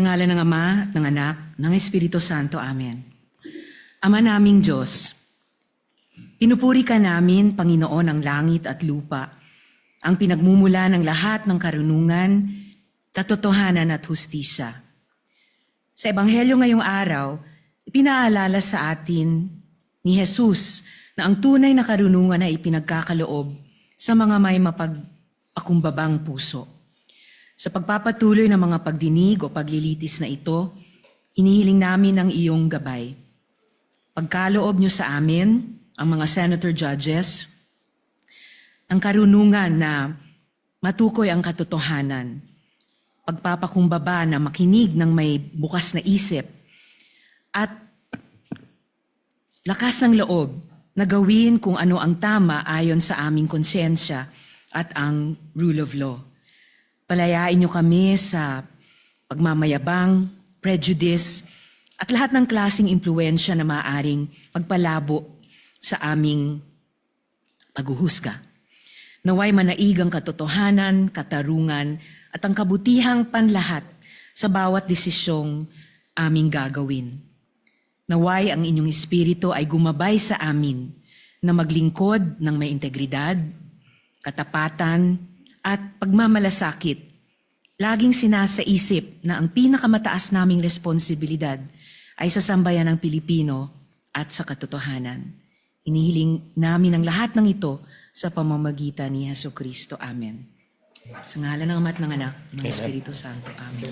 Sa ngalan ng Ama, ng Anak, ng Espiritu Santo. Amen. Ama naming Diyos, pinupuri ka namin, Panginoon ng langit at lupa, ang pinagmumula ng lahat ng karunungan, katotohanan at hustisya. Sa Ebanghelyo ngayong araw, ipinaalala sa atin ni Jesus na ang tunay na karunungan ay ipinagkakaloob sa mga may mapagpakumbabang puso. Sa pagpapatuloy ng mga pagdinig o paglilitis na ito, hinihiling namin ang iyong gabay. Pagkaloob niyo sa amin, ang mga senator judges, ang karunungan na matukoy ang katotohanan, pagpapakumbaba na makinig ng may bukas na isip, at lakas ng loob na gawin kung ano ang tama ayon sa aming konsensya at ang rule of law. Palayain niyo kami sa pagmamayabang, prejudice, at lahat ng klaseng impluensya na maaaring pagpalabo sa aming paghuhusga. Naway manaig ang katotohanan, katarungan, at ang kabutihang panlahat sa bawat desisyong aming gagawin. Naway ang inyong espiritu ay gumabay sa amin na maglingkod ng may integridad, katapatan, at pagmamalasakit. Laging sinasaisip na ang pinakamataas naming responsibilidad ay sa sambayan ng Pilipino at sa katotohanan. Inihiling namin ang lahat ng ito sa pamamagitan ni Jesucristo. Amen. Sa ngalan ng Ama at ng Anak, ng Espiritu Santo. Amen.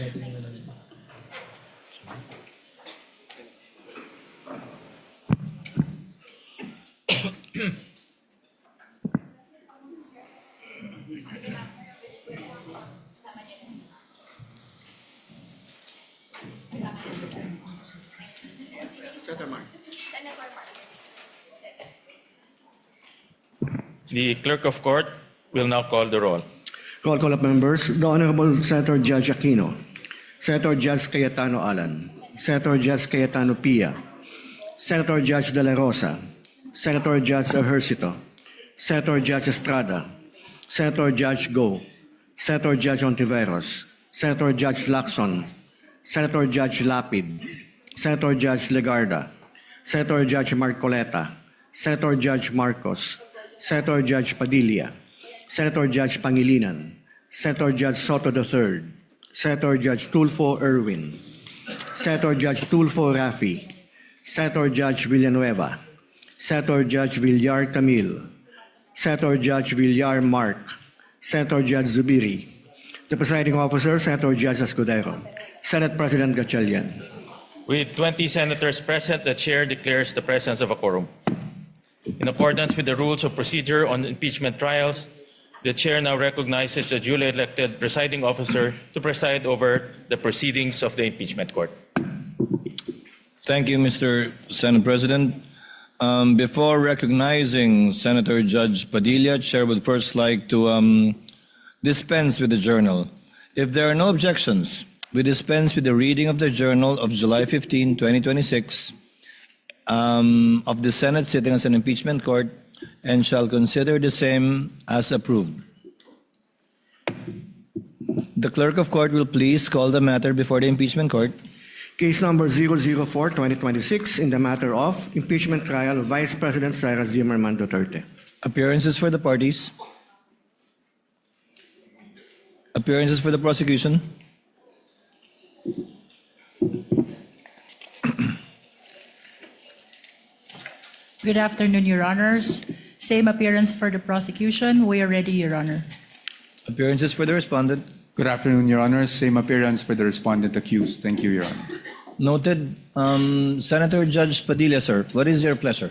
The clerk of court will now call the roll. Roll call of members. The Honorable Senator Judge Aquino, Senator Judge Cayetano-Alan, Senator Judge Cayetano-Pia, Senator Judge De La Rosa, Senator Judge Ejercito, Senator Judge Estrada, Senator Judge Go, Senator Judge Ontiveros, Senator Judge Lacson, Senator Judge Lapid, Senator Judge Legarda, Senator Judge Marcoleta, Senator Judge Marcos, Senator Judge Padilla, Senator Judge Pangilinan, Senator Judge Soto III, Senator Judge 𝗓𝗠𝗣𝗘𝗓𝗓, Senator Judge 𝗓𝗠𝗣𝗓𝗓, Senator Judge Villanueva, Senator Judge 𝗑𝗓𝗓𝗓𝗓, Senator Judge Villar Mark, Senator Judge Zubiri, the presiding officer, Senator Judge Escudero, Senate President Gatchalian. With 20 senators present, the chair declares the presence of a quorum. In accordance with the rules of procedure on impeachment trials, the chair now recognizes the duly elected presiding officer to preside over the proceedings of the impeachment court. Thank you, Mr. Senate President. Before recognizing Senator Judge Padilla, Chair would first like to dispense with the journal. If there are no objections, we dispense with the reading of the journal of July 15, 2026, of the Senate sitting as an impeachment court, and shall consider the same as approved. The clerk of court will please call the matter before the impeachment court. Case number 004-2026 in the matter of impeachment trial of Vice President Sara Zimmerman Duterte. Appearances for the parties. Appearances for the prosecution. Good afternoon, Your Honors. Same appearance for the prosecution. We are ready, Your Honor. Appearances for the respondent. Good afternoon, Your Honor. Same appearance for the respondent accused. Thank you, Your Honor. Noted. Senator Judge Padilla, sir, what is your pleasure?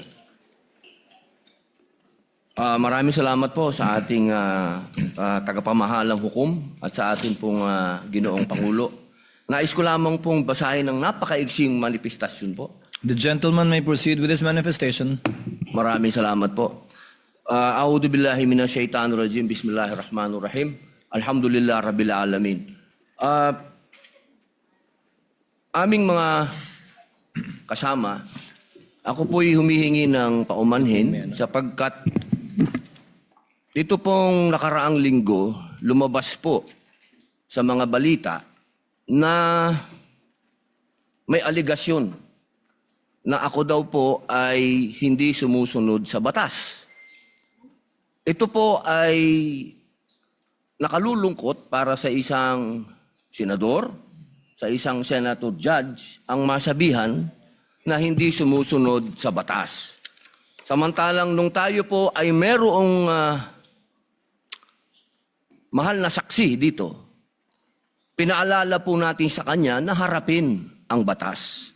Maraming salamat po sa ating tagapamahalang hukom at sa ating pong ginoong Pangulo. Nais ko lamang pong basahin ng napakaigsing manifestasyon po. The gentleman may proceed with his manifestation. Maraming salamat po. A'udhu billahi minasyaitanirrajim. Bismillahirrahmanirrahim. Alhamdulillah rabbil alamin. Aming mga kasama, ako po'y humihingi ng paumanhin sapagkat dito pong nakaraang linggo, lumabas po sa mga balita na may aligasyon na ako daw po ay hindi sumusunod sa batas. Ito po ay nakalulungkot para sa isang senador, sa isang senator judge, ang masabihan na hindi sumusunod sa batas. Samantalang nung tayo po ay merong mahal na saksi dito, pinaalala po natin sa kanya na harapin ang batas.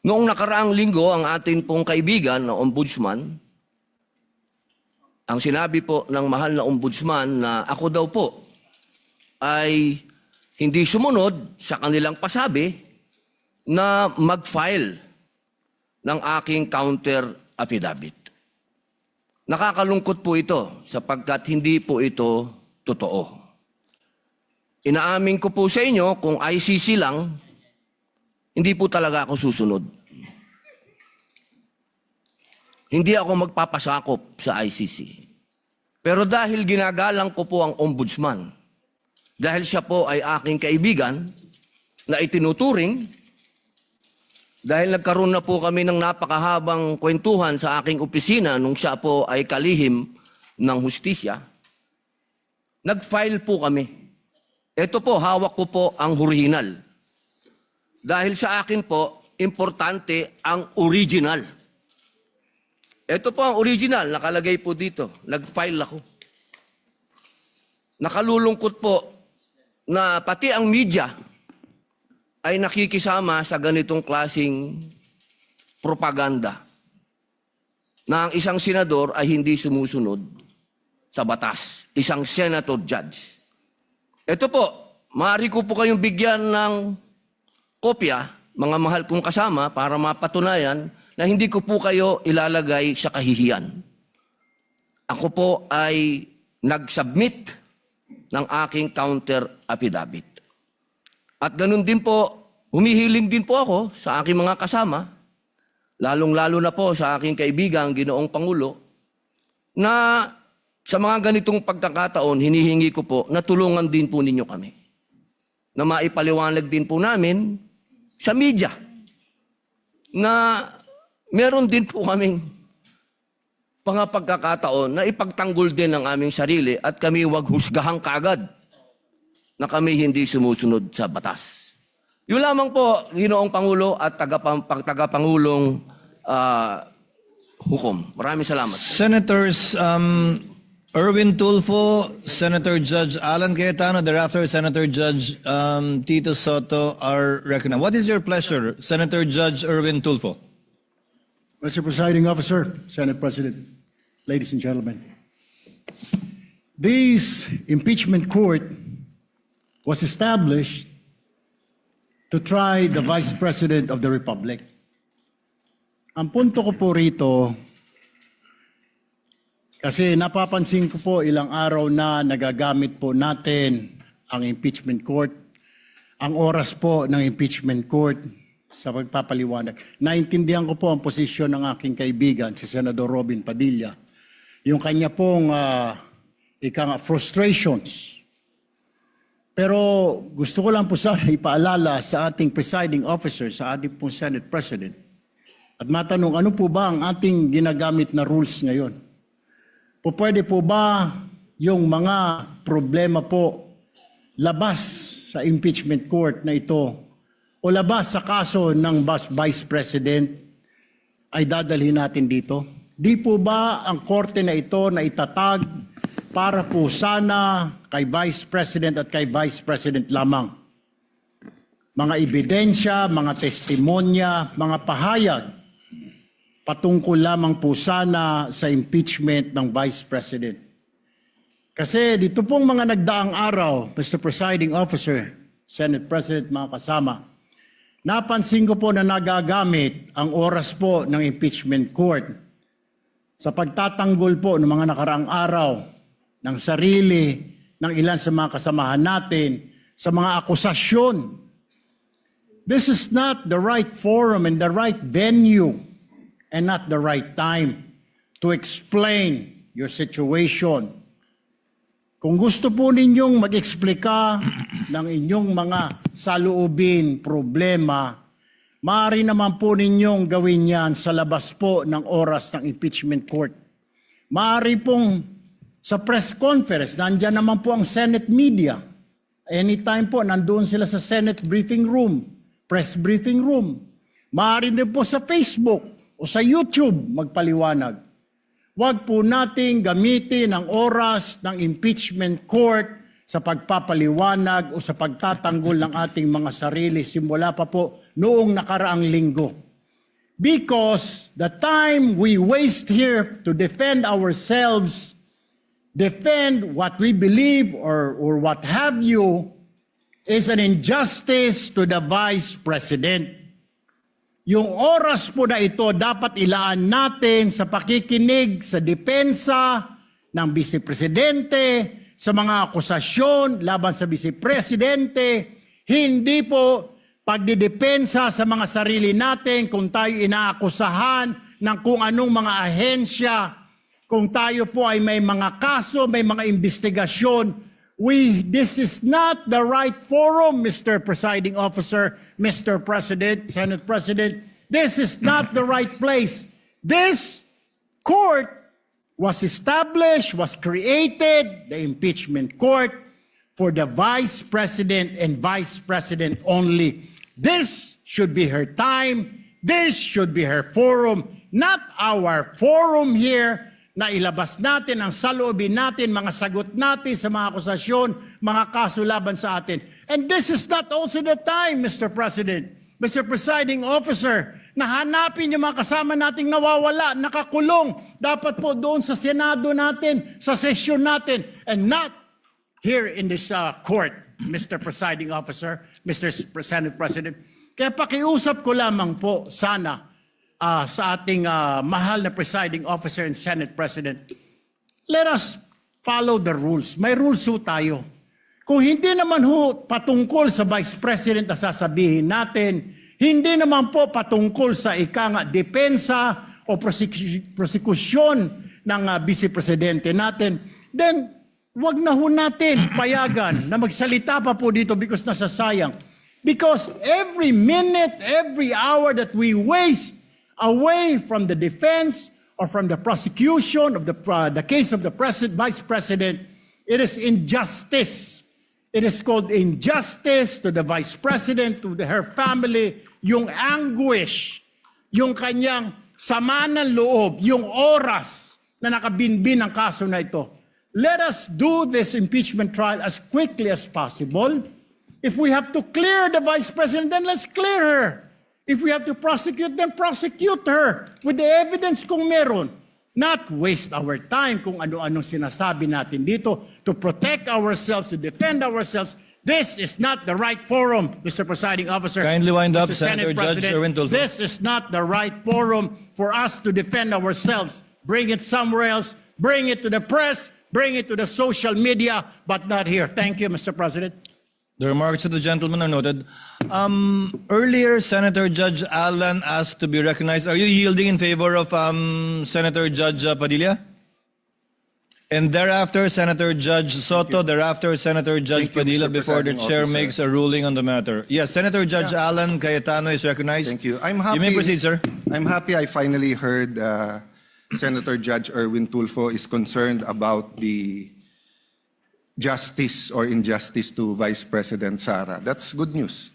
Noong nakaraang linggo, ang atin pong kaibigan na ombudsman, ang sinabi po ng mahal na ombudsman na ako daw po ay hindi sumunod sa kanilang pasabi na mag-file ng aking counter affidavit. Nakakalungkot po ito sapagkat hindi po ito totoo. Inaamin ko po sa inyo kung ICC lang, hindi po talaga ako susunod. Hindi ako magpapasakop sa ICC. Pero dahil ginagalang ko po ang ombudsman, dahil siya po ay aking kaibigan na itinuturing, dahil nagkaroon na po kami ng napakahabang kwentuhan sa aking opisina nung siya po ay kalihim ng hustisya, nag-file po kami. Ito po, hawak ko po ang original. Dahil sa akin po, importante ang original. Ito po ang original, nakalagay po dito. Nag-file ako. Nakalulungkot po na pati ang media ay nakikisama sa ganitong klasing propaganda na ang isang senador ay hindi sumusunod sa batas. Isang senator judge. Ito po, maaari ko po kayong bigyan ng kopya, mga mahal kong kasama, para mapatunayan na hindi ko po kayo ilalagay sa kahihiyan. Ako po ay nag-submit ng aking counter affidavit. At ganun din po, humihiling din po ako sa aking mga kasama, lalong-lalo na po sa aking kaibigan, Ginoong Pangulo, na sa mga ganitong pagkakataon, hinihingi ko po na tulungan din po ninyo kami. Na maipaliwanag din po namin sa media na meron din po kaming mga pagkakataon na ipagtanggol din ang aming sarili at kami wag husgahang kagad na kami hindi sumusunod sa batas. Yun lamang po, Ginoong Pangulo at tagapangulong hukom. Maraming salamat. Senators 𝗜𝗚𝗖𝗘𝗓, Senator Judge 𝗂𝗏𝗓𝗏, thereafter Senator Judge Tito Soto are recognized. What is your pleasure, Senator Judge 𝗚𝗏𝗘𝗏? Mr. Presiding Officer, Senate President, ladies and gentlemen. This impeachment court was established to try the Vice President of the Republic. Ang punto ko po rito, kasi napapansin ko po ilang araw na nagagamit po natin ang impeachment court, ang oras po ng impeachment court sa pagpapaliwanag. Naintindihan ko po ang posisyon ng aking kaibigan, si Senador Robin Padilla, yung kanya pong frustrations. Pero gusto ko lang po sana ipaalala sa ating presiding officer, sa ating pong Senate President, at matanong ano po ba ang ating ginagamit na rules ngayon? Pwede po ba yung mga problema po labas sa impeachment court na ito o labas sa kaso ng Vice President ay dadalhin natin dito? Di po ba ang korte na ito na itatag para po sana kay Vice President at kay Vice President lamang? Mga ebidensya, mga testimonya, mga pahayag patungkol lamang po sana sa impeachment ng Vice President. Kasi dito pong mga nagdaang araw, Mr. Presiding Officer, Senate President, mga kasama, napansin ko po na nagagamit ang oras po ng impeachment court sa pagtatanggol po ng mga nakaraang araw ng sarili ng ilan sa mga kasamahan natin sa mga akusasyon. This is not the right forum and the right venue and not the right time to explain your situation. Kung gusto po ninyong mag-eksplika ng inyong mga saloobin, problema, maaari naman po ninyong gawin yan sa labas po ng oras ng impeachment court. Maaari pong sa press conference, nandyan naman po ang Senate media. Anytime po, nandoon sila sa Senate briefing room, press briefing room. Maaari din po sa Facebook o sa YouTube magpaliwanag. Huwag po nating gamitin ang oras ng impeachment court sa pagpapaliwanag o sa pagtatanggol ng ating mga sarili simula pa po noong nakaraang linggo. Because the time we waste here to defend ourselves, defend what we believe or what have you, is an injustice to the Vice President. Yung oras po na ito dapat ilaan natin sa pakikinig sa depensa ng Vice Presidente, sa mga akusasyon laban sa Vice Presidente, hindi po pagdidepensa sa mga sarili natin kung tayo inaakusahan ng kung anong mga ahensya, kung tayo po ay may mga kaso, may mga investigasyon. This is not the right forum, Mr. Presiding Officer, Mr. President, Senate President. This is not the right place. This court was established, was created, the impeachment court, for the Vice President and Vice President only. This should be her time. This should be her forum, not our forum here, na ilabas natin ang saloobin natin, mga sagot natin sa mga akusasyon, mga kaso laban sa atin. And this is not also the time, Mr. President, Mr. Presiding Officer, na hanapin yung mga kasama nating nawawala, nakakulong, dapat po doon sa Senado natin, sa sesyon natin, and not here in this court, Mr. Presiding Officer, Mr. Senate President. Kaya pakiusap ko lamang po sana, sa ating mahal na Presiding Officer and Senate President, let us follow the rules. May rules ho tayo. Kung hindi naman ho patungkol sa Vice President na sasabihin natin, hindi naman po patungkol sa depensa o prosekusyon ng Vice Presidente natin, then wag na ho natin payagan na magsalita pa po dito because nasasayang. Because every minute, every hour that we waste away from the defense or from the prosecution of the case of the Vice President, it is injustice. It is called injustice to the Vice President, to her family, yung anguish, yung kanyang sama ng loob, yung oras na nakabinbin ang kaso na ito. Let us do this impeachment trial as quickly as possible. If we have to clear the Vice President, then let's clear her. If we have to prosecute, then prosecute her with the evidence kung meron. Not waste our time kung ano-anong sinasabi natin dito to protect ourselves, to defend ourselves. This is not the right forum, Mr. Presiding Officer. Kindly wind up, Mr. Senate Senator Judge President. 𝗓𝗏𝗏𝗏. This is not the right forum for us to defend ourselves. Bring it somewhere else. Bring it to the press. Bring it to the social media, but not here. Thank you, Mr. President. The remarks of the gentleman are noted. Earlier, Senator Judge Alan asked to be recognized. Are you yielding in favor of Senator Judge Padilla? And thereafter, Senator Judge Soto, thereafter, Senator Judge Thank you, Padilla, Mr. before the Presiding chair Officer. makes a ruling on the matter. Yes, Senator Judge Alan Cayetano is recognized. Thank you. I'm happy. You may proceed, sir. I'm happy I finally heard Senator Judge 𝗓𝗏𝗏𝗏𝗏 is concerned about the justice or injustice to Vice President Sara. That's good news.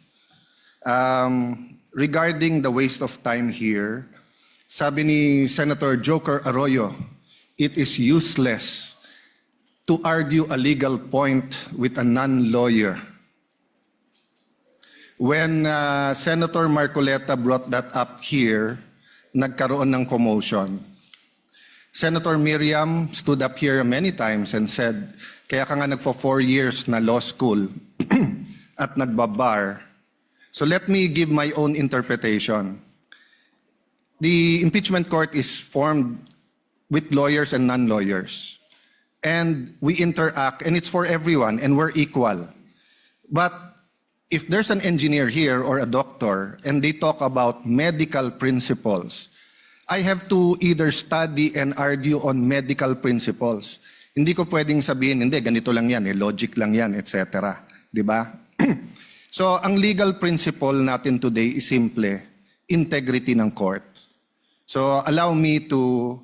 Regarding the waste of time here, sabi ni Senator Joker Arroyo, it is useless to argue a legal point with a non-lawyer. When Senator Marcoleta brought that up here, nagkaroon ng commotion. Senator Miriam stood up here many times and said, kaya ka nga nagpo 4 years na law school at nagbabar. So let me give my own interpretation. The impeachment court is formed with lawyers and non-lawyers. And we interact, and it's for everyone, and we're equal. But if there's an engineer here or a doctor, and they talk about medical principles, I have to either study and argue on medical principles. Hindi ko pwedeng sabihin, hindi, ganito lang yan, logic lang yan, etc. Di ba? So, ang legal principle natin today is simple, integrity ng court. So, allow me to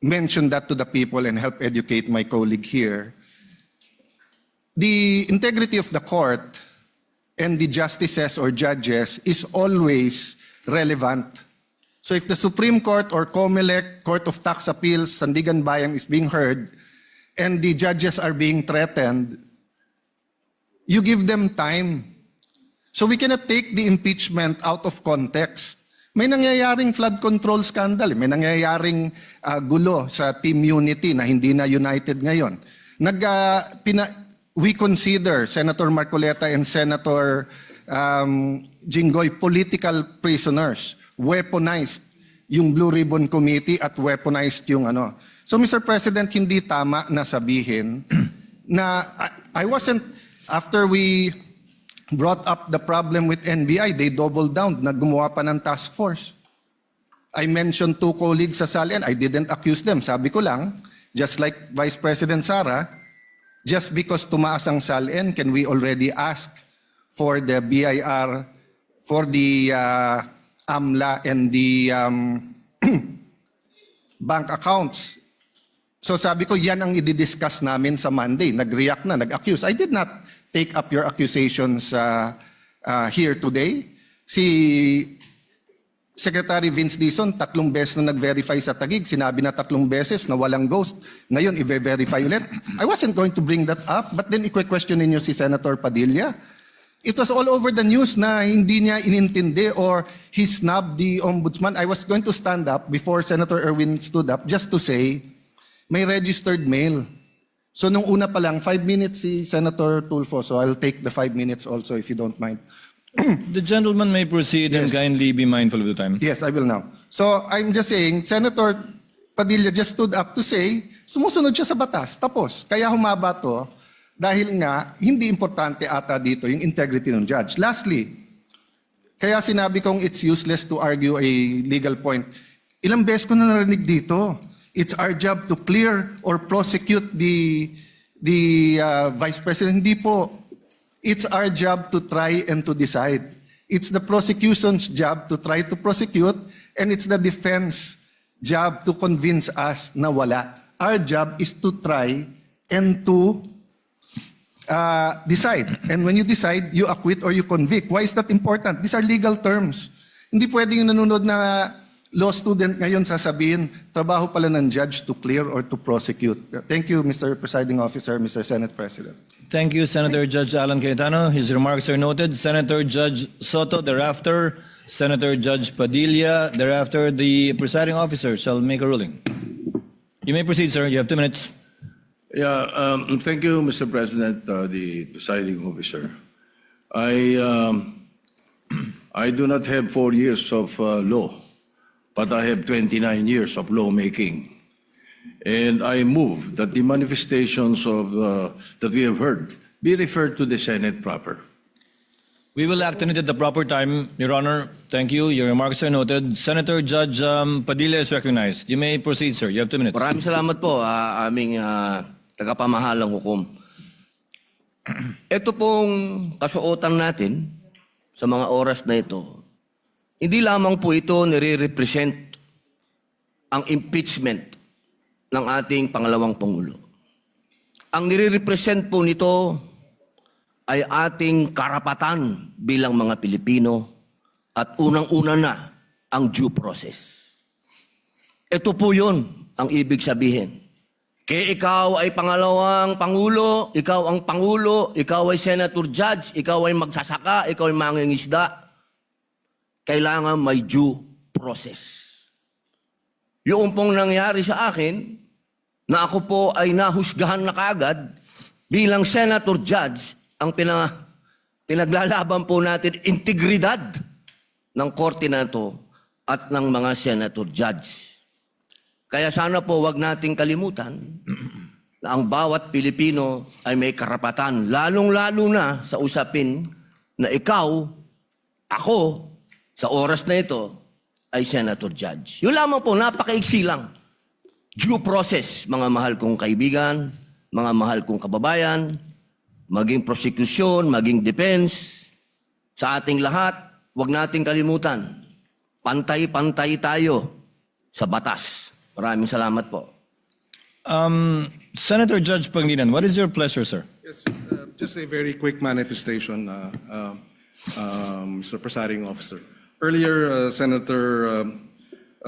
mention that to the people and help educate my colleague here. The integrity of the court and the justices or judges is always relevant. So if the Supreme Court or COMELEC, Court of Tax Appeals, Sandigan Bayan is being heard and the judges are being threatened, you give them time. So we cannot take the impeachment out of context. May nangyayaring flood control scandal, may nangyayaring gulo sa Team Unity na hindi na united ngayon. We consider Senator Marcoleta and Senator Jinggoy political prisoners, weaponized yung Blue Ribbon Committee at weaponized yung ano. So Mr. President, hindi tama na sabihin na I wasn't, after we brought up the problem with NBI, they doubled down, naggumawa pa ng task force. I mentioned 2 colleagues sa SALN, I didn't accuse them. Sabi ko lang, just like Vice President Sara, just because tumaas ang SALN, can we already ask for the BIR, for the AMLA and the bank accounts? So sabi ko, yan ang i-discuss namin sa Monday. Nag-react na, nag-accuse. I did not take up your accusations here today. Si Secretary Vince Dizon, 3 beses na nag-verify sa Taguig. Sinabi na 3 beses na walang ghost. Ngayon, i-verify ulit. I wasn't going to bring that up, but then i-question ninyo si Senator Padilla. It was all over the news na hindi niya inintindi or he snubbed the ombudsman. I was going to stand up before Senator Erwin stood up just to say, may registered mail. So nung una pa lang, 5 minutes si Senator Tulfo, so I'll take the 5 minutes also if you don't mind. The gentleman may proceed and kindly be mindful of the time. Yes, I will now. So I'm just saying, Senator Padilla just stood up to say, sumusunod siya sa batas. Tapos, kaya humaba to, dahil nga, hindi importante ata dito yung integrity ng judge. Lastly, kaya sinabi kong it's useless to argue a legal point. Ilang beses ko na narinig dito. It's our job to clear or prosecute the Vice President. Hindi po. It's our job to try and to decide. It's the prosecution's job to try to prosecute, and it's the defense job to convince us na wala. Our job is to try and to decide. And when you decide, you acquit or you convict. Why is that important? These are legal terms. Hindi pwedeng yung nanonood na law student ngayon sasabihin, trabaho pala ng judge to clear or to prosecute. Thank you, Mr. Presiding Officer, Mr. Senate President. Thank you, Senator Judge Alan Cayetano. His remarks are noted. Senator Judge Soto, thereafter, Senator Judge Padilla, thereafter, the presiding officer shall make a ruling. You may proceed, sir. You have 2 minutes. Yeah, thank you, Mr. President, the presiding officer. I do not have 4 years of law, but I have 29 years of lawmaking. And I move that the manifestations of that we have heard be referred to the Senate proper. We will act on it at the proper time, Your Honor. Thank you. Your remarks are noted. Senator Judge Padilla is recognized. You may proceed, sir. You have 2 minutes. Maraming salamat po, aming tagapamahalang hukom. Ito pong kasuotan natin sa mga oras na ito, hindi lamang po ito nire-represent ang impeachment ng ating pangalawang Pangulo. Ang nire-represent po nito ay ating karapatan bilang mga Pilipino at unang-una na ang due process. Ito po yun ang ibig sabihin. Kaya ikaw ay pangalawang Pangulo, ikaw ang Pangulo, ikaw ay Senator Judge, ikaw ay magsasaka, ikaw ay mangingisda, kailangan may due process. Yung pong nangyari sa akin, na ako po ay nahusgahan na kaagad bilang Senator Judge, ang pinaglalaban po natin, integridad ng korte na ito at ng mga Senator Judge. Kaya sana po wag nating kalimutan na ang bawat Pilipino ay may karapatan, lalong-lalo na sa usapin na ikaw, ako, sa oras na ito, ay Senator Judge. Yun lamang po, napakaiksi lang. Due process, mga mahal kong kaibigan, mga mahal kong kababayan, maging prosecution, maging defense, sa ating lahat, wag nating kalimutan. Pantay-pantay tayo sa batas. Maraming salamat po. Senator Judge Pangilinan, what is your pleasure, sir? Yes, just a very quick manifestation, Mr. Presiding Officer. Earlier,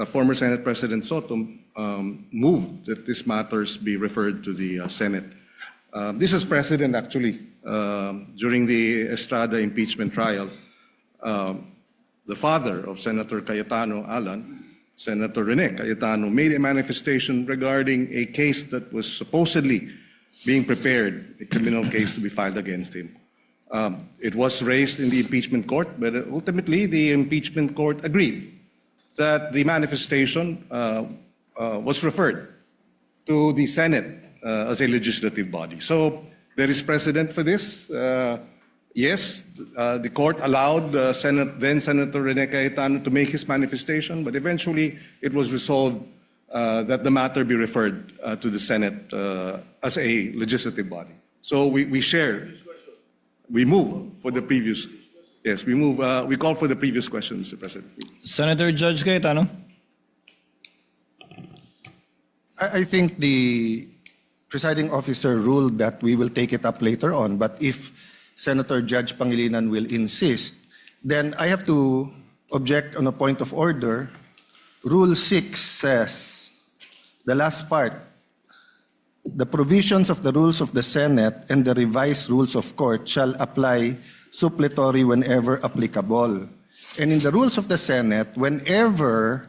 former Senate President Soto moved that these matters be referred to the Senate. This is precedent, actually. During the Estrada impeachment trial, the father of Senator 𝗜𝗠𝗣𝗘𝗏, Senator Rene Cayetano, made a manifestation regarding a case that was supposedly being prepared, a criminal case to be filed against him. It was raised in the impeachment court, but ultimately the impeachment court agreed that the manifestation was referred to the Senate as a legislative body. So there is precedent for this. Yes, the court allowed then Senator Rene Cayetano to make his manifestation, but eventually it was resolved that the matter be referred to the Senate as a legislative body. So we share. We move for the previous. Yes, we move. We call for the previous question, Mr. President. Senator Judge Cayetano. I think the presiding officer ruled that we will take it up later on, but if Senator Judge Pangilinan will insist, then I have to object on a point of order. Rule 6 says, the last part, the provisions of the rules of the Senate and the revised rules of court shall apply suppletory whenever applicable. And in the rules of the Senate, whenever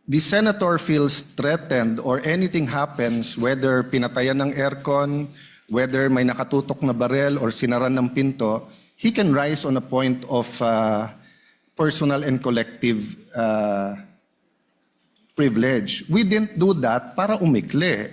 the senator feels threatened or anything happens, whether pinatayan ng aircon, whether may nakatutok na barel or sinaran ng pinto, he can rise on a point of personal and collective privilege. We didn't do that para umikli.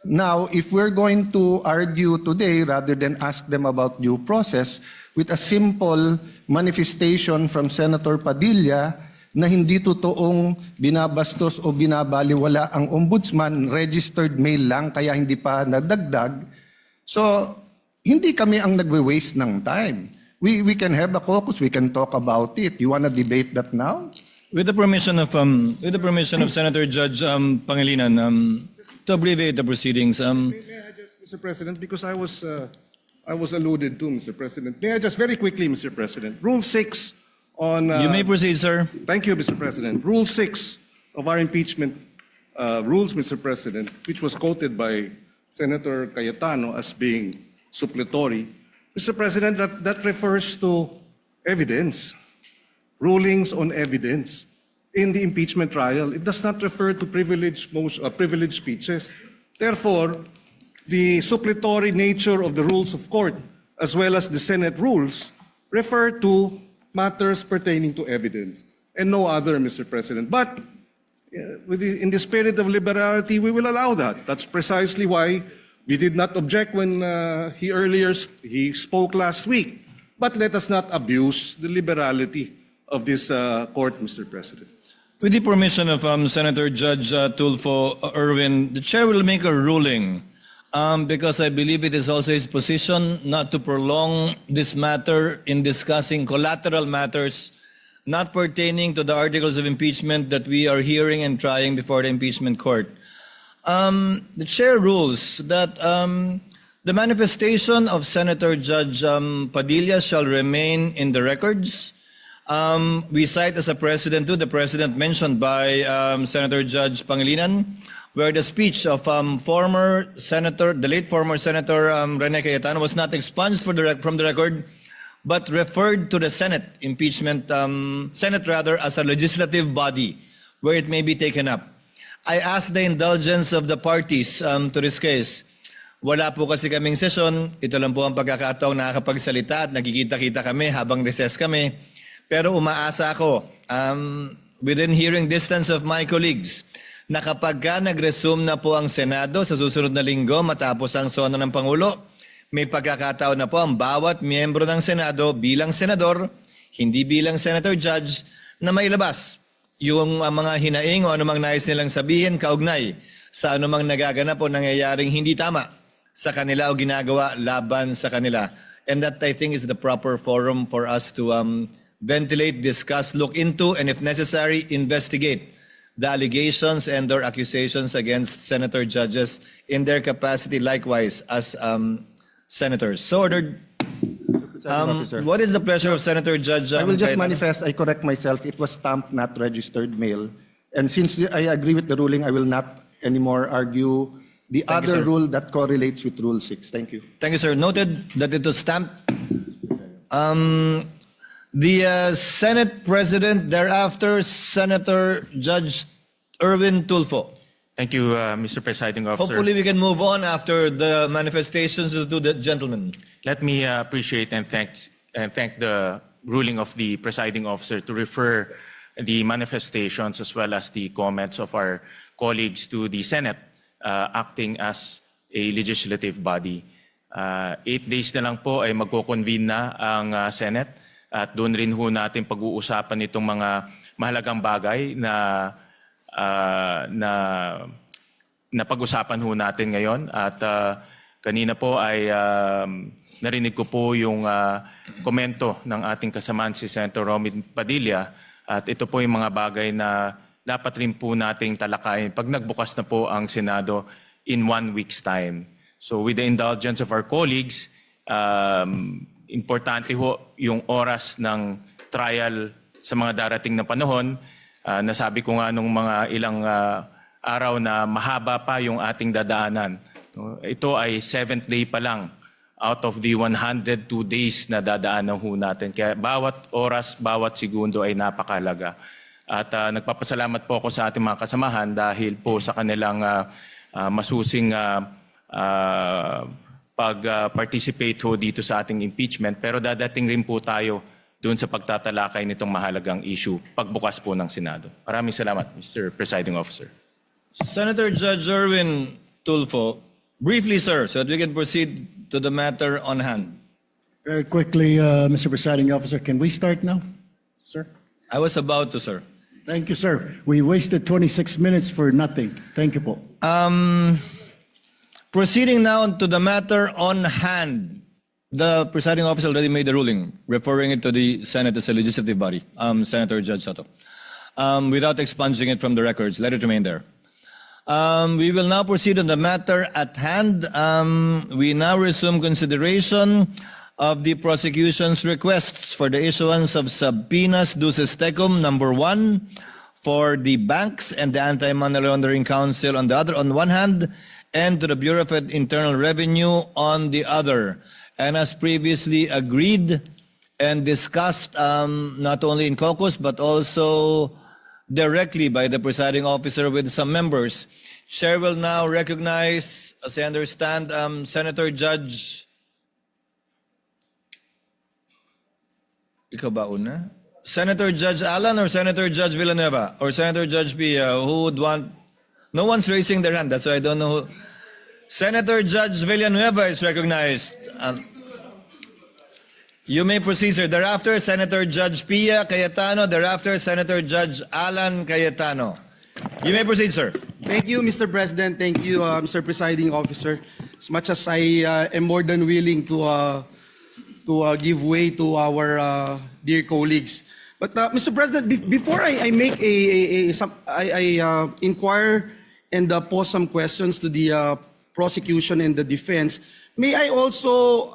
Now, if we're going to argue today rather than ask them about due process with a simple manifestation from Senator Padilla na hindi totoong binabastos o binabaliwala ang ombudsman, registered mail lang kaya hindi pa nadagdag, so hindi kami ang nagwe-waste ng time. We can have a caucus, we can talk about it. You want to debate that now? With the permission of Senator Judge Pangilinan, to abbreviate the proceedings. May I just, Mr. President, because I was alluded to, Mr. President. May I just very quickly, Mr. President, Rule 6 on... You may proceed, sir. Thank you, Mr. President. Rule 6 of our impeachment rules, Mr. President, which was quoted by Senator Cayetano as being suppletory. Mr. President, that refers to evidence, rulings on evidence in the impeachment trial. It does not refer to privileged speeches. Therefore, the suppletory nature of the rules of court, as well as the Senate rules, refer to matters pertaining to evidence and no other, Mr. President. But in the spirit of liberality, we will allow that. That's precisely why we did not object when he spoke last week. But let us not abuse the liberality of this court, Mr. President. With the permission of Senator Judge Tulfo Erwin, the chair will make a ruling because I believe it is also his position not to prolong this matter in discussing collateral matters not pertaining to the articles of impeachment that we are hearing and trying before the impeachment court. The chair rules that the manifestation of Senator Judge Padilla shall remain in the records. We cite as a precedent to the precedent mentioned by Senator Judge Pangilinan, where the speech of former Senator, the late former Senator Rene Cayetano was not expunged from the record, but referred to the Senate as a legislative body where it may be taken up. I ask the indulgence of the parties to this case. Wala po kasi kaming session. Ito lang po ang pagkakataon na nakakapagsalita at nagkikita-kita kami habang recess kami. Pero umaasa ako, within hearing distance of my colleagues, na kapag nag-resume na po ang Senado sa susunod na linggo matapos ang sona ng Pangulo, may pagkakataon na po ang bawat miyembro ng Senado bilang senador, hindi bilang senator judge, na mailabas yung mga hinaing o anumang nais nilang sabihin kaugnay sa anumang nagaganap o nangyayaring hindi tama sa kanila o ginagawa laban sa kanila. And that, I think, is the proper forum for us to ventilate, discuss, look into, and if necessary, investigate the allegations and or accusations against senator judges in their capacity likewise as senators. So ordered. What is the pleasure of Senator Judge? I will just Cayetano? manifest, I correct myself, it was stamped, not registered mail. And since I agree with the ruling, I will not anymore argue the Thank you, other sir. rule that correlates with Rule 6. Thank you. Thank you, sir. Noted that it was stamped. The Senate President, thereafter, Senator Judge 𝗜𝗠𝗣𝗘𝗏. Thank you, Mr. Presiding Officer. Hopefully we can move on after the manifestations of the gentlemen. Let me appreciate and thank the ruling of the presiding officer to refer the manifestations as well as the comments of our colleagues to the Senate acting as a legislative body. 8 days na lang po ay magko-convene na ang Senate at doon rin ho natin pag-uusapan itong mga mahalagang bagay na pag-usapan ho natin ngayon. At kanina po ay narinig ko po yung komento ng ating kasamaan si Senator Romy Padilla at ito po yung mga bagay na dapat rin po nating talakayin pag nagbukas na po ang Senado in 1 week's time. So with the indulgence of our colleagues, importante ho yung oras ng trial sa mga darating na panahon. Nasabi ko nga nung mga ilang araw na mahaba pa yung ating dadaanan. Ito ay 7th day pa lang out of the 102 days na dadaanan ho natin. Kaya bawat oras, bawat segundo ay napakalaga. At nagpapasalamat po ako sa ating mga kasamahan dahil po sa kanilang masusing pag-participate ho dito sa ating impeachment. Pero dadating rin po tayo doon sa pagtatalakay nitong mahalagang issue pagbukas po ng Senado. Maraming salamat, Mr. Presiding Officer. Senator Judge 𝗜𝗠𝗣𝗘𝗏, briefly, sir, so that we can proceed to the matter on hand. Very quickly, Mr. Presiding Officer, can we start now, sir? I was about to, sir. Thank you, sir. We wasted 26 minutes for nothing. Thank you po. Proceeding now to the matter on hand. The presiding officer already made the ruling, referring it to the Senate as a legislative body, Senator Judge Soto. Without expunging it from the records, let it remain there. We will now proceed on the matter at hand. We now resume consideration of the prosecution's requests for the issuance of subpoenas duces tecum number 1 for the banks and the Anti-Money Laundering Council on one hand, and to the Bureau of Internal Revenue on the other. And as previously agreed and discussed not only in caucus but also directly by the presiding officer with some members, Chair will now recognize, as I understand, Senator Judge... Ikaw ba una? Senator Judge Alan or Senator Judge Villanueva or Senator Judge Pia? Who would want... No one's raising their hand, that's why I don't know who... Senator Judge Villanueva is recognized. You may proceed, sir. Thereafter, Senator Judge Pia Cayetano. Thereafter, Senator Judge Alan Cayetano. You may proceed, sir. Thank you, Mr. President. Thank you, Mr. Presiding Officer. As much as I am more than willing to give way to our dear colleagues. But Mr. President, before I make I inquire and pose some questions to the prosecution and the defense. May I also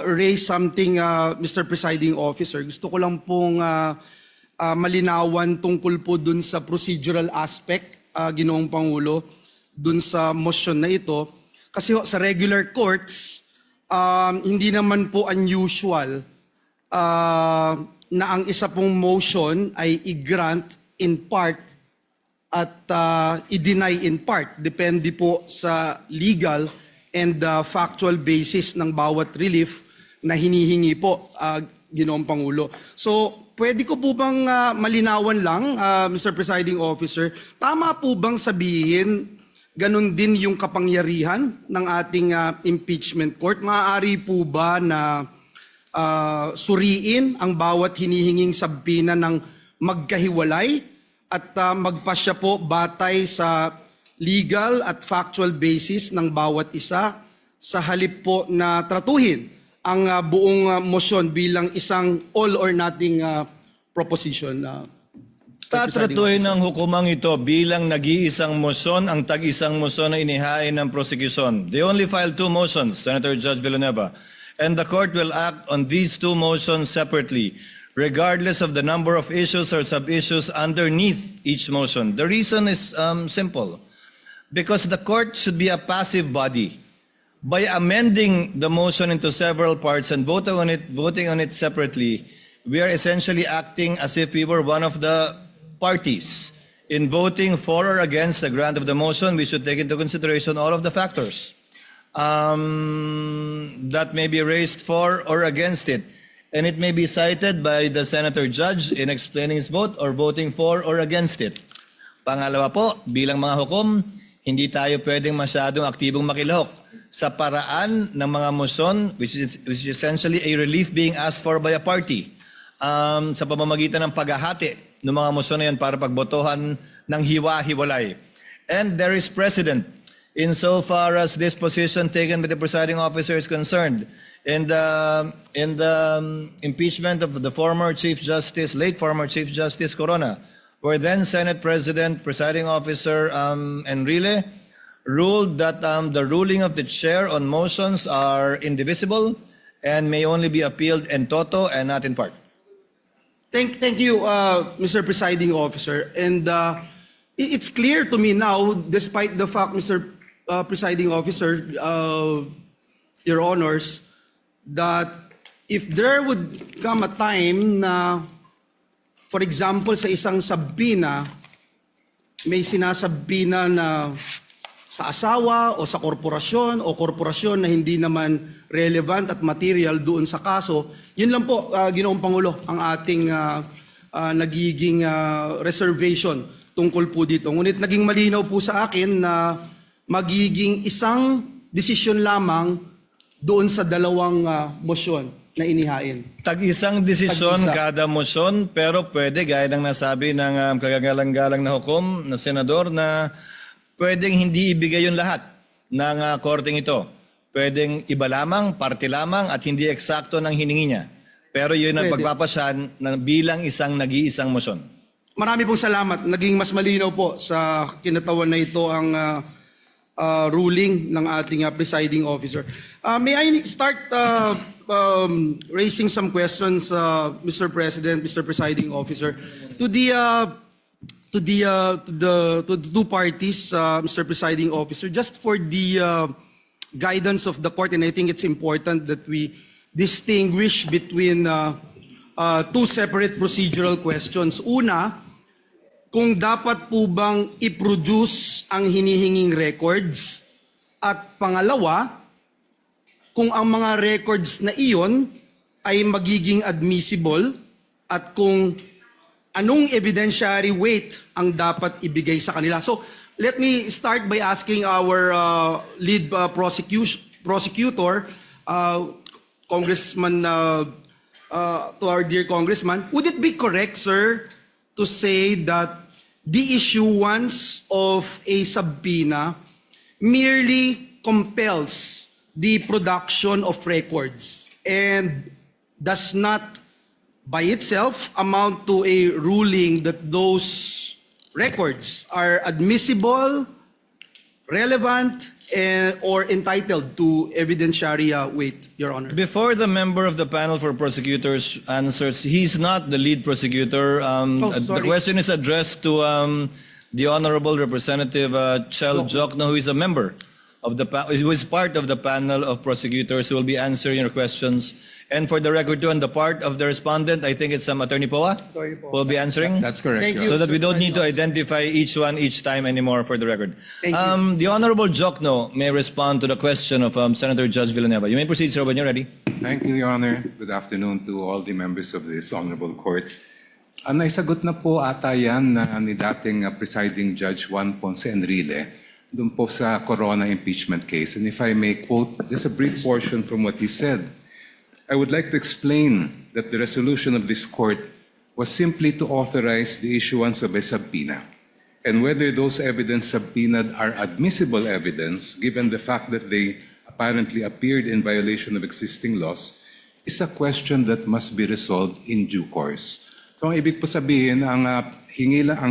raise something, Mr. Presiding Officer? Gusto ko lang pong malinawan tungkol po dun sa procedural aspect, Ginoong Pangulo, dun sa motion na ito. Kasi sa regular courts, hindi naman po unusual na ang isa pong motion ay i-grant in part at i-deny in part. Depende po sa legal and factual basis ng bawat relief na hinihingi po, Ginoong Pangulo. So, pwede ko po bang malinawan lang, Mr. Presiding Officer, tama po bang sabihin ganun din yung kapangyarihan ng ating impeachment court? Maaari po ba na suriin ang bawat hinihinging sabina ng magkahiwalay at magpasya po batay sa legal at factual basis ng bawat isa sa halip po na tratuhin ang buong motion bilang isang all or nothing proposition? Tatratuhin ng hukumang ito bilang nag-iisang motion ang tag-isang motion na inihain ng prosecution. They only filed 2 motions, Senator Judge Villanueva, and the court will act on these 2 motions separately, regardless of the number of issues or sub-issues underneath each motion. The reason is simple. Because the court should be a passive body. By amending the motion into several parts and voting on it separately, we are essentially acting as if we were one of the parties. In voting for or against the grant of the motion, we should take into consideration all of the factors that may be raised for or against it. And it may be cited by the Senator Judge in explaining his vote or voting for or against it. Pangalawa po, bilang mga hukom, hindi tayo pwedeng masyadong aktibong makilahok sa paraan ng mga motion which is essentially a relief being asked for by a party sa pamamagitan ng paghahati ng mga motion na yan para pagbotohan ng hiwa-hiwalay. And there is precedent insofar as this position taken by the presiding officer is concerned. In the impeachment of the former Chief Justice, late former Chief Justice Corona, where then Senate President, presiding officer Enrile ruled that the ruling of the chair on motions are indivisible and may only be appealed in toto and not in part. Thank you, Mr. Presiding Officer. And it's clear to me now, despite the fact, Mr. Presiding Officer, Your Honors, that if there would come a time na, for example, sa isang sabina, may sinasabina na sa asawa o sa korporasyon na hindi naman relevant at material doon sa kaso, yun lang po, Ginoong Pangulo, ang ating nagiging reservation tungkol po dito. Ngunit naging malinaw po sa akin na magiging isang desisyon lamang doon sa dalawang motion na inihain. Tag-isang desisyon kada motion, pero pwede, gaya ng nasabi ng kagagalang-galang na hukom na senador, na pwedeng hindi ibigay yung lahat ng korteng ito. Pwedeng iba lamang, parte lamang, at hindi eksakto ng hiningi niya. Pero yun ang pagpapasyan na bilang isang nag-iisang motion. Marami pong salamat. Naging mas malinaw po sa kinatawan na ito ang ruling ng ating presiding officer. May I start raising some questions, Mr. President, Mr. Presiding Officer, to the two parties, Mr. Presiding Officer, just for the guidance of the court, and I think it's important that we distinguish between two separate procedural questions. Una, kung dapat po bang i-produce ang hinihinging records, at pangalawa, kung ang mga records na iyon ay magiging admissible at kung anong evidentiary weight ang dapat ibigay sa kanila. So, let me start by asking our lead prosecutor, Congressman, to our dear Congressman, would it be correct, sir, to say that the issuance of a subpoena merely compels the production of records and does not by itself amount to a ruling that those records are admissible, relevant or entitled to evidentiary weight, Your Honor. Before the member of the panel for prosecutors answers, he's not the lead prosecutor. The sorry. question is addressed to the Honorable Representative 𝗓𝗥𝗓𝗓, who is a member of who is part of the panel of prosecutors who will be answering your questions. And for the record too, on the part of the respondent, I think it's Attorney Poa Attorney Poa. who will be answering. That's correct. Thank Your you. So that we don't Mr. need to identify each one each time anymore for the record. Thank you. The Honorable 𝗓𝗥𝗓𝗓 may respond to the question of Senator Judge Villanueva. You may proceed, sir, when you're ready. Thank you, Your Honor. Good afternoon to all the members of this honorable court. Naisagot na po ata yan ni dating presiding Judge 𝗜𝗠𝗣𝗘𝗔𝗖𝗛 dun po sa Corona impeachment case. And if I may quote just a brief portion from what he said, I would like to explain that the resolution of this court was simply to authorize the issuance of a subpoena. And whether those evidence subpoenaed are admissible evidence, given the fact that they apparently appeared in violation of existing laws, is a question that must be resolved in due course. So ang ibig po sabihin, ang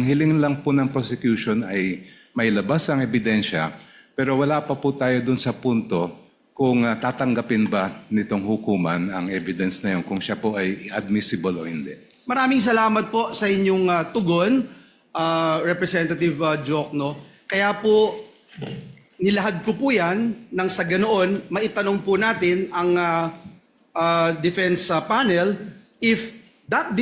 hiling lang po ng prosecution ay may labas ang ebidensya, pero wala pa po tayo dun sa punto kung tatanggapin ba nitong hukuman ang evidence na yun, kung siya po ay admissible o hindi. Maraming salamat po sa inyong tugon, Representative 𝗓𝗥𝗓𝗓. Kaya po, nilahad ko po yan nang sa ganoon, maitanong po natin ang defense panel if that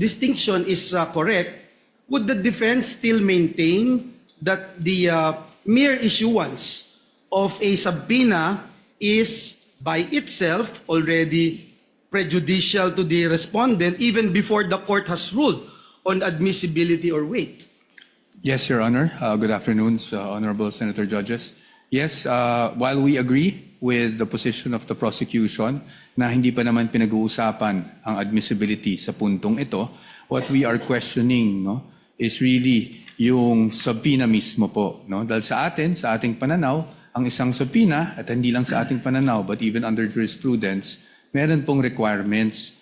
distinction is correct, would the defense still maintain that the mere issuance of a subpoena is by itself already prejudicial to the respondent even before the court has ruled on admissibility or weight? Yes, Your Honor. Good afternoon, Honorable Senator Judges. Yes, while we agree with the position of the prosecution na hindi pa naman pinag-uusapan ang admissibility sa puntong ito, what we are questioning is really yung subpoena mismo po. Dahil sa ating pananaw, ang isang subpoena, at hindi lang sa ating pananaw, but even under jurisprudence, meron pong requirements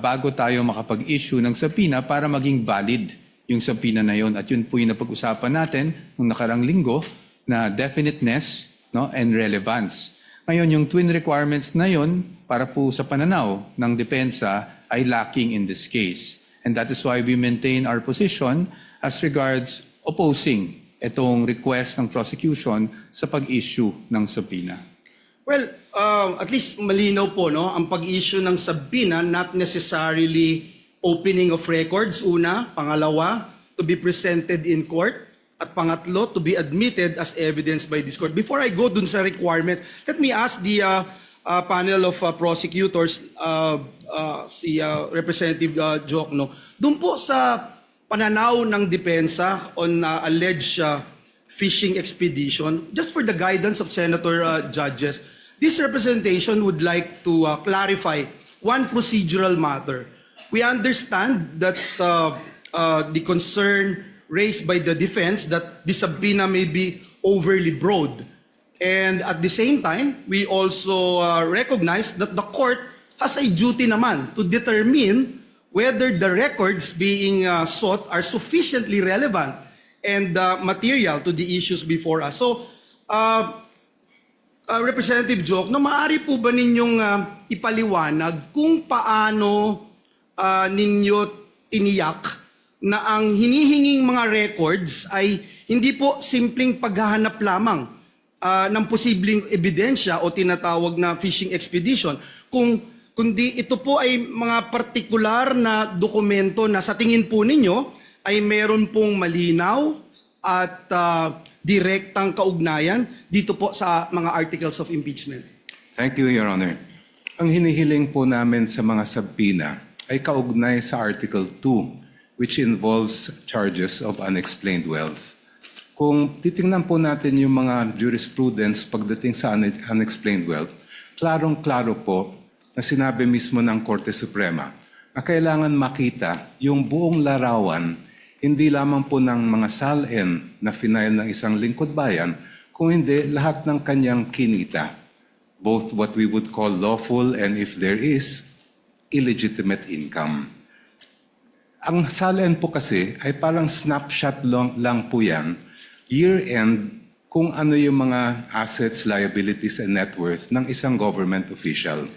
bago tayo makapag-issue ng subpoena para maging valid yung subpoena na yun. At yun po yung napag-usapan natin nung nakarang linggo na definiteness and relevance. Ngayon, yung twin requirements na yun para po sa pananaw ng depensa ay lacking in this case. And that is why we maintain our position as regards opposing itong request ng prosecution sa pag-issue ng subpoena. Well, at least malinaw po, ang pag-issue ng subpoena, not necessarily opening of records, una. Pangalawa, to be presented in court. At pangatlo, to be admitted as evidence by this court. Before I go dun sa requirements, let me ask the panel of prosecutors, si Representative 𝗓𝗥𝗓𝗓, dun po sa pananaw ng depensa on alleged fishing expedition, just for the guidance of Senator Judges, this representation would like to clarify one procedural matter. We understand that the concern raised by the defense that the subpoena may be overly broad. And at the same time, we also recognize that the court has a duty naman to determine whether the records being sought are sufficiently relevant and material to the issues before us. So, Representative 𝗓𝗥𝗓𝗓, maaari po ba ninyong ipaliwanag kung paano ninyo tiniyak na ang hinihinging mga records ay hindi po simpleng paghahanap lamang ng posibleng ebidensya o tinatawag na fishing expedition, kundi ito po ay mga partikular na dokumento na sa tingin po ninyo ay meron pong malinaw at direktang kaugnayan dito po sa mga articles of impeachment. Thank you, Your Honor. Ang hinihiling po namin sa mga subpoena ay kaugnay sa Article 2, which involves charges of unexplained wealth. Kung titingnan po natin yung mga jurisprudence pagdating sa unexplained wealth, klarong-klaro po na sinabi mismo ng Korte Suprema na kailangan makita yung buong larawan, hindi lamang po ng mga salin na final ng isang lingkod bayan, kung hindi lahat ng kanyang kinita, both what we would call lawful and, if there is, illegitimate income. Ang salin po kasi ay parang snapshot lang po yan, year-end kung ano yung mga assets, liabilities, and net worth ng isang government official.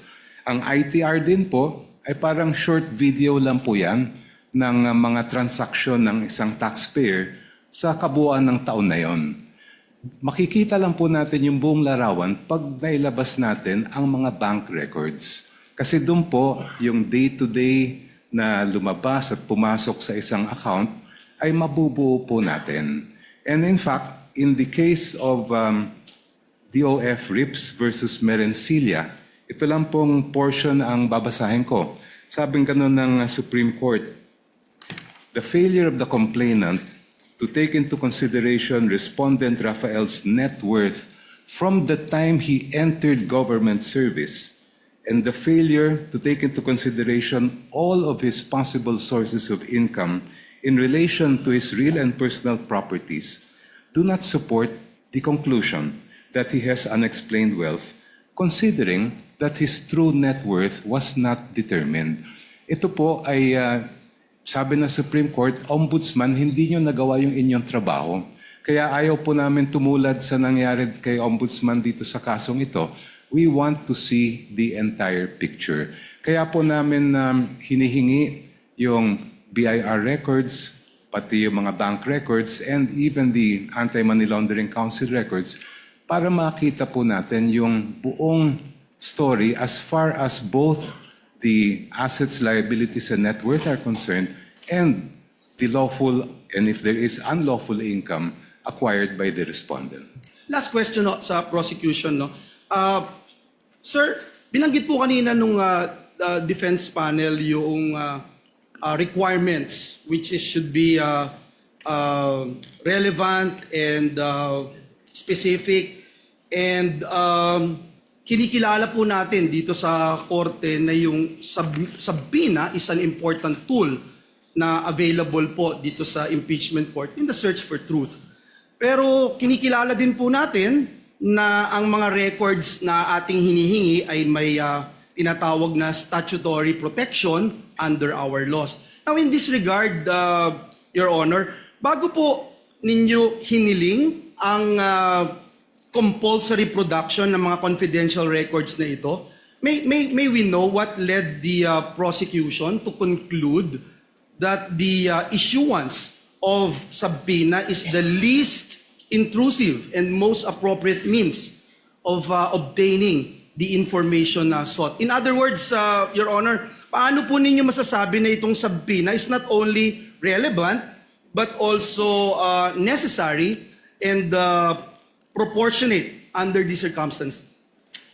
Ang ITR din po ay parang short video lang po yan ng mga transaksyon ng isang taxpayer sa kabuuan ng taon na yon. Makikita lang po natin yung buong larawan pag nailabas natin ang mga bank records. Kasi doon po yung day-to-day na lumabas at pumasok sa isang account ay mabubuo po natin. And in fact, in the case of DOF RIPS versus Merencilia, ito lang pong portion ang babasahin ko. Sabing ganun ng Supreme Court, the failure of the complainant to take into consideration Respondent Rafael's net worth from the time he entered government service and the failure to take into consideration all of his possible sources of income in relation to his real and personal properties do not support the conclusion that he has unexplained wealth, considering that his true net worth was not determined. Ito po ay, sabi ng Supreme Court, Ombudsman, hindi nyo nagawa yung inyong trabaho. Kaya ayaw po namin tumulad sa nangyari kay Ombudsman dito sa kasong ito. We want to see the entire picture. Kaya po namin hinihingi yung BIR records, pati yung mga bank records, and even the Anti-Money Laundering Council records para makita po natin yung buong story as far as both the assets, liabilities, and net worth are concerned and the lawful, and if there is unlawful income acquired by the respondent. Last question no, sa prosecution. No? Sir, binanggit po kanina nung defense panel yung requirements which should be relevant and specific, and kinikilala po natin dito sa korte na yung subpoena is an important tool na available po dito sa impeachment court in the search for truth. Pero kinikilala din po natin na ang mga records na ating hinihingi ay may tinatawag na statutory protection under our laws. Now in this regard, Your Honor, bago po ninyo hiniling ang compulsory production ng mga confidential records na ito, may we know what led the prosecution to conclude that the issuance of subpoena is the least intrusive and most appropriate means of obtaining the information sought? In other words, Your Honor, paano po ninyo masasabi na itong subpoena is not only relevant but also necessary and proportionate under these circumstances?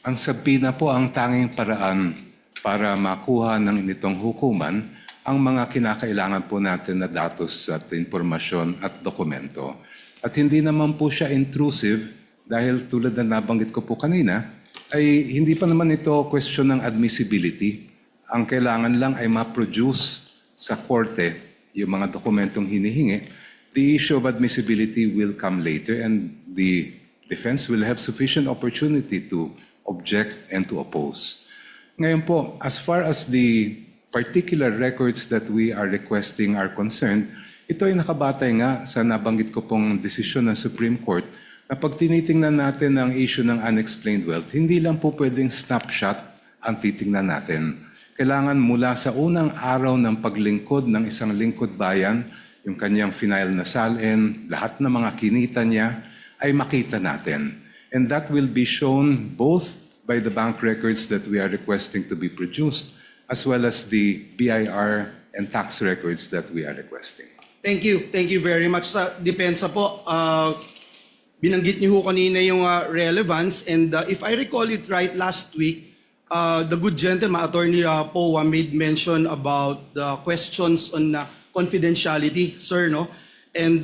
Ang subpoena po ang tanging paraan para makuha ng nitong hukuman ang mga kinakailangan po natin na datos at impormasyon at dokumento. At hindi naman po siya intrusive dahil tulad na nabanggit ko po kanina, ay hindi pa naman ito question ng admissibility. Ang kailangan lang ay ma-produce sa korte yung mga dokumentong hinihingi. The issue of admissibility will come later and the defense will have sufficient opportunity to object and to oppose. Ngayon po, as far as the particular records that we are requesting are concerned, ito ay nakabatay nga sa nabanggit ko pong desisyon ng Supreme Court na pag tinitingnan natin ang issue ng unexplained wealth, hindi lang po pwedeng snapshot ang titingnan natin. Kailangan mula sa unang araw ng paglingkod ng isang lingkod bayan, yung kanyang final na salin, lahat ng mga kinita niya, ay makita natin. And that will be shown both by the bank records that we are requesting to be produced, as well as the BIR and tax records that we are requesting. Thank you. Thank you very much. Sa depensa po, binanggit niyo ho kanina yung relevance, and if I recall it right, last week, the good gentleman, Attorney Powa, made mention about the questions on confidentiality, sir, no? And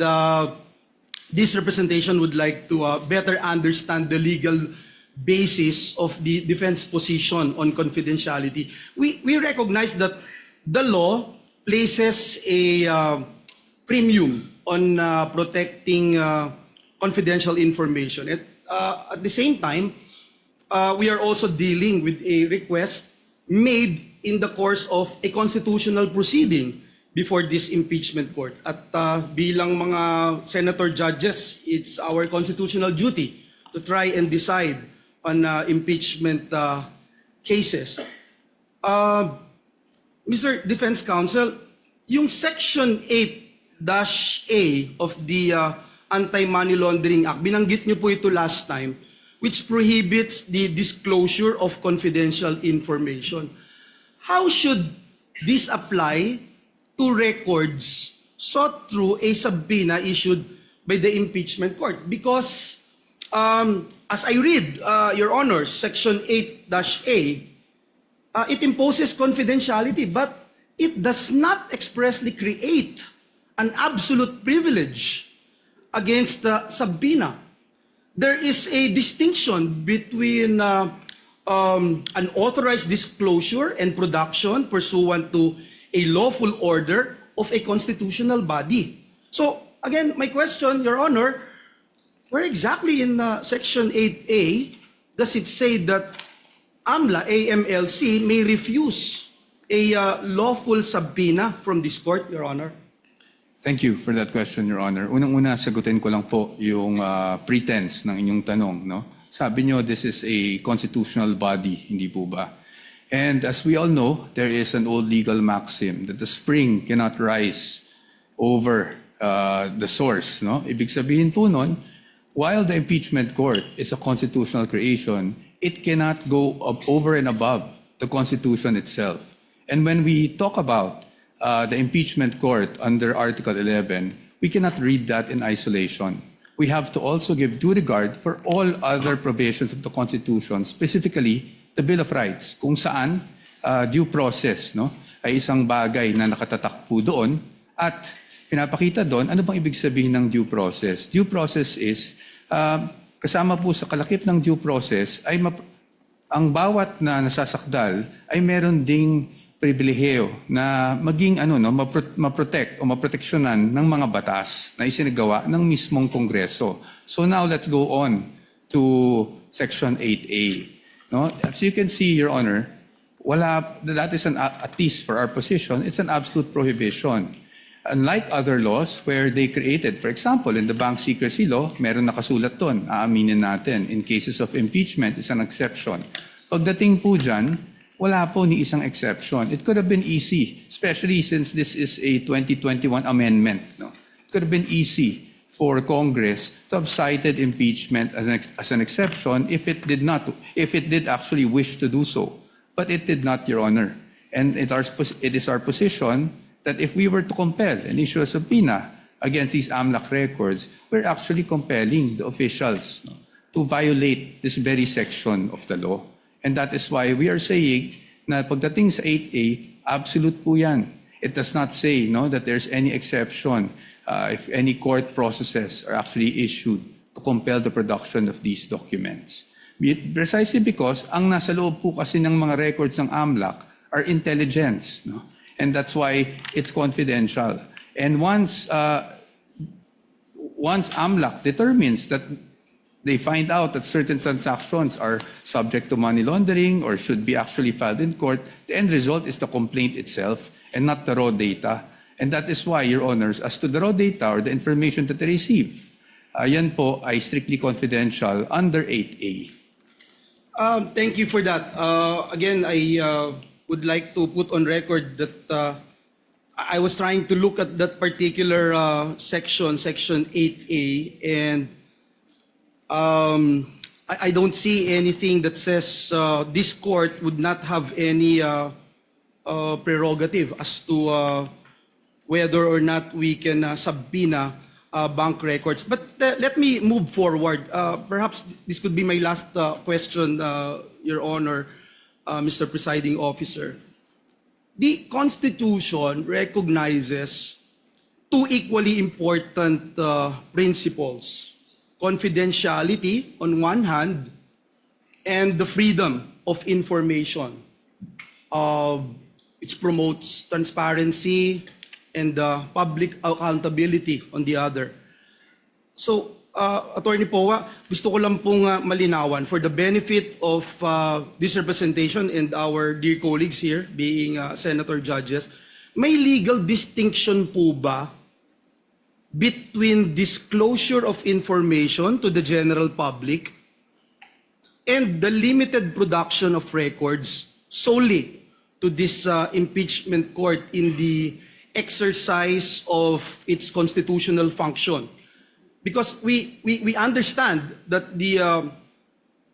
this representation would like to better understand the legal basis of the defense position on confidentiality. We recognize that the law places a premium on protecting confidential information. At the same time, we are also dealing with a request made in the course of a constitutional proceeding. before this impeachment court. At bilang mga senator judges, it's our constitutional duty to try and decide on impeachment cases. Mr. Defense Counsel, yung Section 8-A of the Anti-Money Laundering Act, binanggit niyo po ito last time, which prohibits the disclosure of confidential information. How should this apply to records sought through a subpoena issued by the impeachment court? Because as I read, Your Honor, Section 8-A, it imposes confidentiality, but it does not expressly create an absolute privilege against the subpoena. There is a distinction between an authorized disclosure and production pursuant to a lawful order of a constitutional body. So, again, my question, Your Honor, where exactly in Section 8A does it say that AMLC may refuse a lawful subpoena from this court, Your Honor? Thank you for that question, Your Honor. Unang-una, sagutin ko lang po yung pretense ng inyong tanong. No? Sabi nyo, this is a constitutional body, hindi po ba? And as we all know, there is an old legal maxim that the spring cannot rise over the source. No? Ibig sabihin po nun, while the impeachment court is a constitutional creation, it cannot go over and above the Constitution itself. And when we talk about the impeachment court under Article 11, we cannot read that in isolation. We have to also give due regard for all other provisions of the Constitution, specifically the Bill of Rights, kung saan due process ay isang bagay na nakatatak po doon at pinapakita doon ano bang ibig sabihin ng due process. Due process is kasama po sa kalakip ng due process ay ang bawat na nasasakdal ay meron ding pribilehiyo na maging maprotect o maproteksyonan ng mga batas na isinagawa ng mismong Kongreso. So now let's go on to Section 8A. No? As you can see, Your Honor, that is at least for our position, it's an absolute prohibition. Unlike other laws where they created, for example, in the Bank Secrecy Law, meron nakasulat doon, aaminin natin, in cases of impeachment is an exception. Pagdating po dyan, wala po ni isang exception. It could have been easy, especially since this is a 2021 amendment. No? It could have been easy for Congress to have cited impeachment as an exception if it did actually wish to do so. But it did not, Your Honor. And it is our position that if we were to compel and issue a subpoena against these AMLAC records, we're actually compelling the officials to violate this very section of the law. And that is why we are saying na pagdating sa 8A, absolute po yan. It does not say that there's any exception if any court processes are actually issued to compel the production of these documents. Precisely because ang nasa loob po kasi ng mga records ng AMLAC are intelligence. And that's why it's confidential. And once AMLAC determines that they find out that certain transactions are subject to money laundering or should be actually filed in court, the end result is the complaint itself and not the raw data. And that is why, Your Honors, as to the raw data or the information that they receive, yan po ay strictly confidential under 8A. Thank you for that. Again, I would like to put on record that I was trying to look at that particular section 8A, and I don't see anything that says this court would not have any prerogative as to whether or not we can subpoena bank records. But let me move forward. Perhaps this could be my last question, Your Honor, Mr. Presiding Officer. The Constitution recognizes two equally important principles: confidentiality on one hand, and the freedom of information, which promotes transparency and public accountability on the other. So, Attorney Poa, gusto ko lang pong malinawan for the benefit of this representation and our dear colleagues here, being senator judges, may legal distinction po ba between disclosure of information to the general public and the limited production of records solely to this impeachment court in the exercise of its constitutional function? Because we understand that the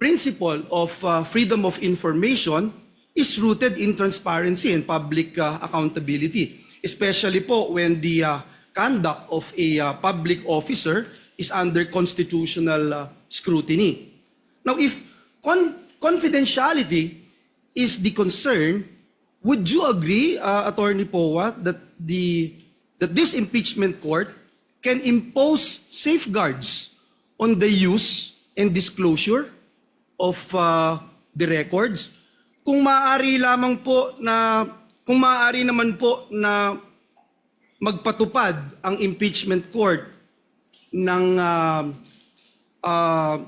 principle of freedom of information is rooted in transparency and public accountability, especially po when the conduct of a public officer is under constitutional scrutiny. Now, if confidentiality is the concern, would you agree, Attorney Poa, that this impeachment court can impose safeguards on the use and disclosure of the records? Kung maaari naman po na magpatupad ang impeachment court ng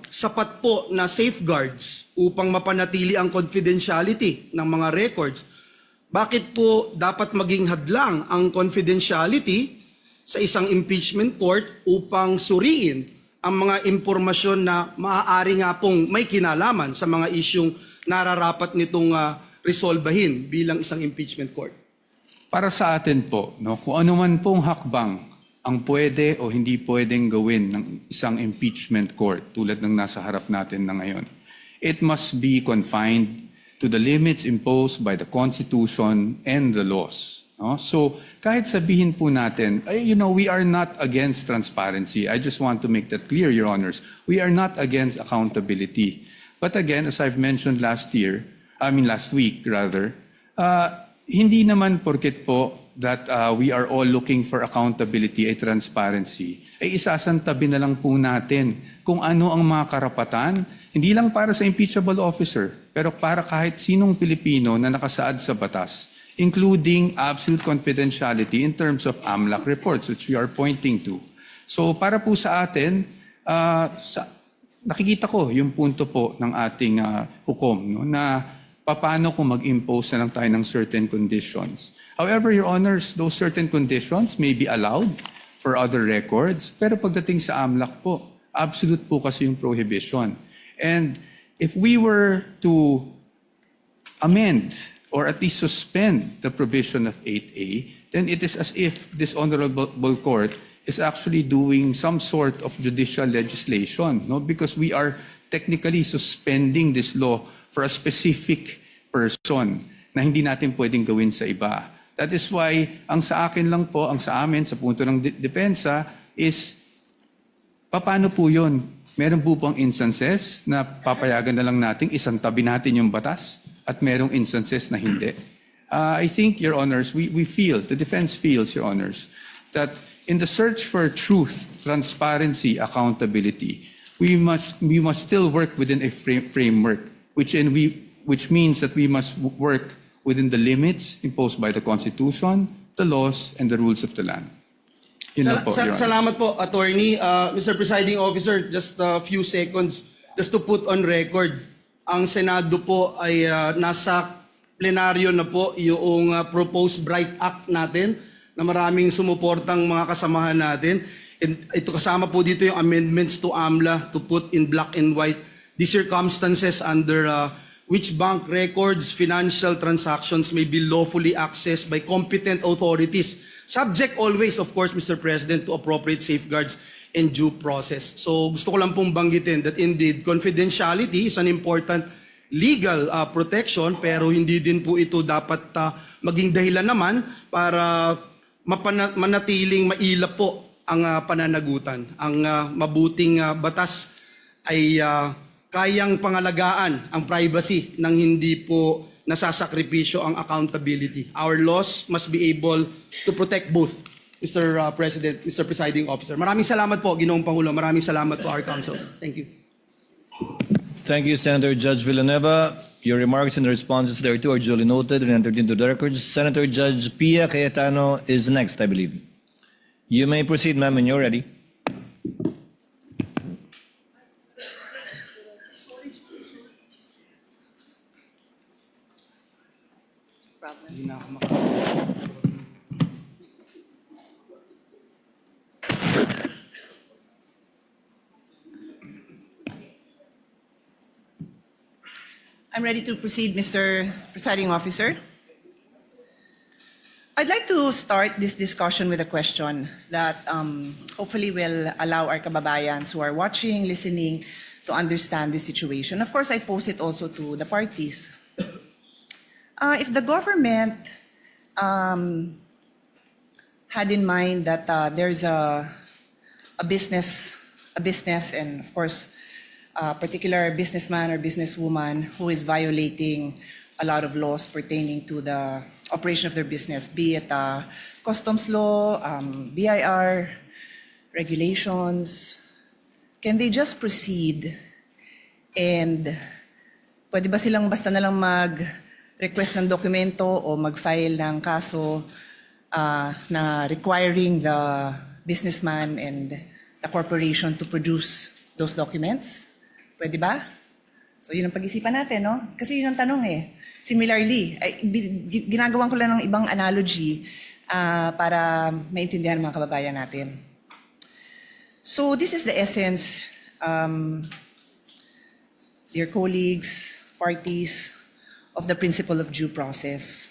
sapat po na safeguards upang mapanatili ang confidentiality ng mga records, bakit po dapat maging hadlang ang confidentiality sa isang impeachment court upang suriin ang mga impormasyon na maaari nga pong may kinalaman sa mga isyung nararapat nitong resolbahin bilang isang impeachment court? Para sa atin po, no, kung ano man pong hakbang ang pwede o hindi pwedeng gawin ng isang impeachment court tulad ng nasa harap natin na ngayon, it must be confined to the limits imposed by the Constitution and the laws. No? So kahit sabihin po natin, we are not against transparency. I just want to make that clear, Your Honors. We are not against accountability. But again, as I've mentioned last week, hindi naman porket po that we are all looking for accountability at transparency, ay isasantabi na lang po natin kung ano ang mga karapatan, hindi lang para sa impeachable officer, pero para kahit sinong Pilipino na nakasaad sa batas, including absolute confidentiality in terms of AMLAC reports, which we are pointing to. So para po sa atin, nakikita ko yung punto po ng ating hukom, no, na paano kung mag-impose na lang tayo ng certain conditions. However, Your Honors, those certain conditions may be allowed for other records, pero pagdating sa AMLAC po, absolute po kasi yung prohibition. And if we were to amend or at least suspend the provision of 8A, then it is as if this honorable court is actually doing some sort of judicial legislation, no? Because we are technically suspending this law for a specific person na hindi natin pwedeng gawin sa iba. That is why, ang sa akin lang po, ang sa amin, sa punto ng depensa, is paano po yun? Meron po bang instances na papayagan na lang natin, isang tabi natin yung batas, at merong instances na hindi? I think, Your Honors, we feel, the defense feels, Your Honors, that in the search for truth, transparency, accountability, we must still work within a framework, which means that we must work within the limits imposed by the Constitution, the laws, and the rules of the land. Salamat po, Attorney. Mr. Presiding Officer, just a few seconds, just to put on record, ang Senado po ay nasa plenaryo na po yung proposed Bright Act natin na maraming sumuportang mga kasamahan natin. And ito kasama po dito yung amendments to AMLA to put in black and white the circumstances under which bank records, financial transactions may be lawfully accessed by competent authorities, subject always, of course, Mr. President, to appropriate safeguards and due process. So gusto ko lang pong banggitin that indeed confidentiality is an important legal protection, pero hindi din po ito dapat maging dahilan naman para manatiling mailap po ang pananagutan. Ang mabuting batas ay kayang pangalagaan ang privacy nang hindi po nasasakripisyo ang accountability. Our laws must be able to protect both, Mr. President, Mr. Presiding Officer. Maraming salamat po, Ginoong Pangulo. Maraming salamat po, our counsels. Thank you. Thank you, Senator Judge Villanueva. Your remarks and responses thereto are duly noted and entered into the records. Senator Judge 𝗜𝗥𝗘𝗏𝗓 is next, I believe. You may proceed, ma'am, when you're ready. I'm ready to proceed, Mr. Presiding Officer. I'd like to start this discussion with a question that hopefully will allow our kababayans who are watching, listening, to understand the situation. Of course, I pose it also to the parties. If the government had in mind that there's a business, and of course, a particular businessman or businesswoman who is violating a lot of laws pertaining to the operation of their business, be it customs law, BIR, regulations, can they just proceed and pwede ba silang basta na lang mag-request ng dokumento o mag-file ng kaso na requiring the businessman and the corporation to produce those documents? Pwede ba? So yun ang pag-isipan natin, no? Kasi yun ang tanong eh. Similarly, ginagawan ko lang ng ibang analogy para maintindihan ng mga kababayan natin. So this is the essence, dear colleagues, parties, of the principle of due process.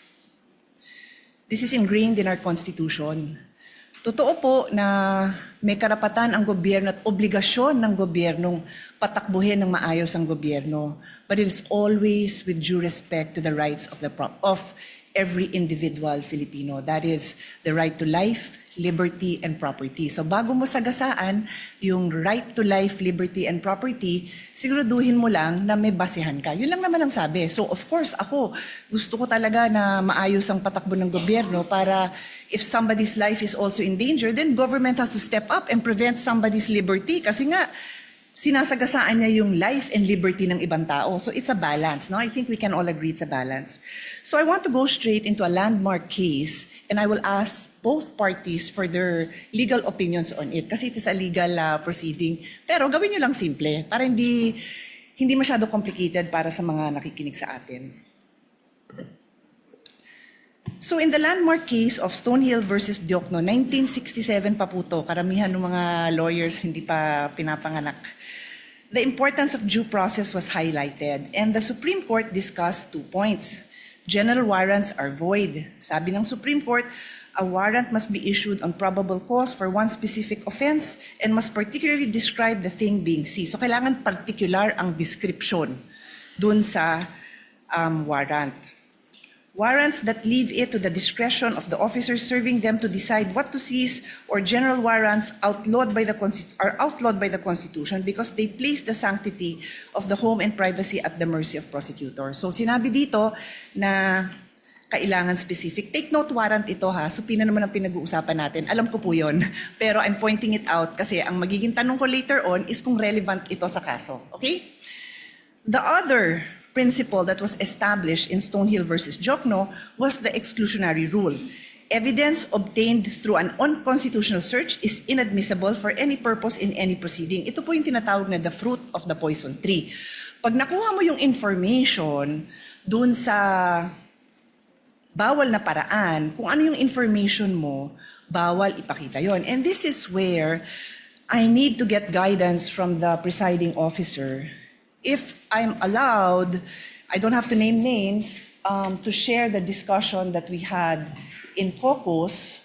This is ingrained in our Constitution. Totoo po na may karapatan ang gobyerno at obligasyon ng gobyernong patakbuhin ng maayos ang gobyerno, but it is always with due respect to the rights of every individual Filipino. That is the right to life, liberty, and property. So bago mo sagasaan yung right to life, liberty, and property, siguraduhin mo lang na may basehan ka. Yun lang naman ang sabi. So of course, ako, gusto ko talaga na maayos ang patakbo ng gobyerno para if somebody's life is also in danger, then government has to step up and prevent somebody's liberty. Kasi nga, sinasagasaan niya yung life and liberty ng ibang tao. So it's a balance. No? I think we can all agree it's a balance. So I want to go straight into a landmark case and I will ask both parties for their legal opinions on it kasi it is a legal proceeding. Pero gawin niyo lang simple para hindi masyado complicated para sa mga nakikinig sa atin. So in the landmark case of Stonehill versus Diokno, 1967 pa po to, karamihan ng mga lawyers hindi pa pinapanganak. The importance of due process was highlighted and the Supreme Court discussed 2 points. General warrants are void. Sabi ng Supreme Court, a warrant must be issued on probable cause for one specific offense and must particularly describe the thing being seized. So kailangan particular ang description dun sa warrant. Warrants that leave it to the discretion of the officers serving them to decide what to seize or general warrants are outlawed by the Constitution because they place the sanctity of the home and privacy at the mercy of prosecutors. So sinabi dito na kailangan specific. Take note warrant ito ha. Supina naman ang pinag-uusapan natin. Alam ko po yun. Pero I'm pointing it out kasi ang magiging tanong ko later on is kung relevant ito sa kaso. Okay? The other principle that was established in Stonehill versus Diokno was the exclusionary rule. Evidence obtained through an unconstitutional search is inadmissible for any purpose in any proceeding. Ito po yung tinatawag na the fruit of the poison tree. Pag nakuha mo yung information dun sa bawal na paraan, kung ano yung information mo, bawal ipakita yon. And this is where I need to get guidance from the presiding officer. If I'm allowed, I don't have to name names, to share the discussion that we had in caucus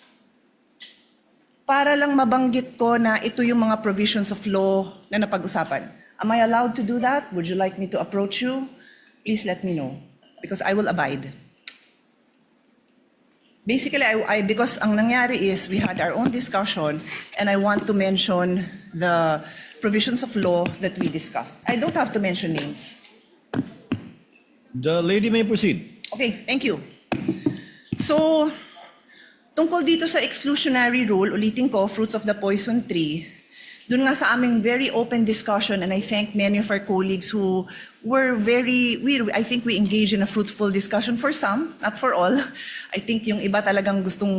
para lang mabanggit ko na ito yung mga provisions of law na napag-usapan. Am I allowed to do that? Would you like me to approach you? Please let me know because I will abide. Basically, because ang nangyari is we had our own discussion and I want to mention the provisions of law that we discussed. I don't have to mention names. The lady may proceed. Okay, thank you. So, tungkol dito sa exclusionary rule, ulitin ko, fruits of the poison tree, dun nga sa aming very open discussion, and I thank many of our colleagues who were I think we engaged in a fruitful discussion for some, not for all. I think yung iba talagang gustong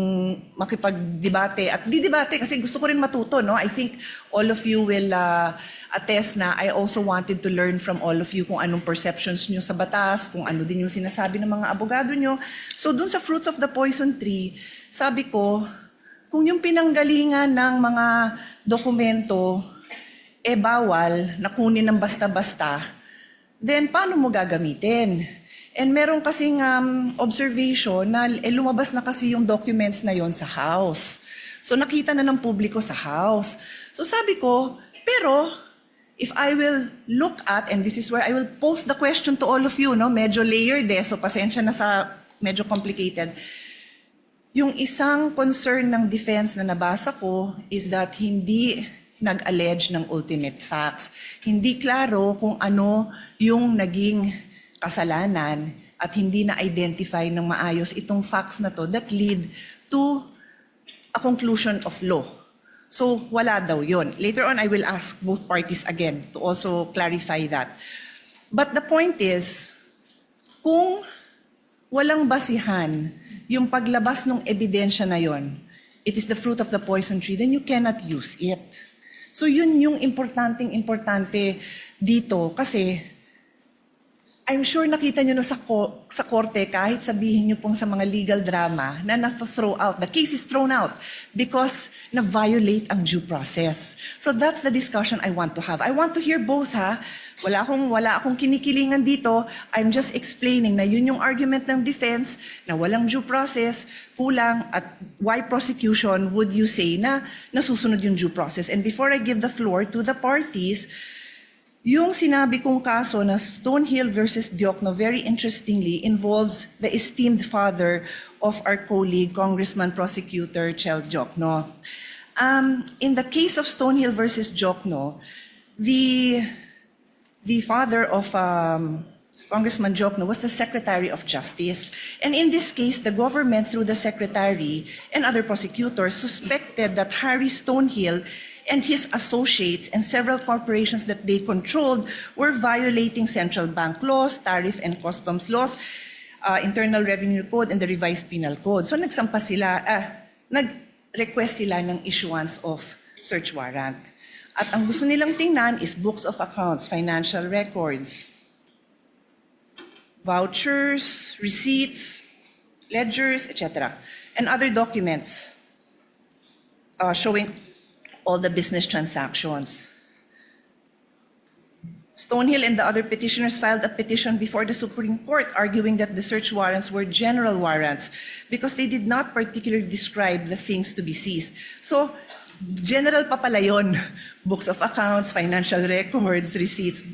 makipag-debate at di-debate kasi gusto ko rin matuto, no? I think all of you will attest na I also wanted to learn from all of you kung anong perceptions nyo sa batas, kung ano din yung sinasabi ng mga abogado nyo. So dun sa fruits of the poison tree, sabi ko, kung yung pinanggalingan ng mga dokumento bawal na kunin ng basta-basta, then paano mo gagamitin? And meron kasing observation na lumabas na kasi yung documents na yon sa House. So nakita na ng publiko sa House. So sabi ko, pero if I will look at, and this is where I will pose the question to all of you, no? Medyo layered so pasensya na sa medyo complicated. Yung isang concern ng defense na nabasa ko is that hindi nag-allege ng ultimate facts. Hindi klaro kung ano yung naging kasalanan at hindi na-identify ng maayos itong facts na to that lead to a conclusion of law. So wala daw yon. Later on, I will ask both parties again to also clarify that. But the point is, kung walang basihan yung paglabas ng ebidensya na yon, it is the fruit of the poison tree, then you cannot use it. So yun yung importante dito kasi I'm sure nakita nyo no sa korte kahit sabihin nyo pong sa mga legal drama na na-throw out. The case is thrown out because na-violate ang due process. So that's the discussion I want to have. I want to hear both ha. Wala akong kinikilingan dito. I'm just explaining na yun yung argument ng defense na walang due process, kulang at why prosecution would you say na nasusunod yung due process. And before I give the floor to the parties, yung sinabi kong kaso na Stonehill versus Diokno, very interestingly, involves the esteemed father of our colleague, Congressman Prosecutor Chel Diokno. In the case of Stonehill versus Diokno, the father of Congressman Diokno was the Secretary of Justice. And in this case, the government, through the Secretary and other prosecutors, suspected that Harry Stonehill and his associates and several corporations that they controlled were violating central bank laws, tariff and customs laws, Internal Revenue Code, and the Revised Penal Code. So nag-request sila ng issuance of search warrant. At ang gusto nilang tingnan is books of accounts, financial records, vouchers, receipts, ledgers, etc., and other documents showing all the business transactions. Stonehill and the other petitioners filed a petition before the Supreme Court arguing that the search warrants were general warrants because they did not particularly describe the things to be seized. So, general pa pala yun. Books of accounts, financial records, receipts.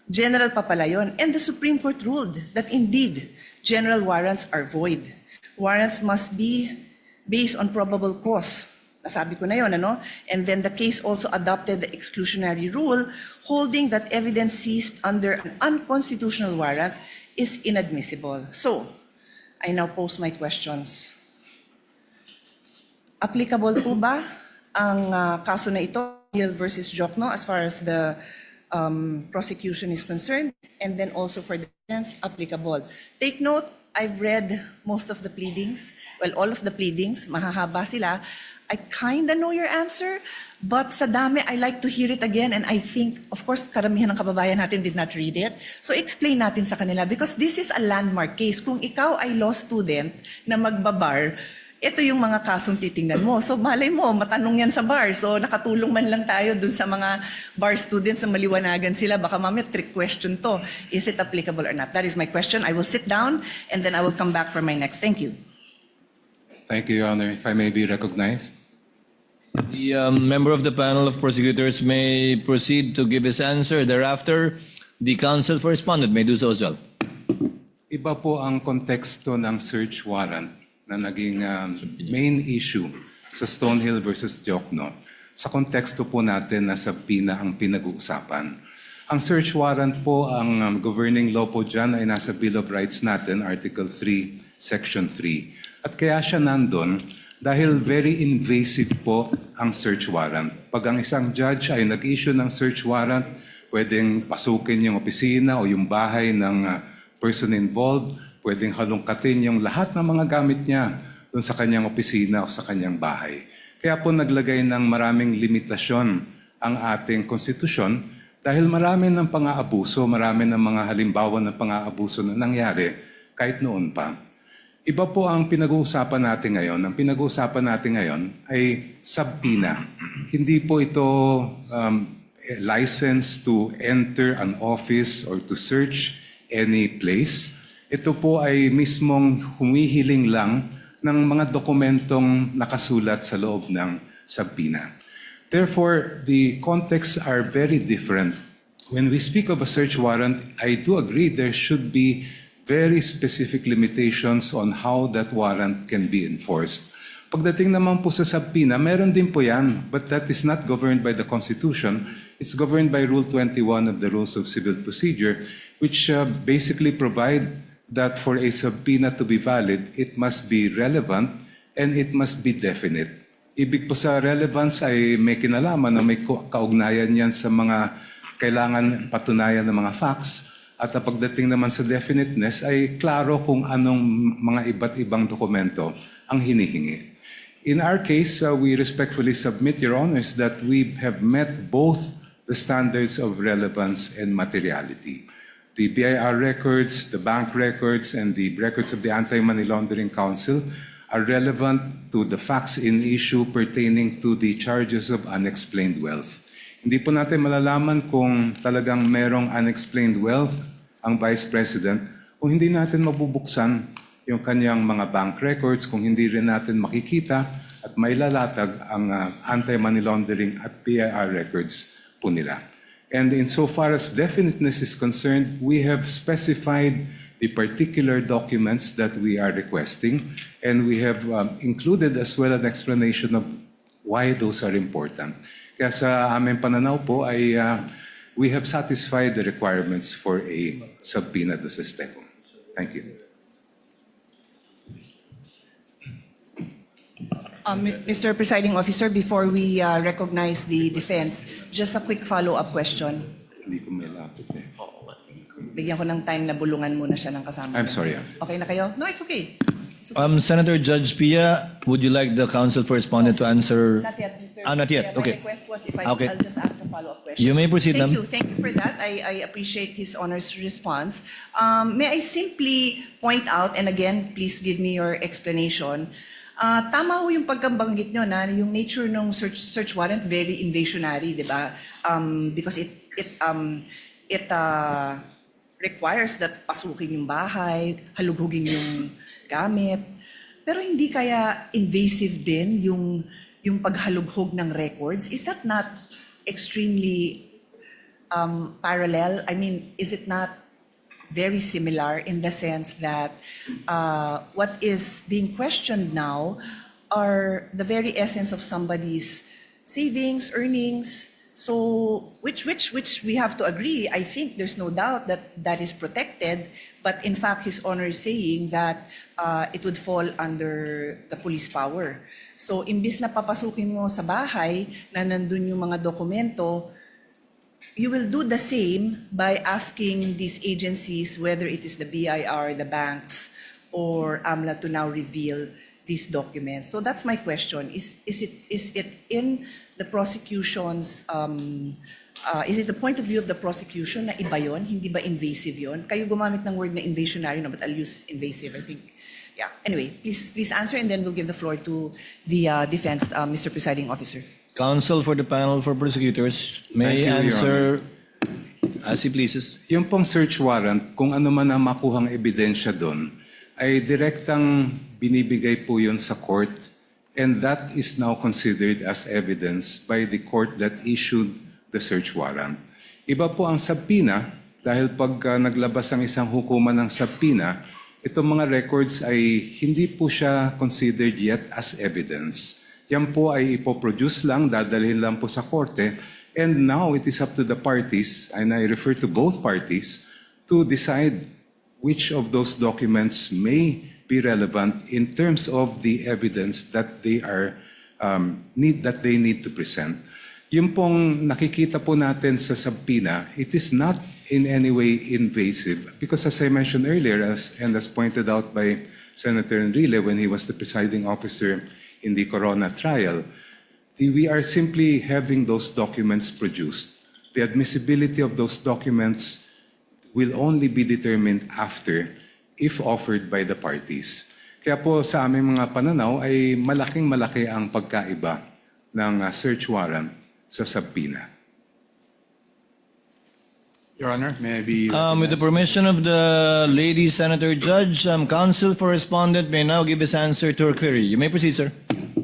General pa pala yun. And the Supreme Court ruled that indeed, general warrants are void. Warrants must be based on probable cause. Nasabi ko na yun, ano? And then the case also adopted the exclusionary rule, holding that evidence seized under an unconstitutional warrant is inadmissible. So, I now pose my questions. Applicable po ba ang kaso na ito, Hill versus Diokno, as far as the prosecution is concerned, and then also for the defense, applicable? Take note, I've read most of the pleadings, well, all of the pleadings, mahahaba sila. I kinda know your answer, but sa dami, I like to hear it again, and I think, of course, karamihan ng kababayan natin did not read it. So explain natin sa kanila, because this is a landmark case. Kung ikaw ay law student na magbabar, ito yung mga kasong titingnan mo. So malay mo, matanong yan sa bar. So nakatulong man lang tayo dun sa mga bar students na maliwanagan sila. Baka mamaya trick question to. Is it applicable or not? That is my question. I will sit down and then I will come back for my next. Thank you. Thank you, Your Honor. If I may be recognized. The member of the panel of prosecutors may proceed to give his answer. Thereafter, the counsel for respondent may do so as well. Iba po ang konteksto ng search warrant na naging main issue sa Stonehill versus Diokno. Sa konteksto po natin na sa PINA ang pinag-uusapan. Ang search warrant po, ang governing law po dyan ay nasa Bill of Rights natin, Article 3, Section 3. At kaya siya nandun dahil very invasive po ang search warrant. Pag ang isang judge ay nag-issue ng search warrant, pwedeng pasukin yung opisina o yung bahay ng person involved, pwedeng halungkatin yung lahat ng mga gamit niya doon sa kanyang opisina o sa kanyang bahay. Kaya po naglagay ng maraming limitasyon ang ating konstitusyon dahil marami ng pang-aabuso, marami ng mga halimbawa ng pang-aabuso na nangyari kahit noon pa. Iba po ang pinag-uusapan natin ngayon. Ang pinag-uusapan natin ngayon ay subpoena. Hindi po ito license to enter an office or to search any place. Ito po ay mismong humihiling lang ng mga dokumentong nakasulat sa loob ng subpoena. Therefore, the contexts are very different. When we speak of a search warrant, I do agree there should be very specific limitations on how that warrant can be enforced. Pagdating naman po sa subpoena, meron din po yan, but that is not governed by the Constitution. It's governed by Rule 21 of the Rules of Civil Procedure, which basically provide that for a subpoena to be valid, it must be relevant and it must be definite. Ibig po sa relevance ay may kinalaman na may kaugnayan yan sa mga kailangan patunayan ng mga facts. At ang pagdating naman sa definiteness ay klaro kung anong mga iba't ibang dokumento ang hinihingi. In our case, we respectfully submit, Your Honors, that we have met both the standards of relevance and materiality. The BIR records, the bank records, and the records of the Anti-Money Laundering Council are relevant to the facts in issue pertaining to the charges of unexplained wealth. Hindi po natin malalaman kung talagang merong unexplained wealth ang Vice President kung hindi natin mabubuksan yung kanyang mga bank records, kung hindi rin natin makikita at mailalatag ang anti-money laundering at BIR records po nila. And insofar as definiteness is concerned, we have specified the particular documents that we are requesting, and we have included as well an explanation of why those are important. Kaya sa aming pananaw po ay we have satisfied the requirements for a subpoena do Sesteco. Thank you. Mr. Presiding Officer, before we recognize the defense, just a quick follow-up question. Hindi ko may lapit eh. Bigyan ko ng time na bulungan muna siya ng kasama. I'm sorry. Okay na kayo? No, it's okay. Senator Judge Pia, would you like the counsel for respondent to answer? Not yet, Mr. Not yet. My Okay. request was if Okay. I'll just ask a follow-up question. You may proceed, Thank ma'am. you. Thank you for that. I appreciate his Honor's response. May I simply point out, and again, please give me your explanation. Tama ho yung pagkabanggit nyo na yung nature ng search warrant very invasionary, di ba? Because it requires that pasukin yung bahay, halughugin yung gamit. Pero hindi kaya invasive din yung paghalughog ng records? Is that not extremely parallel? I mean, is it not very similar in the sense that what is being questioned now are the very essence of somebody's savings, earnings, so which we have to agree. I think there's no doubt that that is protected, but in fact His Honor is saying that it would fall under the police power. So imbis na papasukin mo sa bahay na nandun yung mga dokumento, you will do the same by asking these agencies, whether it is the BIR, the banks, or AMLA, to now reveal these documents. So that's my question. Is it in the prosecution's, is it the point of view of the prosecution na iba yun? Hindi ba invasive yun? Kayo gumamit ng word na invasionary, no, but I'll use invasive, I think. Yeah. Anyway, please answer, and then we'll give the floor to the defense, Mr. Presiding Officer. Counsel for the panel for prosecutors may Thank you, Your answer as he pleases. Yung pong search warrant, kung ano man ang makuhang ebidensya doon, ay direktang binibigay po yun sa court, and that is now considered as evidence by the court that issued the search warrant. Iba po ang subpoena, dahil pag naglabas ang isang hukuman ng subpoena, itong mga records ay hindi po siya considered yet as evidence. Yan po ay ipoproduce lang, dadalhin lang po sa korte, and now it is up to the parties, and I refer to both parties, to decide which of those documents may be relevant in terms of the evidence that they are need to present. Yung pong nakikita po natin sa subpoena, it is not in any way invasive, because as I mentioned earlier, as pointed out by Senator Enrile when he was the presiding officer in the Corona trial, we are simply having those documents produced. The admissibility of those documents will only be determined after, if offered by the parties. Kaya po sa aming mga pananaw ay malaking-malaki ang pagkaiba ng search warrant sa subpoena. Your Honor, may I be With the recognized? permission of the lady Senator Judge, counsel for respondent may now give his answer to her query. You may proceed, sir.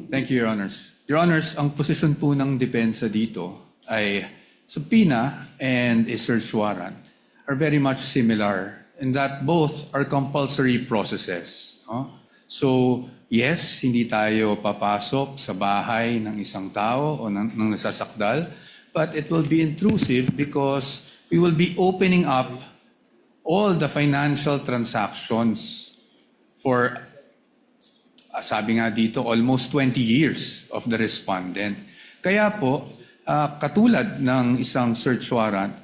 Thank you, Your Honors. Your Honors, ang posisyon po ng depensa dito ay subpoena and a search warrant are very much similar in that both are compulsory processes. No? So, yes, hindi tayo papasok sa bahay ng isang tao o ng nasasakdal, but it will be intrusive because we will be opening up all the financial transactions for, sabi nga dito, almost 20 years of the respondent. Kaya po, katulad ng isang search warrant,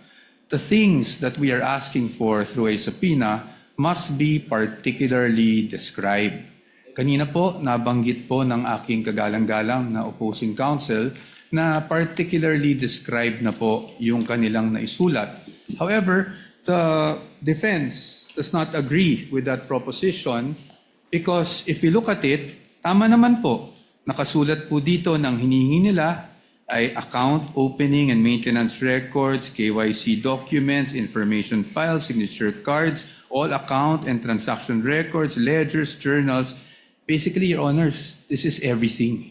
the things that we are asking for through a subpoena must be particularly described. Kanina po, nabanggit po ng aking kagalang-galang na opposing counsel na particularly described na po yung kanilang naisulat. However, the defense does not agree with that proposition because if you look at it, tama naman po, nakasulat po dito ng hinihingi nila ay account opening and maintenance records, KYC documents, information files, signature cards, all account and transaction records, ledgers, journals. Basically, Your Honors, this is everything.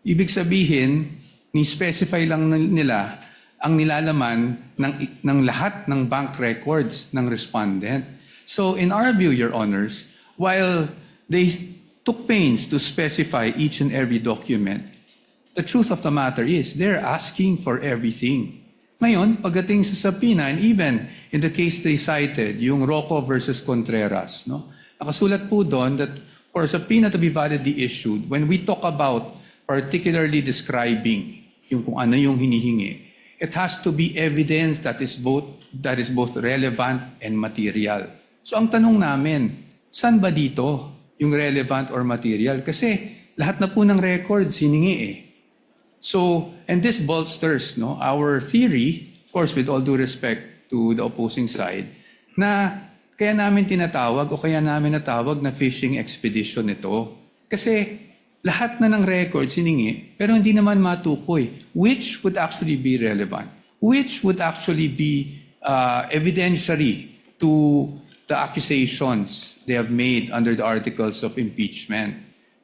Ibig sabihin, ni-specify lang nila ang nilalaman ng lahat ng bank records ng respondent. So in our view, Your Honors, while they took pains to specify each and every document, the truth of the matter is they're asking for everything. Ngayon, pagdating sa subpoena, and even in the case they cited, yung Rocco versus Contreras, no? Nakasulat po doon that for a subpoena to be validly issued, when we talk about particularly describing yung kung ano yung hinihingi, it has to be evidence that is both relevant and material. So ang tanong namin, saan ba dito yung relevant or material? Kasi lahat na po ng records hiningi eh. So, and this bolsters our theory, of course with all due respect to the opposing side, na kaya namin tinatawag o kaya namin natawag na fishing expedition ito. Kasi lahat na ng records hiningi, pero hindi naman matukoy which would actually be relevant, which would actually be evidentiary to the accusations they have made under the articles of impeachment.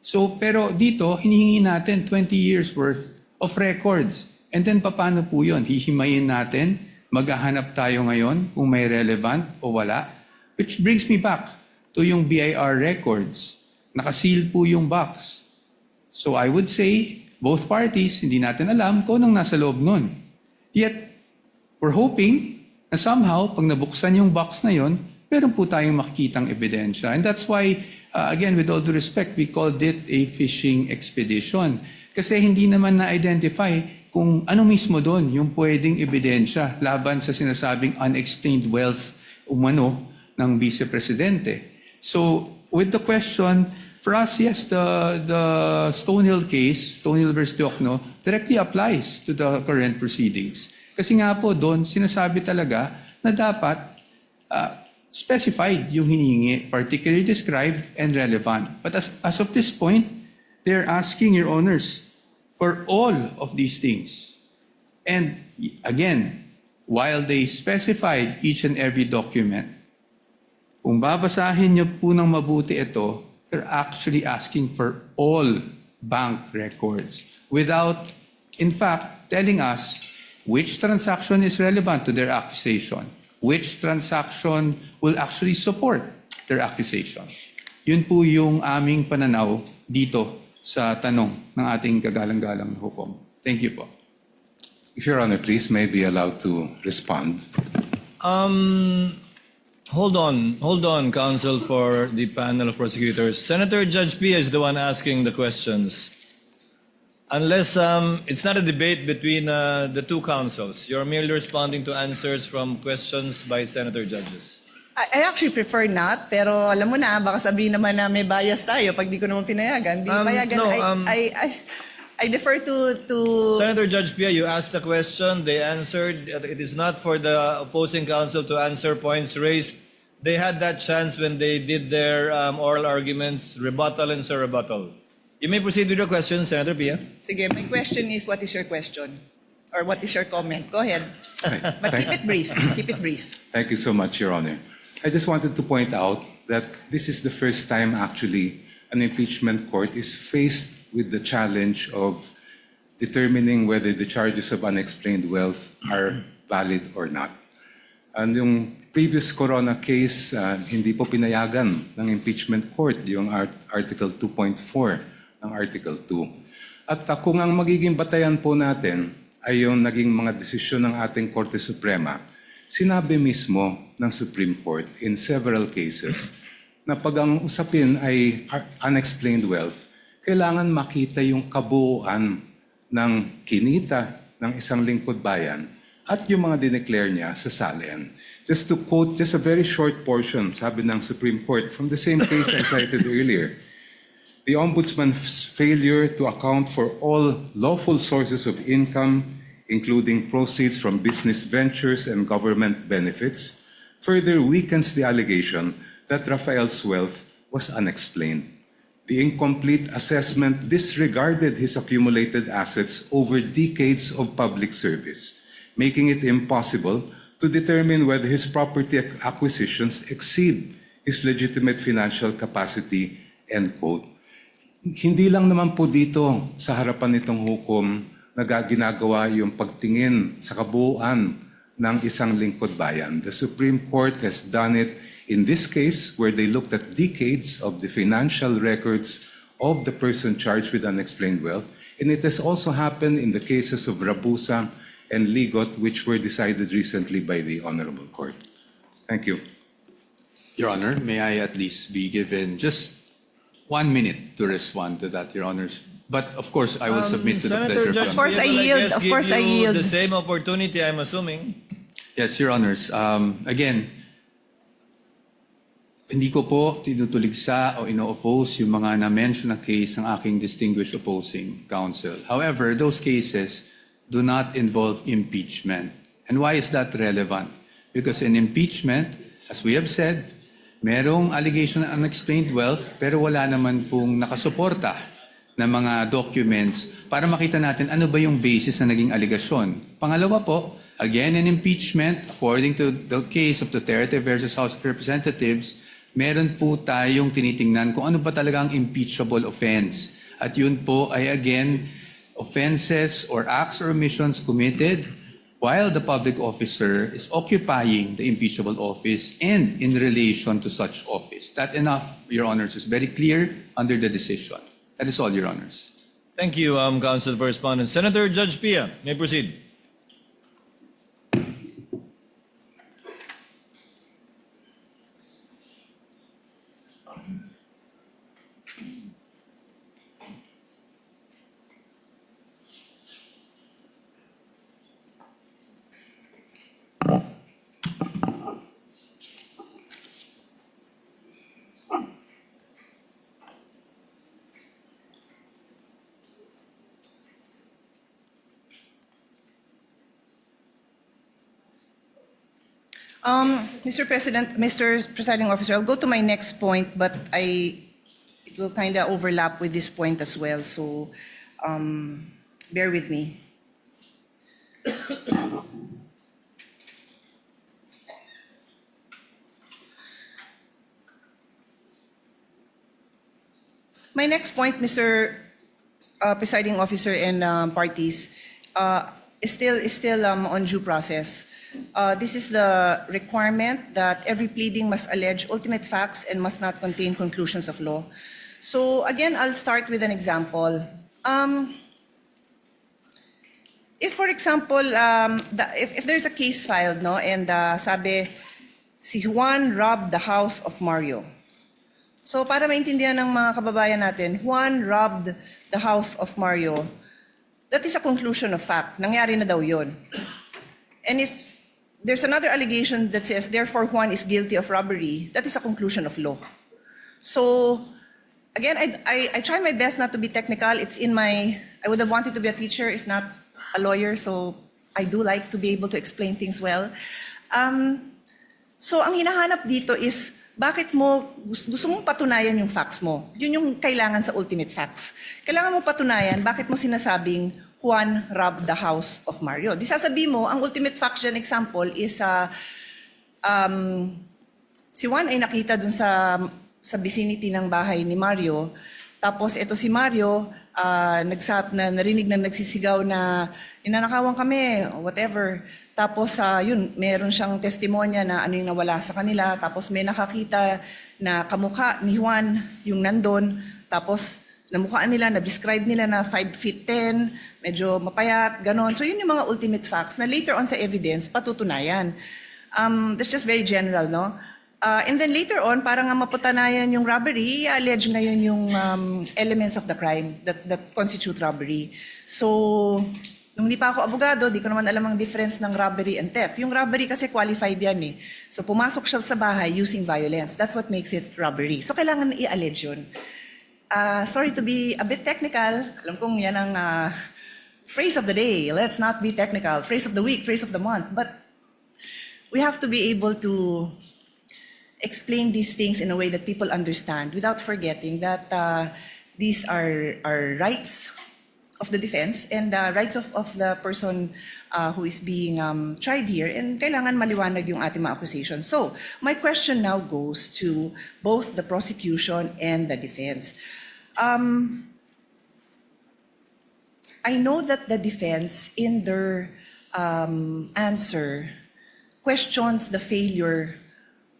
So, pero dito, hinihingi natin 20 years worth of records. And then, paano po yun? Hihimayin natin, maghahanap tayo ngayon kung may relevant o wala. Which brings me back to yung BIR records. Nakaseal po yung box. So I would say, both parties, hindi natin alam kung anong nasa loob nun. Yet, we're hoping na somehow, pag nabuksan yung box na yon, meron po tayong makikitang ebidensya. And that's why, again, with all due respect, we called it a fishing expedition. Kasi hindi naman na-identify kung ano mismo doon yung pwedeng ebidensya laban sa sinasabing unexplained wealth umano ng Vice Presidente. So, with the question, for us, yes, the Stonehill case, Stonehill versus Diokno, directly applies to the current proceedings. Kasi nga po doon, sinasabi talaga na dapat specified yung hinihingi, particularly described and relevant. But as of this point, they're asking, Your Honors, for all of these things. And again, while they specified each and every document, kung babasahin niyo po ng mabuti ito, they're actually asking for all bank records without, in fact, telling us which transaction is relevant to their accusation, which transaction will actually support their accusation. Yun po yung aming pananaw dito sa tanong ng ating kagalang-galang na hukom. Thank you po. If Your Honor, please, may be allowed to respond. Hold on, counsel for the panel of prosecutors. Senator Judge Pia is the one asking the questions. Unless it's not a debate between the two counsels. You're merely responding to answers from questions by senator judges. I actually prefer not, pero alam mo na, baka sabihin naman na may bias tayo pag di ko naman pinayagan. Di payagan, no, I defer to... Senator Judge Pia, you asked the question, they answered. It is not for the opposing counsel to answer points raised. They had that chance when they did their oral arguments, rebuttal and surrebuttal. You may proceed with your question, Senator Pia. Sige, my question is, what is your question? or what is your comment? Go ahead. But keep it brief. Keep it brief. Thank you so much, Your Honor. I just wanted to point out that this is the first time actually an impeachment court is faced with the challenge of determining whether the charges of unexplained wealth are valid or not. And yung previous Corona case, hindi po pinayagan ng impeachment court yung Article 2.4 ng Article 2. At kung ang magiging batayan po natin ay yung naging mga desisyon ng ating Korte Suprema, sinabi mismo ng Supreme Court in several cases na pag ang usapin ay unexplained wealth, kailangan makita yung kabuuan ng kinita ng isang lingkod bayan at yung mga dineclare niya sa salen. Just to quote just a very short portion, sabi ng Supreme Court from the same case I cited earlier, the Ombudsman's failure to account for all lawful sources of income, including proceeds from business ventures and government benefits, further weakens the allegation that Rafael's wealth was unexplained. The incomplete assessment disregarded his accumulated assets over decades of public service, making it impossible to determine whether his property acquisitions exceed his legitimate financial capacity, end quote. Hindi lang naman po dito sa harapan nitong hukom na ginagawa yung pagtingin sa kabuuan ng isang lingkod bayan. The Supreme Court has done it in this case where they looked at decades of the financial records of the person charged with unexplained wealth, and it has also happened in the cases of Rabusa and Ligot, which were decided recently by the Honorable Court. Thank you. Your Honor, may I at least be given just 1 minute to respond to that, Your Honors? But of course, I will submit to the pleasure. Of course, I yield. Of course, I yield. The same opportunity, I'm assuming. Yes, Your Honors. Again, hindi ko po tinutuligsa o ino-oppose yung mga na-mention na case ng aking distinguished opposing counsel. However, those cases do not involve impeachment. And why is that relevant? Because in impeachment, as we have said, merong allegation ng unexplained wealth pero wala naman pong nakasuporta na mga documents para makita natin ano ba yung basis na naging aligasyon. Pangalawa po, again in impeachment, according to the case of Duterte versus House of Representatives, meron po tayong tinitingnan kung ano ba talaga ang impeachable offense. At yun po ay again, offenses or acts or omissions committed while the public officer is occupying the impeachable office and in relation to such office. That enough, Your Honors, is very clear under the decision. That is all, Your Honors. Thank you, Counsel for Respondent. Senator Judge Pia, may proceed. Mr. President, Mr. Presiding Officer, I'll go to my next point, but it will kind of overlap with this point as well, so bear with me. My next point, Mr. Presiding Officer and parties, is still on due process. This is the requirement that every pleading must allege ultimate facts and must not contain conclusions of law. So again, I'll start with an example. If, for example, if there's a case filed, no, and sabi, si Juan robbed the house of Mario. So para maintindihan ng mga kababayan natin, Juan robbed the house of Mario. That is a conclusion of fact. Nangyari na daw yun. And if there's another allegation that says, therefore Juan is guilty of robbery, that is a conclusion of law. So again, I try my best not to be technical. It's in my, I would have wanted to be a teacher if not a lawyer, so I do like to be able to explain things well. So ang hinahanap dito is, bakit mo, gusto mong patunayan yung facts mo? Yun yung kailangan sa ultimate facts. Kailangan mo patunayan, bakit mo sinasabing Juan robbed the house of Mario. Di sasabihin mo, ang ultimate fact dyan example is si Juan ay nakita dun sa vicinity ng bahay ni Mario. Tapos ito si Mario, narinig na nagsisigaw na ninanakawan kami, whatever. Tapos yun, meron siyang testimonya na ano yung nawala sa kanila. Tapos may nakakita na kamukha ni Juan yung nandun. Tapos namukhaan nila, na-describe nila na 5'10", medyo mapayat, ganon. So yun yung mga ultimate facts na later on sa evidence, patutunayan. That's just very general, no? And then later on, para nga mapatunayan yung robbery, i-allege ngayon yung elements of the crime that constitute robbery. So, nung di pa ako abogado, di ko naman alam ang difference ng robbery and theft. Yung robbery kasi qualified yan eh. So, pumasok siya sa bahay using violence. That's what makes it robbery. So, kailangan i-allege yun. Sorry to be a bit technical. Alam kong yan ang phrase of the day. Let's not be technical. Phrase of the week, phrase of the month. But we have to be able to explain these things in a way that people understand without forgetting that these are rights of the defense and rights of the person who is being tried here, and kailangan maliwanag yung ating mga accusations. So, my question now goes to both the prosecution and the defense. I know that the defense, in their answer, questions the failure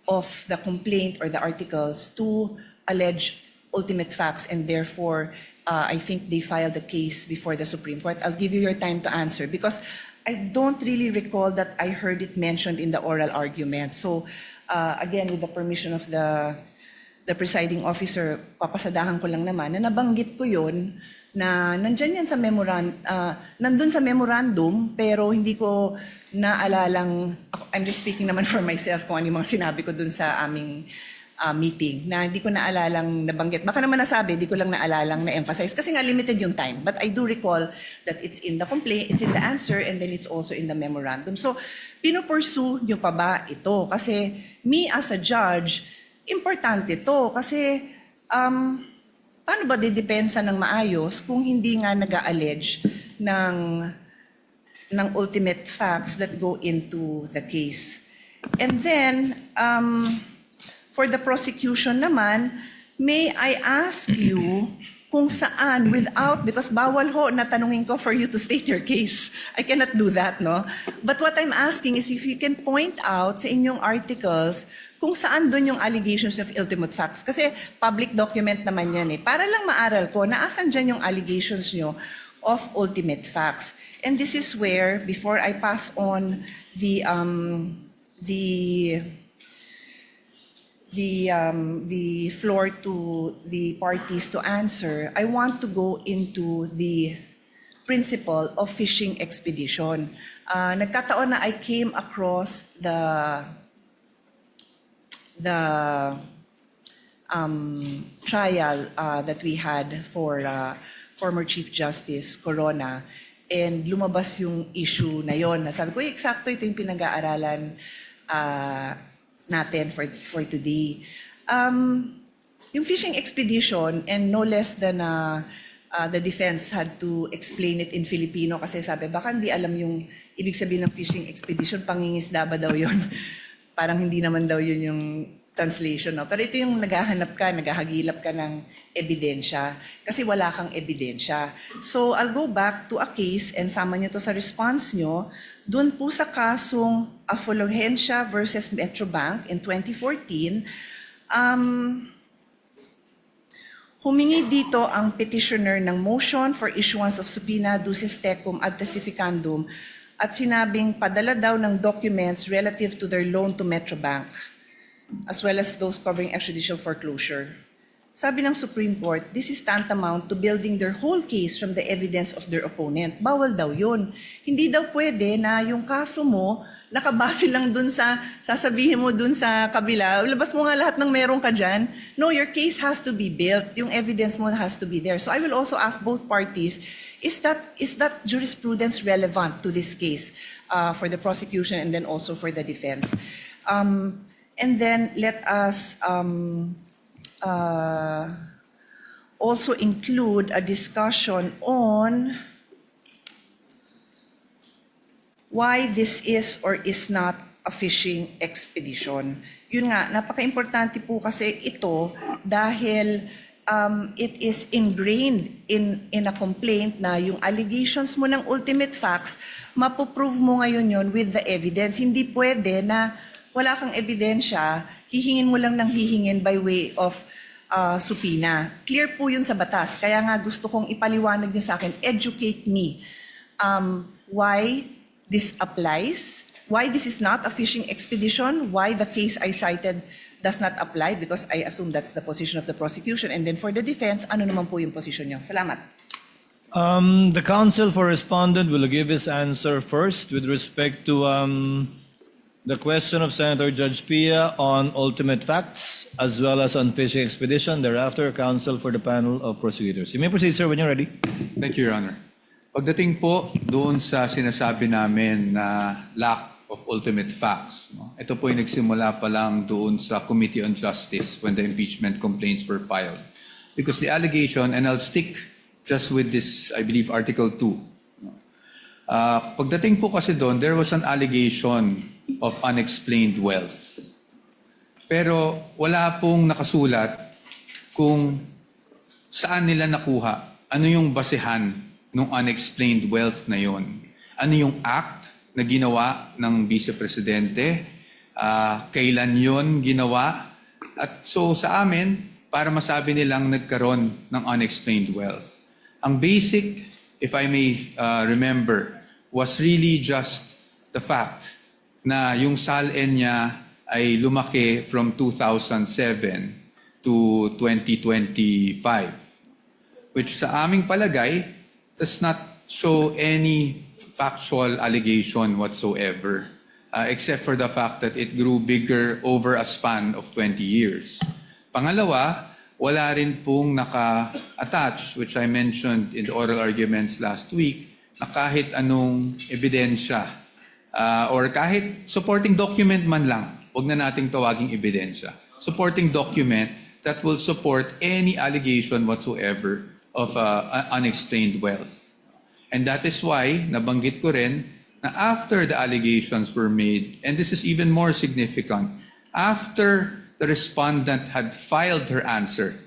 of the complaint or the articles to allege ultimate facts, and therefore, I think they filed the case before the Supreme Court. I'll give you your time to answer because I don't really recall that I heard it mentioned in the oral argument. So, again, with the permission of the presiding officer, papasadahan ko lang naman na nabanggit ko yun na nandyan yan sa nandun sa memorandum, pero hindi ko naalalang, I'm just speaking naman for myself kung ano yung mga sinabi ko dun sa aming meeting, na hindi ko naalalang nabanggit. Baka naman nasabi, hindi ko lang naalalang na-emphasize kasi nga limited yung time. But I do recall that it's in the complaint, it's in the answer, and then it's also in the memorandum. So, pinupursue nyo pa ba ito? Kasi me as a judge, importante to kasi paano ba didepensa ng maayos kung hindi nga nag-a-allege ng ultimate facts that go into the case. And then, for the prosecution naman, may I ask you kung saan because bawal ho na tanungin ko for you to state your case. I cannot do that, no? But what I'm asking is if you can point out sa inyong articles kung saan doon yung allegations of ultimate facts. Kasi public document naman yan eh. Para lang maaral ko na asan dyan yung allegations nyo of ultimate facts. And this is where, before I pass on the floor to the parties to answer, I want to go into the principle of fishing expedition. Nagkataon na I came across the trial that we had for former Chief Justice Corona, and lumabas yung issue na yon. Nasabi ko, eksakto ito yung pinag-aaralan natin for today. Yung fishing expedition, and no less than the defense had to explain it in Filipino kasi sabi, baka hindi alam yung ibig sabihin ng fishing expedition, pangingisda ba daw yun? Parang hindi naman daw yun yung translation, no? Pero ito yung naghahagilap ka ng ebidensya kasi wala kang ebidensya. So I'll go back to a case and sama nyo to sa response nyo. Doon po sa kasong 𝗲𝗏𝗄𝗧𝗏 versus Metrobank in 2014, humingi dito ang petitioner ng motion for issuance of subpoena ducis tecum ad testificandum at sinabing padala daw ng documents relative to their loan to Metrobank, as well as those covering extrajudicial foreclosure. Sabi ng Supreme Court, this is tantamount to building their whole case from the evidence of their opponent. Bawal daw yun. Hindi daw pwede na yung kaso mo, nakabase lang dun sa, sasabihin mo dun sa kabila, labas mo nga lahat ng meron ka dyan. No, your case has to be built. Yung evidence mo has to be there. So I will also ask both parties, is that jurisprudence relevant to this case for the prosecution and then also for the defense? And then let us also include a discussion on why this is or is not a fishing expedition. Yun nga, napaka-importante po kasi ito dahil it is ingrained in a complaint na yung allegations mo ng ultimate facts, mapoprove mo ngayon yon with the evidence. Hindi pwede na wala kang ebidensya, hihingin mo lang ng hihingin by way of subpoena. Clear po yun sa batas. Kaya nga gusto kong ipaliwanag niyo sa akin, educate me why this applies, why this is not a fishing expedition, why the case I cited does not apply, because I assume that's the position of the prosecution. And then for the defense, ano naman po yung position niyo? Salamat. The counsel for respondent will give his answer first with respect to the question of Senator Judge Pia on ultimate facts as well as on fishing expedition. Thereafter, counsel for the panel of prosecutors. You may proceed, sir, when you're ready. Thank you, Your Honor. Pagdating po doon sa sinasabi namin na lack of ultimate facts, ito po yung nagsimula pa lang doon sa Committee on Justice when the impeachment complaints were filed. Because the allegation, and I'll stick just with this, I believe, Article 2. Pagdating po kasi doon, there was an allegation of unexplained wealth. Pero wala pong nakasulat kung saan nila nakuha, ano yung basehan ng unexplained wealth na yon. Ano yung act na ginawa ng Vice Presidente, kailan yon ginawa. At so sa amin, para masabi nilang nagkaroon ng unexplained wealth. Ang basic, if I may remember, was really just the fact na yung SALN niya ay lumaki from 2007 to 2025, which sa aming palagay does not show any factual allegation whatsoever, except for the fact that it grew bigger over a span of 20 years. Pangalawa, wala rin pong naka-attach, which I mentioned in the oral arguments last week, na kahit anong ebidensya or kahit supporting document man lang, huwag na nating tawaging ebidensya, supporting document that will support any allegation whatsoever of unexplained wealth. And that is why, nabanggit ko rin, na after the allegations were made, and this is even more significant, after the respondent had filed her answer,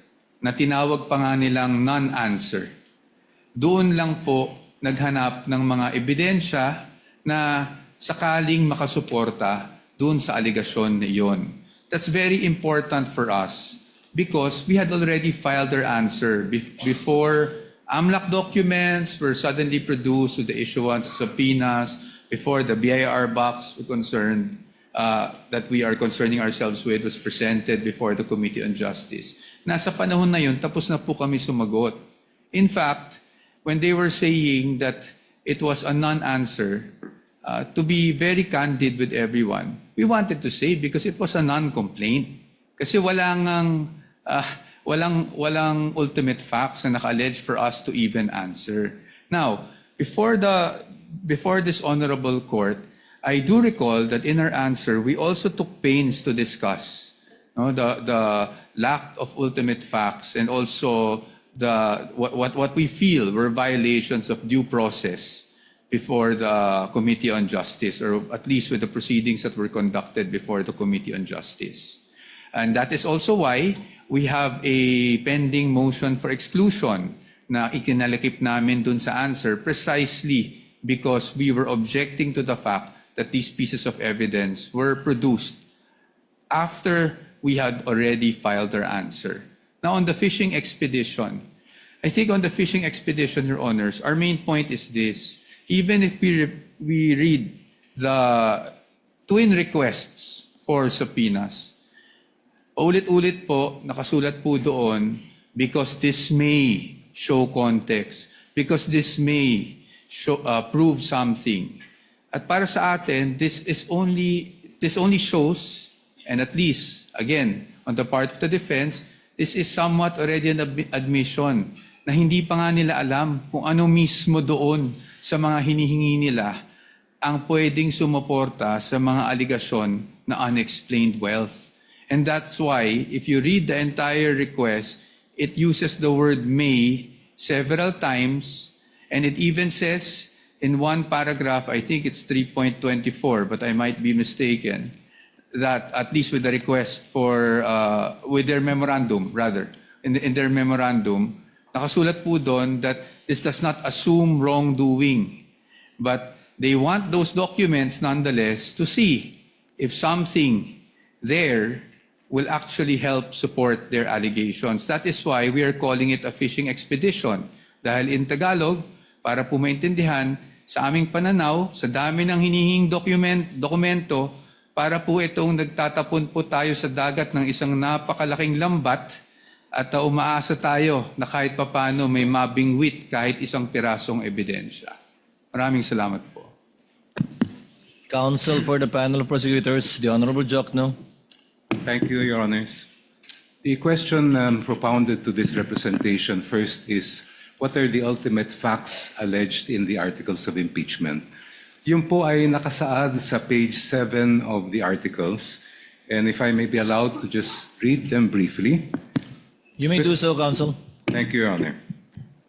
na tinawag pa nga nilang non-answer, doon lang po naghanap ng mga ebidensya na sakaling makasuporta doon sa aligasyon na iyon. That's very important for us because we had already filed our answer before AMLAC documents were suddenly produced with the issuance of subpoenas, before the BIR box were concerned, that we are concerning ourselves with was presented before the Committee on Justice. Nasa panahon na yun, tapos na po kami sumagot. In fact, when they were saying that it was a non-answer, to be very candid with everyone, we wanted to say because it was a non-complaint. Kasi walang ultimate facts na naka-allege for us to even answer. Now, before this honorable court, I do recall that in our answer, we also took pains to discuss the lack of ultimate facts and also what we feel were violations of due process before the Committee on Justice, or at least with the proceedings that were conducted before the Committee on Justice. And that is also why we have a pending motion for exclusion na ikinalakip namin dun sa answer precisely because we were objecting to the fact that these pieces of evidence were produced after we had already filed our answer. Now, on the fishing expedition, I think on the fishing expedition, Your Honors, our main point is this. Even if we read the twin requests for subpoenas, ulit-ulit po, nakasulat po doon, because this may show context, because this may show, prove something. At para sa atin, this only shows, and at least, again, on the part of the defense, this is somewhat already an admission na hindi pa nga nila alam kung ano mismo doon sa mga hinihingi nila ang pwedeng sumuporta sa mga aligasyon na unexplained wealth. And that's why, if you read the entire request, it uses the word may several times, and it even says in one paragraph, I think it's 3.24, but I might be mistaken, that at least with the request for, with their memorandum, rather, in their memorandum, nakasulat po doon that this does not assume wrongdoing, but they want those documents nonetheless to see if something there will actually help support their allegations. That is why we are calling it a fishing expedition. Dahil in Tagalog, para po maintindihan, sa aming pananaw, sa dami ng hinihing dokumento, para po itong nagtatapon po tayo sa dagat ng isang napakalaking lambat at umaasa tayo na kahit papano may mabingwit kahit isang pirasong ebidensya. Maraming salamat po. Counsel for the panel of prosecutors, the Honorable 𝗏𝗏𝗏. Thank you, Your Honors. The question propounded to this representation first is, what are the ultimate facts alleged in the articles of impeachment? Yung po ay nakasaad sa page 7 of the articles. And if I may be allowed to just read them briefly. You may do so, Counsel. Thank you, Your Honor.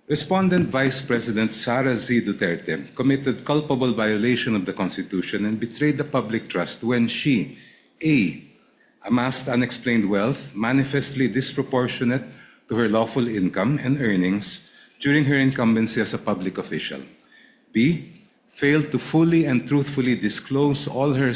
Respondent Vice President Sara Z. Duterte committed culpable violation of the Constitution and betrayed the public trust when she, A, amassed unexplained wealth manifestly disproportionate to her lawful income and earnings during her incumbency as a public official. B, failed to fully and truthfully disclose all her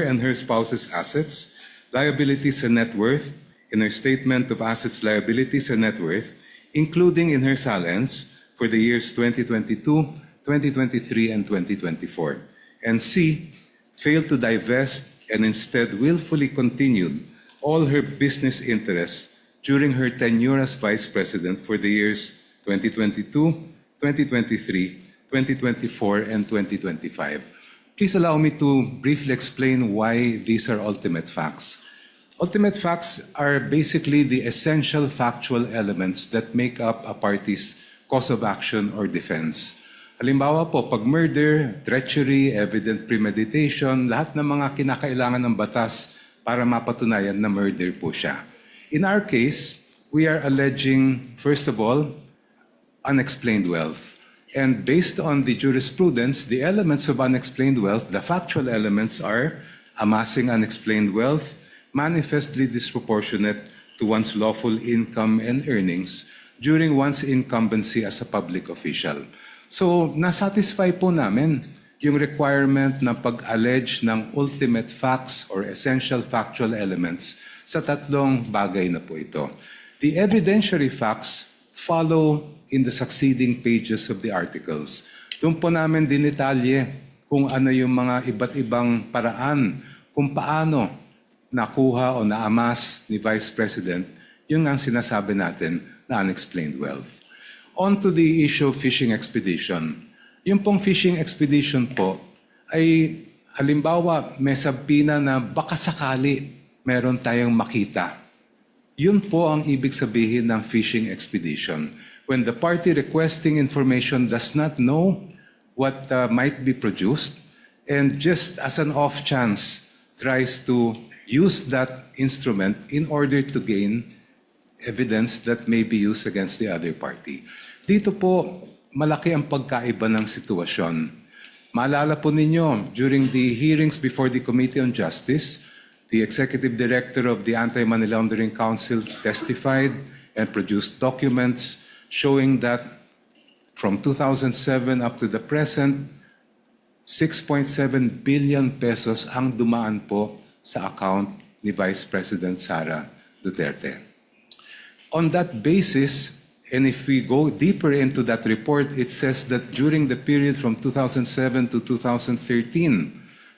and her spouse's assets, liabilities, and net worth in her statement of assets, liabilities, and net worth, including in her salents for the years 2022, 2023, and 2024. And C, failed to divest and instead willfully continued all her business interests during her tenure as Vice President for the years 2022, 2023, 2024, and 2025. Please allow me to briefly explain why these are ultimate facts. Ultimate facts are basically the essential factual elements that make up a party's cause of action or defense. Halimbawa po, pag murder, treachery, evident premeditation, lahat ng mga kinakailangan ng batas para mapatunayan na murder po siya. In our case, we are alleging, first of all, unexplained wealth. And based on the jurisprudence, the elements of unexplained wealth, the factual elements are amassing unexplained wealth, manifestly disproportionate to one's lawful income and earnings during one's incumbency as a public official. So, nasatisfy po namin yung requirement na pag-allege ng ultimate facts or essential factual elements sa tatlong bagay na po ito. The evidentiary facts follow in the succeeding pages of the articles. Doon po namin dinetalye kung ano yung mga iba't ibang paraan kung paano nakuha o naamas ni Vice President yung ang sinasabi natin na unexplained wealth. On to the issue of fishing expedition. Yung pong fishing expedition po ay halimbawa may sabina na baka sakali meron tayong makita. Yun po ang ibig sabihin ng fishing expedition. When the party requesting information does not know what might be produced and just as an off chance tries to use that instrument in order to gain evidence that may be used against the other party. Dito po, malaki ang pagkaiba ng sitwasyon. Maalala po ninyo, during the hearings before the Committee on Justice, the Executive Director of the Anti-Money Laundering Council testified and produced documents showing that from 2007 up to the present, 6.7 billion pesos ang dumaan po sa account ni Vice President Sara Duterte. On that basis, and if we go deeper into that report, it says that during the period from 2007 to 2013,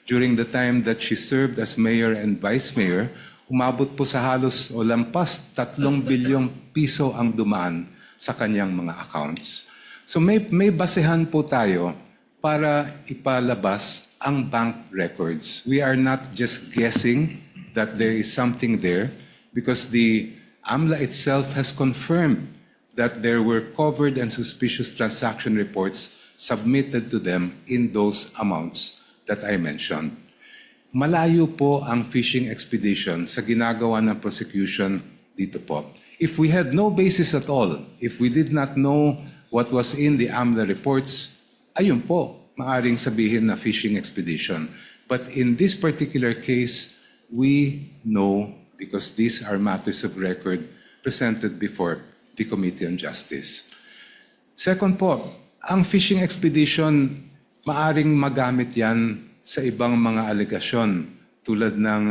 during the time that she served as mayor and vice mayor, umabot po sa halos o lampas 3 bilyong piso ang dumaan sa kanyang mga accounts. So may basehan po tayo para ipalabas ang bank records. We are not just guessing that there is something there because the AMLA itself has confirmed that there were covered and suspicious transaction reports submitted to them in those amounts that I mentioned. Malayo po ang fishing expedition sa ginagawa ng prosecution dito po. If we had no basis at all, if we did not know what was in the AMLA reports, ayun po, maaring sabihin na fishing expedition. But in this particular case, we know, because these are matters of record presented before the Committee on Justice. Second po, ang fishing expedition, maaring magamit yan sa ibang mga alegasyon tulad ng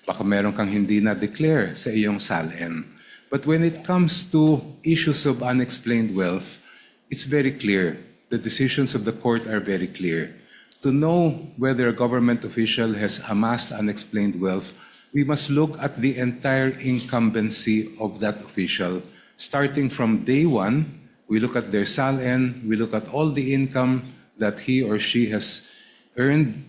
baka meron kang hindi na-declare sa iyong SALN. But when it comes to issues of unexplained wealth, it's very clear. The decisions of the court are very clear. To know whether a government official has amassed unexplained wealth, we must look at the entire incumbency of that official. Starting from day one, we look at their SALN, we look at all the income that he or she has earned,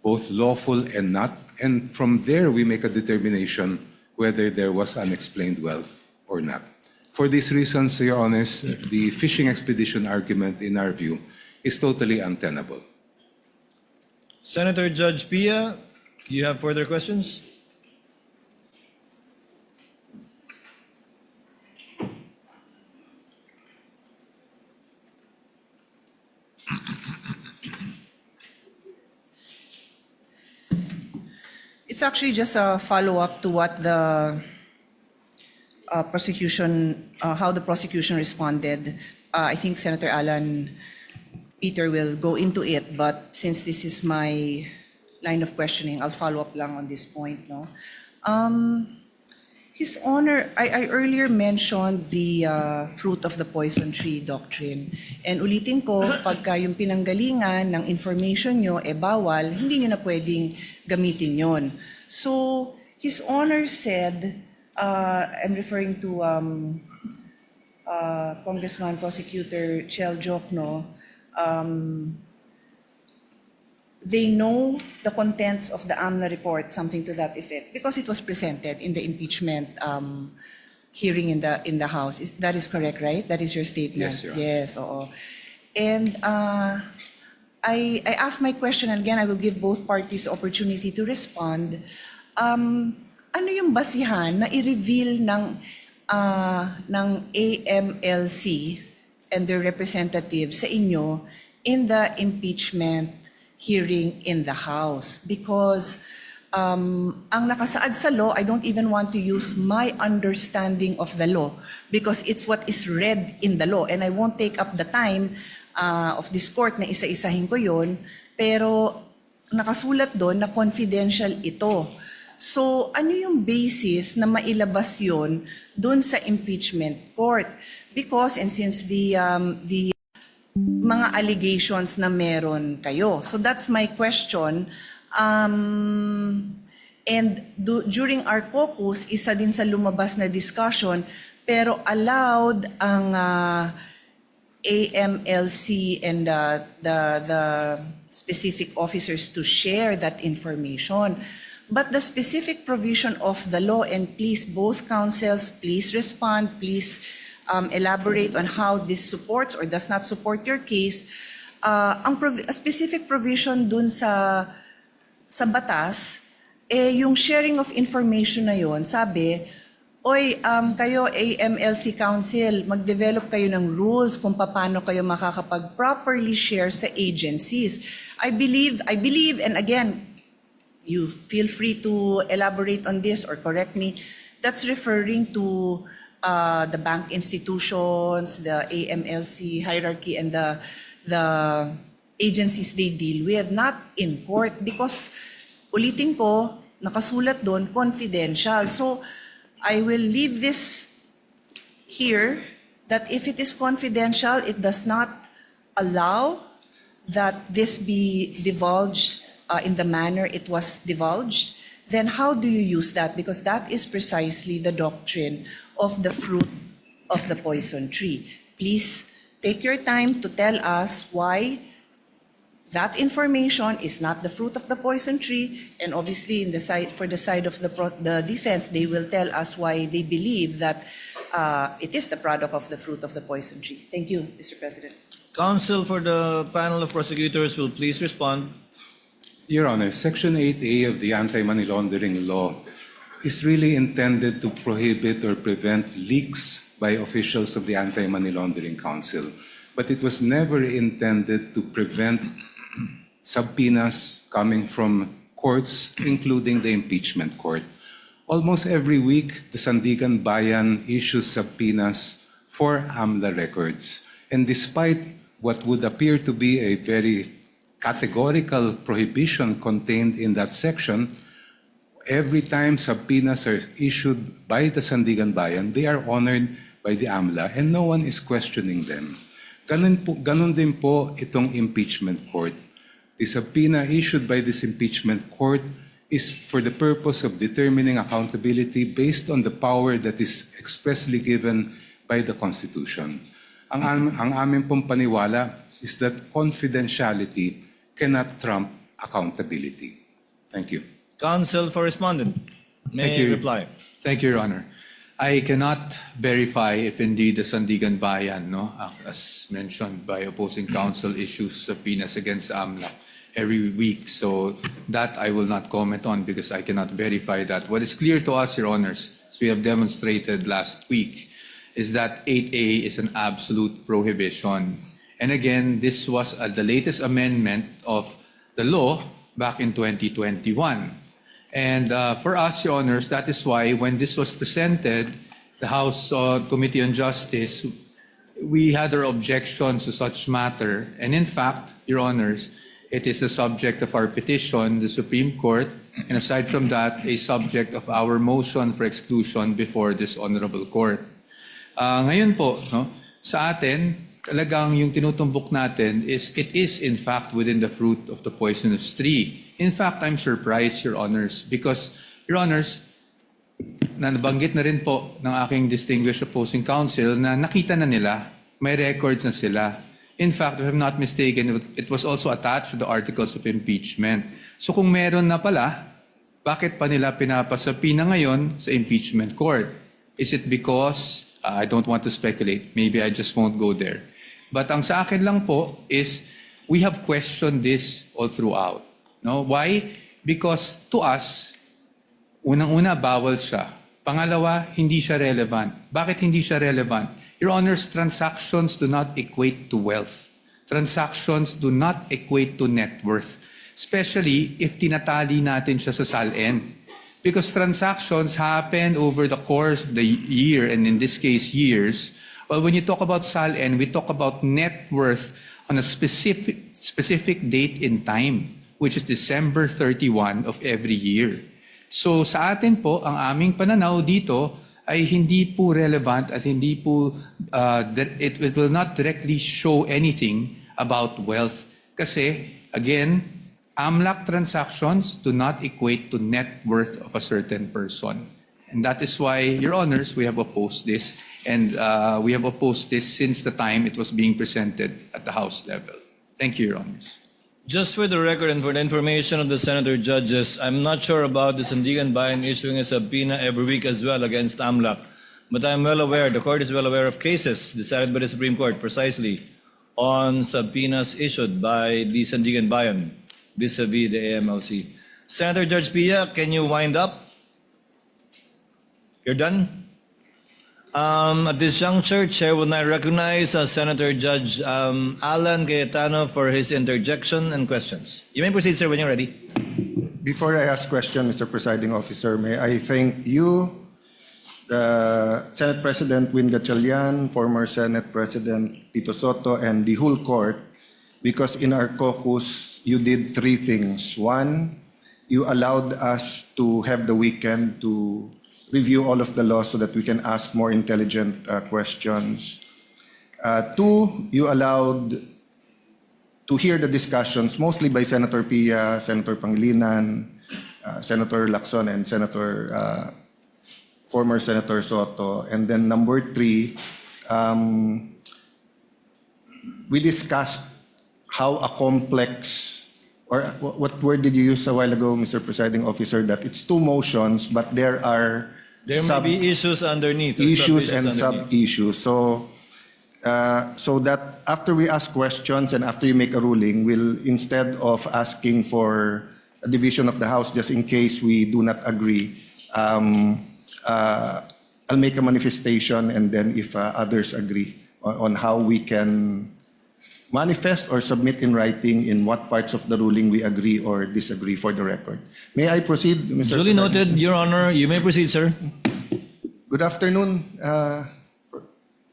both lawful and not, and from there we make a determination whether there was unexplained wealth or not. For these reasons, Your Honors, the fishing expedition argument, in our view, is totally untenable. Senator Judge Pia, do you have further questions? It's actually just a follow-up to what the how the prosecution responded. I think Senator Alan Peter will go into it, but since this is my line of questioning, I'll follow up lang on this point. No, His Honor, I earlier mentioned the fruit of the poison tree doctrine, and ulitin ko, pagka yung pinanggalingan ng information nyo bawal, hindi nyo na pwedeng gamitin yon. So His Honor said, I'm referring to Congressman Prosecutor 𝗟𝗟𝗠𝗘𝗡, they know the contents of the AMNA report, something to that effect, because it was presented in the impeachment hearing in the House. That is correct, right? That is your statement? Yes, Your Honor. Yes, oo. And I asked my question, and again, I will give both parties the opportunity to respond. Ano yung basihan na i-reveal ng AMLC and their representatives sa inyo in the impeachment hearing in the House? Because ang nakasaad sa law, I don't even want to use my understanding of the law because it's what is read in the law. And I won't take up the time of this court na isa-isahin ko yun, pero nakasulat doon na confidential ito. So ano yung basis na mailabas yun doon sa impeachment court? Because, and since the mga allegations na meron kayo. So that's my question. During our caucus, isa din sa lumabas na discussion, pero allowed ang AMLC and the specific officers to share that information. But the specific provision of the law, and please, both counsels, please respond, please elaborate on how this supports or does not support your case. A specific provision dun sa batas, yung sharing of information na yun, sabi, oy, kayo AMLC Council, mag-develop kayo ng rules kung paano kayo makakapag-properly share sa agencies. I believe, and again, you feel free to elaborate on this or correct me, that's referring to the bank institutions, the AMLC hierarchy, and the agencies they deal with, not in court, because ulitin ko, nakasulat doon, confidential. So I will leave this here, that if it is confidential, it does not allow that this be divulged in the manner it was divulged. Then how do you use that? Because that is precisely the doctrine of the fruit of the poison tree. Please take your time to tell us why that information is not the fruit of the poison tree, and obviously for the side of the defense, they will tell us why they believe that it is the product of the fruit of the poison tree. Thank you, Mr. President. Counsel for the panel of prosecutors will please respond. Your Honor, Section 8A of the Anti-Money Laundering Law is really intended to prohibit or prevent leaks by officials of the Anti-Money Laundering Council. but it was never intended to prevent subpoenas coming from courts, including the impeachment court. Almost every week, the Sandigan Bayan issues subpoenas for AMLA records. And despite what would appear to be a very categorical prohibition contained in that section, every time subpoenas are issued by the Sandigan Bayan, they are honored by the AMLA and no one is questioning them. Ganun din po itong impeachment court. The subpoena issued by this impeachment court is for the purpose of determining accountability based on the power that is expressly given by the Constitution. Ang aming pong paniwala is that confidentiality cannot trump accountability. Thank you. Counsel for respondent. May Thank you. reply. Thank you, Your Honor. I cannot verify if indeed the Sandigan Bayan, as mentioned by opposing counsel, issues subpoenas against AMLA every week. So that I will not comment on because I cannot verify that. What is clear to us, Your Honors, as we have demonstrated last week, is that 8A is an absolute prohibition. And again, this was the latest amendment of the law back in 2021. And for us, Your Honors, that is why when this was presented, the House Committee on Justice, we had our objections to such matter. And in fact, Your Honors, it is the subject of our petition, the Supreme Court, and aside from that, a subject of our motion for exclusion before this Honorable Court. Ngayon po, sa atin, talagang yung tinutumbok natin is it is in fact within the fruit of the poisonous tree. In fact, I'm surprised, Your Honors, because, Your Honors, nabanggit na rin po ng aking distinguished opposing counsel na nakita na nila, may records na sila. In fact, if I'm not mistaken, it was also attached to the articles of impeachment. So kung meron na pala, bakit pa nila pinapasapina ngayon sa impeachment court? Is it because, I don't want to speculate, maybe I just won't go there. But ang sa akin lang po is, we have questioned this all throughout. No? Why? Because to us, unang-una, bawal siya. Pangalawa, hindi siya relevant. Bakit hindi siya relevant? Your Honors, transactions do not equate to wealth. Transactions do not equate to net worth. Especially if tinatali natin siya sa SALN. Because transactions happen over the course of the year, and in this case, years. Well, when you talk about SALN, we talk about net worth on a specific date in time, which is December 31 of every year. So sa atin po, ang aming pananaw dito ay hindi po relevant at hindi po, it will not directly show anything about wealth. Kasi, again, AMLAC transactions do not equate to net worth of a certain person. And that is why, Your Honors, we have opposed this. And we have opposed this since the time it was being presented at the House level. Thank you, Your Honors. Just for the record and for the information of the Senator Judges, I'm not sure about the Sandigan Bayan issuing a subpoena every week as well against AMLAC. But I'm well aware, the Court is well aware of cases decided by the Supreme Court precisely on subpoenas issued by the Sandigan Bayan vis-a-vis the AMLC. Senator Judge Pia, can you wind up? You're done? At this juncture, Chair will now recognize Senator Judge Alan Cayetano for his interjection and questions. You may proceed, sir, when you're ready. Before I ask question, Mr. Presiding Officer, may I thank you, the Senate President 𝗜𝗠𝗣𝗘𝗔𝗖𝗎, former Senate President Tito Soto, and the whole court, because in our caucus, you did three things. One, you allowed us to have the weekend to review all of the laws so that we can ask more intelligent questions. Two, you allowed to hear the discussions, mostly by Senator Pia, Senator Pangilinan, Senator Lacson, and former Senator Soto. And then number three, we discussed how a complex, or what word did you use a while ago, Mr. Presiding Officer, that it's two motions, but there may be issues underneath. Issues and sub-issues. So that after we ask questions and after you make a ruling, we'll, instead of asking for a division of the House just in case we do not agree, I'll make a manifestation, and then if others agree on how we can manifest or submit in writing in what parts of the ruling we agree or disagree for the record. May I proceed, Mr. Duly President? noted, Your Honor. You may proceed, sir. Good afternoon,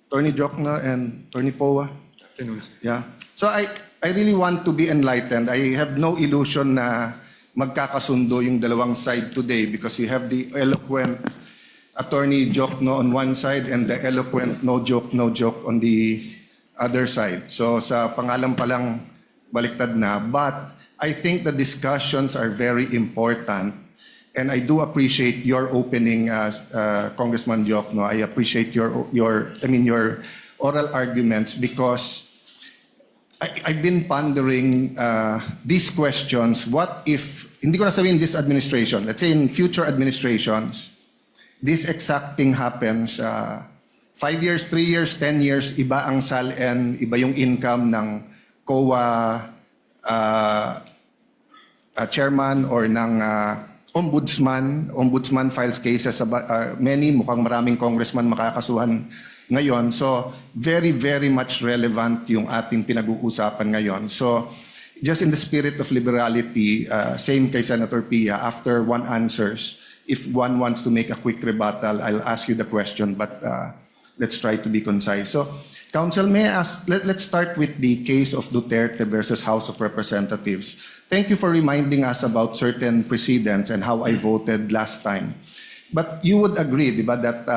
Attorney 𝗏𝗠𝗣𝗘𝗧 and Attorney 𝗟𝗏. Afternoon. Yeah. So I really want to be enlightened. I have no illusion na magkakasundo yung dalawang side today because you have the eloquent Attorney 𝗏𝗏𝗏𝗏 on one side and the eloquent no joke on the other side. So sa pangalan pa lang baliktad na. But I think the discussions are very important. And I do appreciate your opening, Congressman 𝗏𝗏𝗏𝗏. I appreciate your oral arguments because I've been pondering these questions. What if, hindi ko na sabihin this administration, let's say in future administrations, this exact thing happens, 5 years, 3 years, 10 years, iba ang SALN, iba yung income ng COA chairman or ng ombudsman files cases, mukhang maraming congressman makakasuhan ngayon. So, very, very much relevant yung ating pinag-uusapan ngayon. So, just in the spirit of liberality, same kay Senator Pia, after one answers, if one wants to make a quick rebuttal, I'll ask you the question, but let's try to be concise. So, Counsel, may I ask, let's start with the case of Duterte versus House of Representatives. Thank you for reminding us about certain precedents and how I voted last time. But you would agree, di ba, that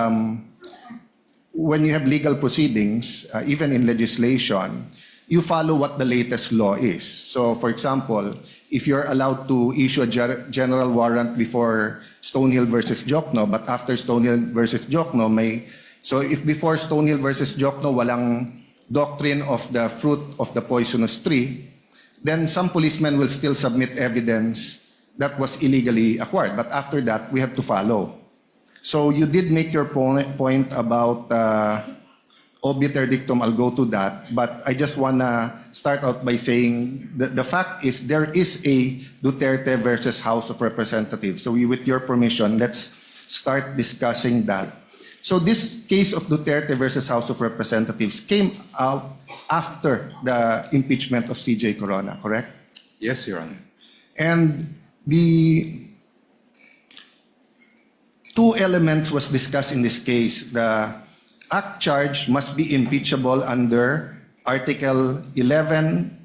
when you have legal proceedings, even in legislation, you follow what the latest law is. So, for example, if you're allowed to issue a general warrant before Stonehill versus 𝗏𝗏𝗏𝗏, but after Stonehill versus 𝗏𝗏𝗏𝗏, so if before Stonehill versus 𝗏𝗏𝗏𝗏 walang doctrine of the fruit of the poisonous tree, then some policemen will still submit evidence that was illegally acquired. But after that, we have to follow. So you did make your point about obiter dictum. I'll go to that. But I just want to start out by saying that the fact is there is a Duterte versus House of Representatives. So with your permission, let's start discussing that. So this case of Duterte versus House of Representatives came out after the impeachment of CJ Corona, correct? Yes, Your Honor. And the two elements was discussed in this case. The act charge must be impeachable under Article 11,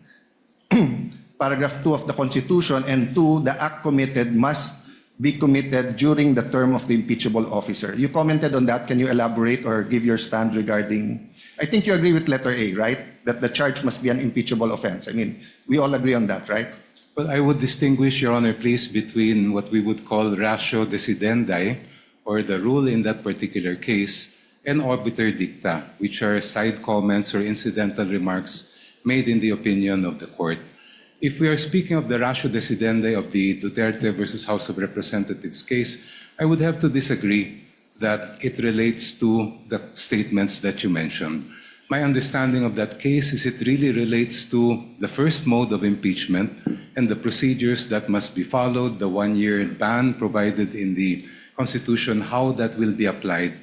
Paragraph 2 of the Constitution, and 2, the act committed must be committed during the term of the impeachable officer. You commented on that. Can you elaborate or give your stand regarding, I think you agree with letter A, right? That the charge must be an impeachable offense. I mean, we all agree on that, right? Well, I would distinguish, Your Honor, please, between what we would call ratio decidendi, or the rule in that particular case, and obiter dicta, which are side comments or incidental remarks made in the opinion of the court. If we are speaking of the ratio decidendi of the Duterte versus House of Representatives case, I would have to disagree that it relates to the statements that you mentioned. My understanding of that case is it really relates to the first mode of impeachment and the procedures that must be followed, the one-year ban provided in the Constitution, how that will be applied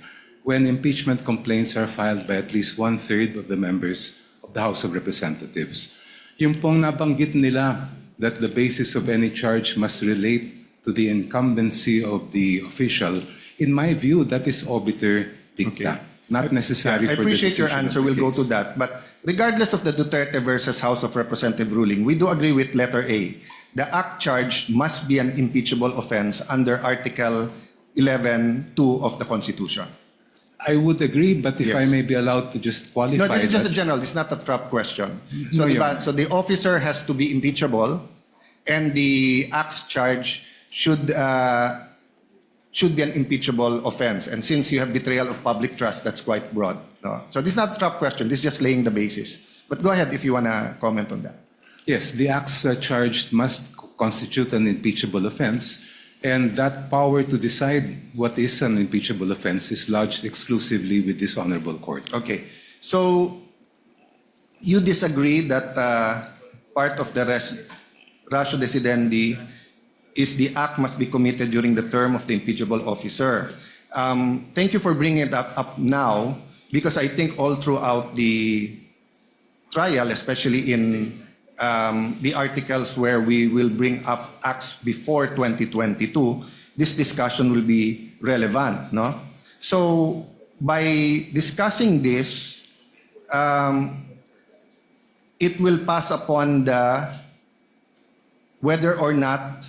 when impeachment complaints are filed by at least 1/3 of the members of the House of Representatives. Yung pong nabanggit nila that the basis of any charge must relate to the incumbency of the official, in my view, that is obiter dicta, not necessary I for the appreciate your decision of answer. the We'll go case. to that. But regardless of the Duterte versus House of Representative ruling, we do agree with letter A. The act charged must be an impeachable offense under Article 11(2) of the Constitution. I would agree, but if Yes. I may be allowed to just qualify No, this is just a that. general. This is not a trap question. So, No, Your diba, so the officer has to be impeachable, and the acts charge should be an impeachable offense. And since you have betrayal of public trust, that's quite broad. No? So this is not a trap question. This is just laying the basis. But go ahead if you want to comment on that. Yes, the acts charged must constitute an impeachable offense, and that power to decide what is an impeachable offense is lodged exclusively with this honorable court. Okay. So you disagree that part of the ratio decidendi is the act must be committed during the term of the impeachable officer. Thank you for bringing it up now, because I think all throughout the trial, especially in the articles where we will bring up acts before 2022, this discussion will be relevant, no? So by discussing this, it will pass upon the whether or not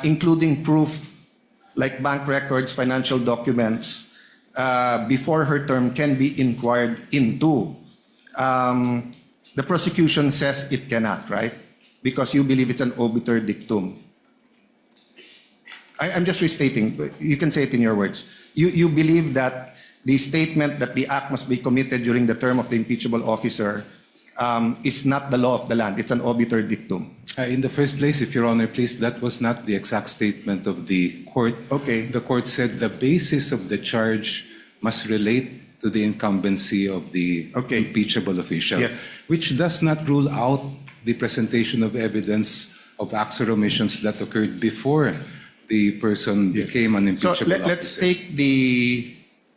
including proof like bank records, financial documents before her term can be inquired into. The prosecution says it cannot, right? Because you believe it's an obiter dictum. I'm just restating. You can say it in your words. You believe that the statement that the act must be committed during the term of the impeachable officer is not the law of the land. It's an obiter dictum. In the first place, if Your Honor, please, that was not the exact statement of the court. Okay. The court said the basis of the charge must relate to the incumbency of the impeachable official, Yes. which does not rule out the presentation of evidence of acts or omissions that occurred before the person became an So impeachable officer. let's take the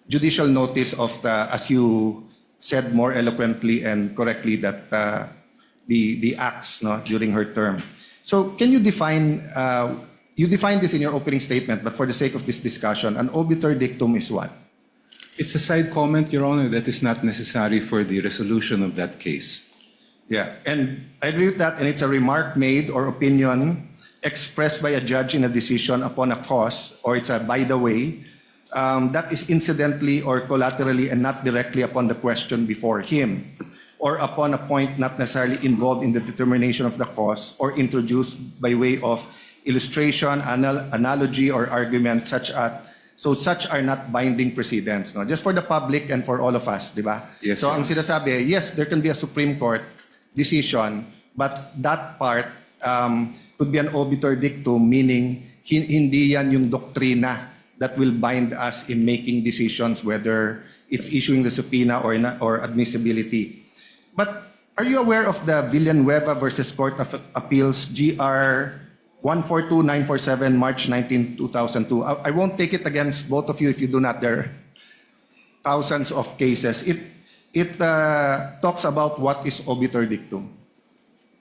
judicial notice of the, as you said more eloquently and correctly, that the acts, no, during her term. So can you define, you defined this in your opening statement, but for the sake of this discussion, an obiter dictum is what? It's a side comment, Your Honor, that is not necessary for the resolution of that case. Yeah, and I agree with that, and it's a remark made or opinion expressed by a judge in a decision upon a cause, or it's a by the way, that is incidentally or collaterally and not directly upon the question before him, or upon a point not necessarily involved in the determination of the cause, or introduced by way of illustration, analogy, or argument such are not binding precedents. No? Just for the public and for all of us, di ba? Yes, so Your ang sinasabi, yes, there can be a Supreme Court decision, but that part could be an obiter dictum, meaning hindi yan yung doktrina that will bind us in making decisions, whether it's issuing the subpoena or admissibility. But are you aware of the 𝗓𝗏𝗓𝗏 versus Court of Appeals, GR 142947, March 19, 2002? I won't take it against both of you if you do not. There are thousands of cases. It talks about what is obiter dictum.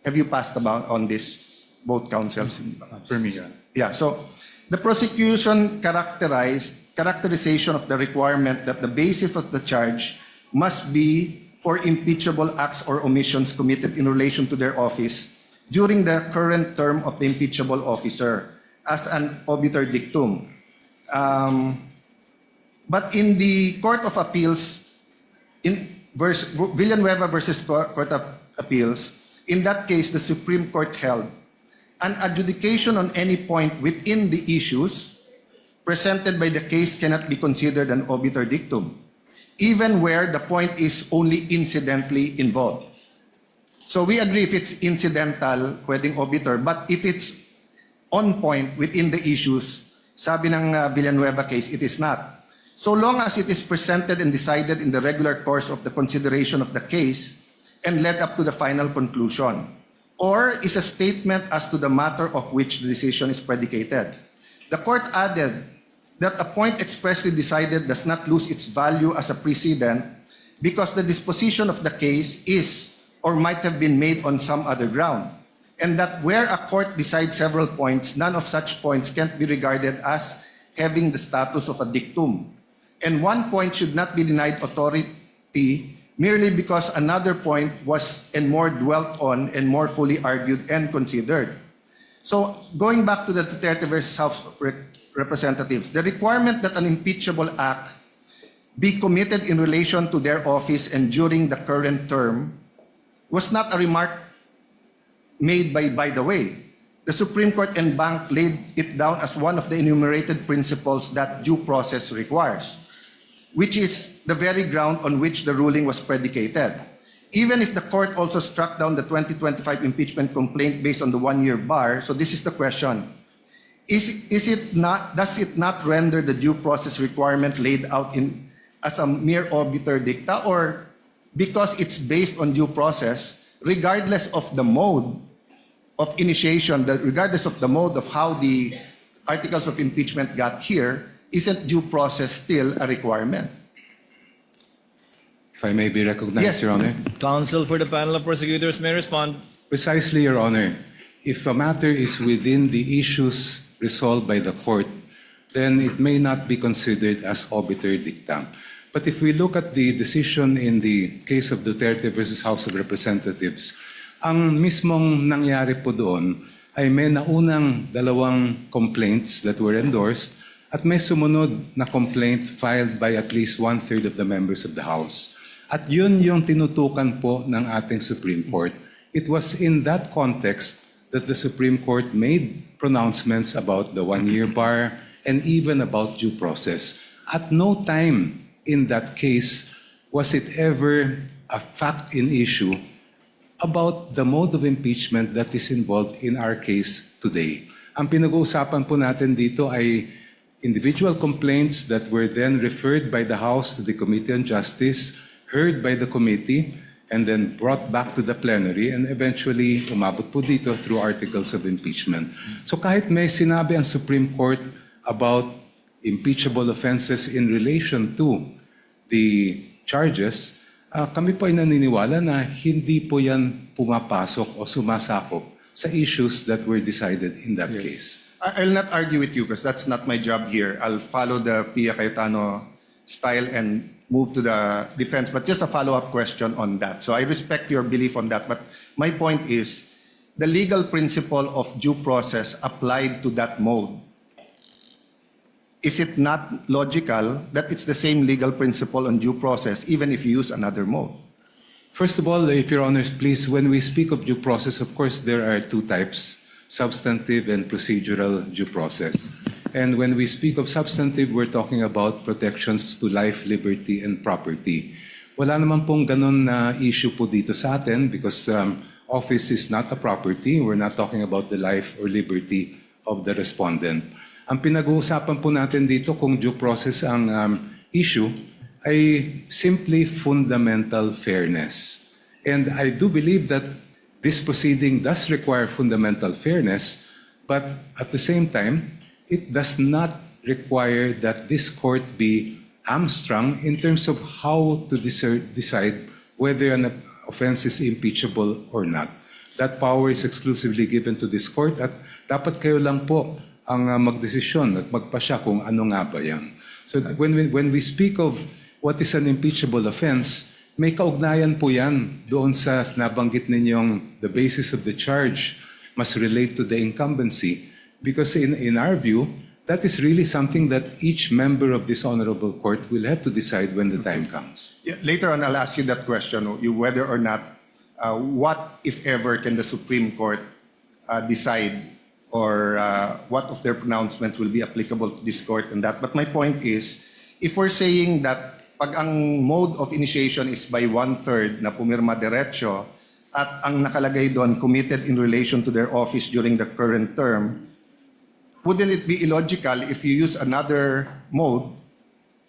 Have you passed about on this, both counsels? For me, Your Honor. Yeah, so the prosecution characterization of the requirement that the basis of the charge must be for impeachable acts or omissions committed in relation to their office during the current term of the impeachable officer as an obiter dictum. But in the Court of Appeals, in 𝗓𝗏𝗓𝗏 versus Court of Appeals, in that case, the Supreme Court held an adjudication on any point within the issues presented by the case cannot be considered an obiter dictum, even where the point is only incidentally involved. So we agree if it's incidental, pwedeng obiter, but if it's on point within the issues, sabi ng 𝗓𝗏𝗓𝗏 case, it is not. So long as it is presented and decided in the regular course of the consideration of the case and led up to the final conclusion, or is a statement as to the matter of which the decision is predicated. The court added that a point expressly decided does not lose its value as a precedent because the disposition of the case is or might have been made on some other ground, and that where a court decides several points, none of such points can be regarded as having the status of a dictum. And one point should not be denied authority merely because another point was and more dwelt on and more fully argued and considered. So going back to the Duterte versus House of Representatives, the requirement that an impeachable act be committed in relation to their office and during the current term was not a remark made by the way. The Supreme Court en banc laid it down as one of the enumerated principles that due process requires, which is the very ground on which the ruling was predicated. Even if the court also struck down the 2025 impeachment complaint based on the one-year bar, so this is the question, does it not render the due process requirement laid out as a mere obiter dicta, or because it's based on due process, regardless of the mode of initiation, regardless of the mode of how the articles of impeachment got here, isn't due process still a requirement? If I may be recognized, Yes. Your Honor. Counsel for the panel of prosecutors may respond. Precisely, Your Honor. If a matter is within the issues resolved by the court, then it may not be considered as obiter dictum. But if we look at the decision in the case of Duterte versus House of Representatives, ang mismong nangyari po doon ay may naunang 2 complaints that were endorsed at may sumunod na complaint filed by at least 1/3 of the members of the House. At yun yung tinutukan po ng ating Supreme Court. It was in that context that the Supreme Court made pronouncements about the 1-year bar and even about due process. At no time in that case was it ever a fact in issue about the mode of impeachment that is involved in our case today. Ang pinag-uusapan po natin dito ay individual complaints that were then referred by the House to the Committee on Justice, heard by the committee, and then brought back to the plenary and eventually umabot po dito through articles of impeachment. So kahit may sinabi ang Supreme Court about impeachable offenses in relation to the charges, kami po ay naniniwala na hindi po yan pumapasok o sumasakop sa issues that were decided in that case. I'll not argue with you because that's not my job here. I'll follow the Pia Cayetano style and move to the defense. But just a follow-up question on that. So I respect your belief on that. But my point is, the legal principle of due process applied to that mode, is it not logical that it's the same legal principle on due process even if you use another mode? First of all, if Your Honors, please, when we speak of due process, of course, there are 2 types, substantive and procedural due process. And when we speak of substantive, we're talking about protections to life, liberty, and property. Wala naman pong ganun na issue po dito sa atin because office is not a property. We're not talking about the life or liberty of the respondent. Ang pinag-uusapan po natin dito kung due process ang issue ay simply fundamental fairness. And I do believe that this proceeding does require fundamental fairness, but at the same time, it does not require that this court be hamstrung in terms of how to decide whether an offense is impeachable or not. That power is exclusively given to this court at dapat kayo lang po ang magdesisyon at magpasya kung ano nga ba yan. So when we speak of what is an impeachable offense, may kaugnayan po yan doon sa nabanggit ninyong the basis of the charge must relate to the incumbency. Because in our view, that is really something that each member of this honorable court will have to decide when the time comes. Yeah, later on, I'll ask you that question, whether or not, what, if ever, can the Supreme Court decide or what of their pronouncements will be applicable to this court and that. But my point is, if we're saying that pag ang mode of initiation is by 1/3 na pumirma diretso at ang nakalagay doon committed in relation to their office during the current term, wouldn't it be illogical if you use another mode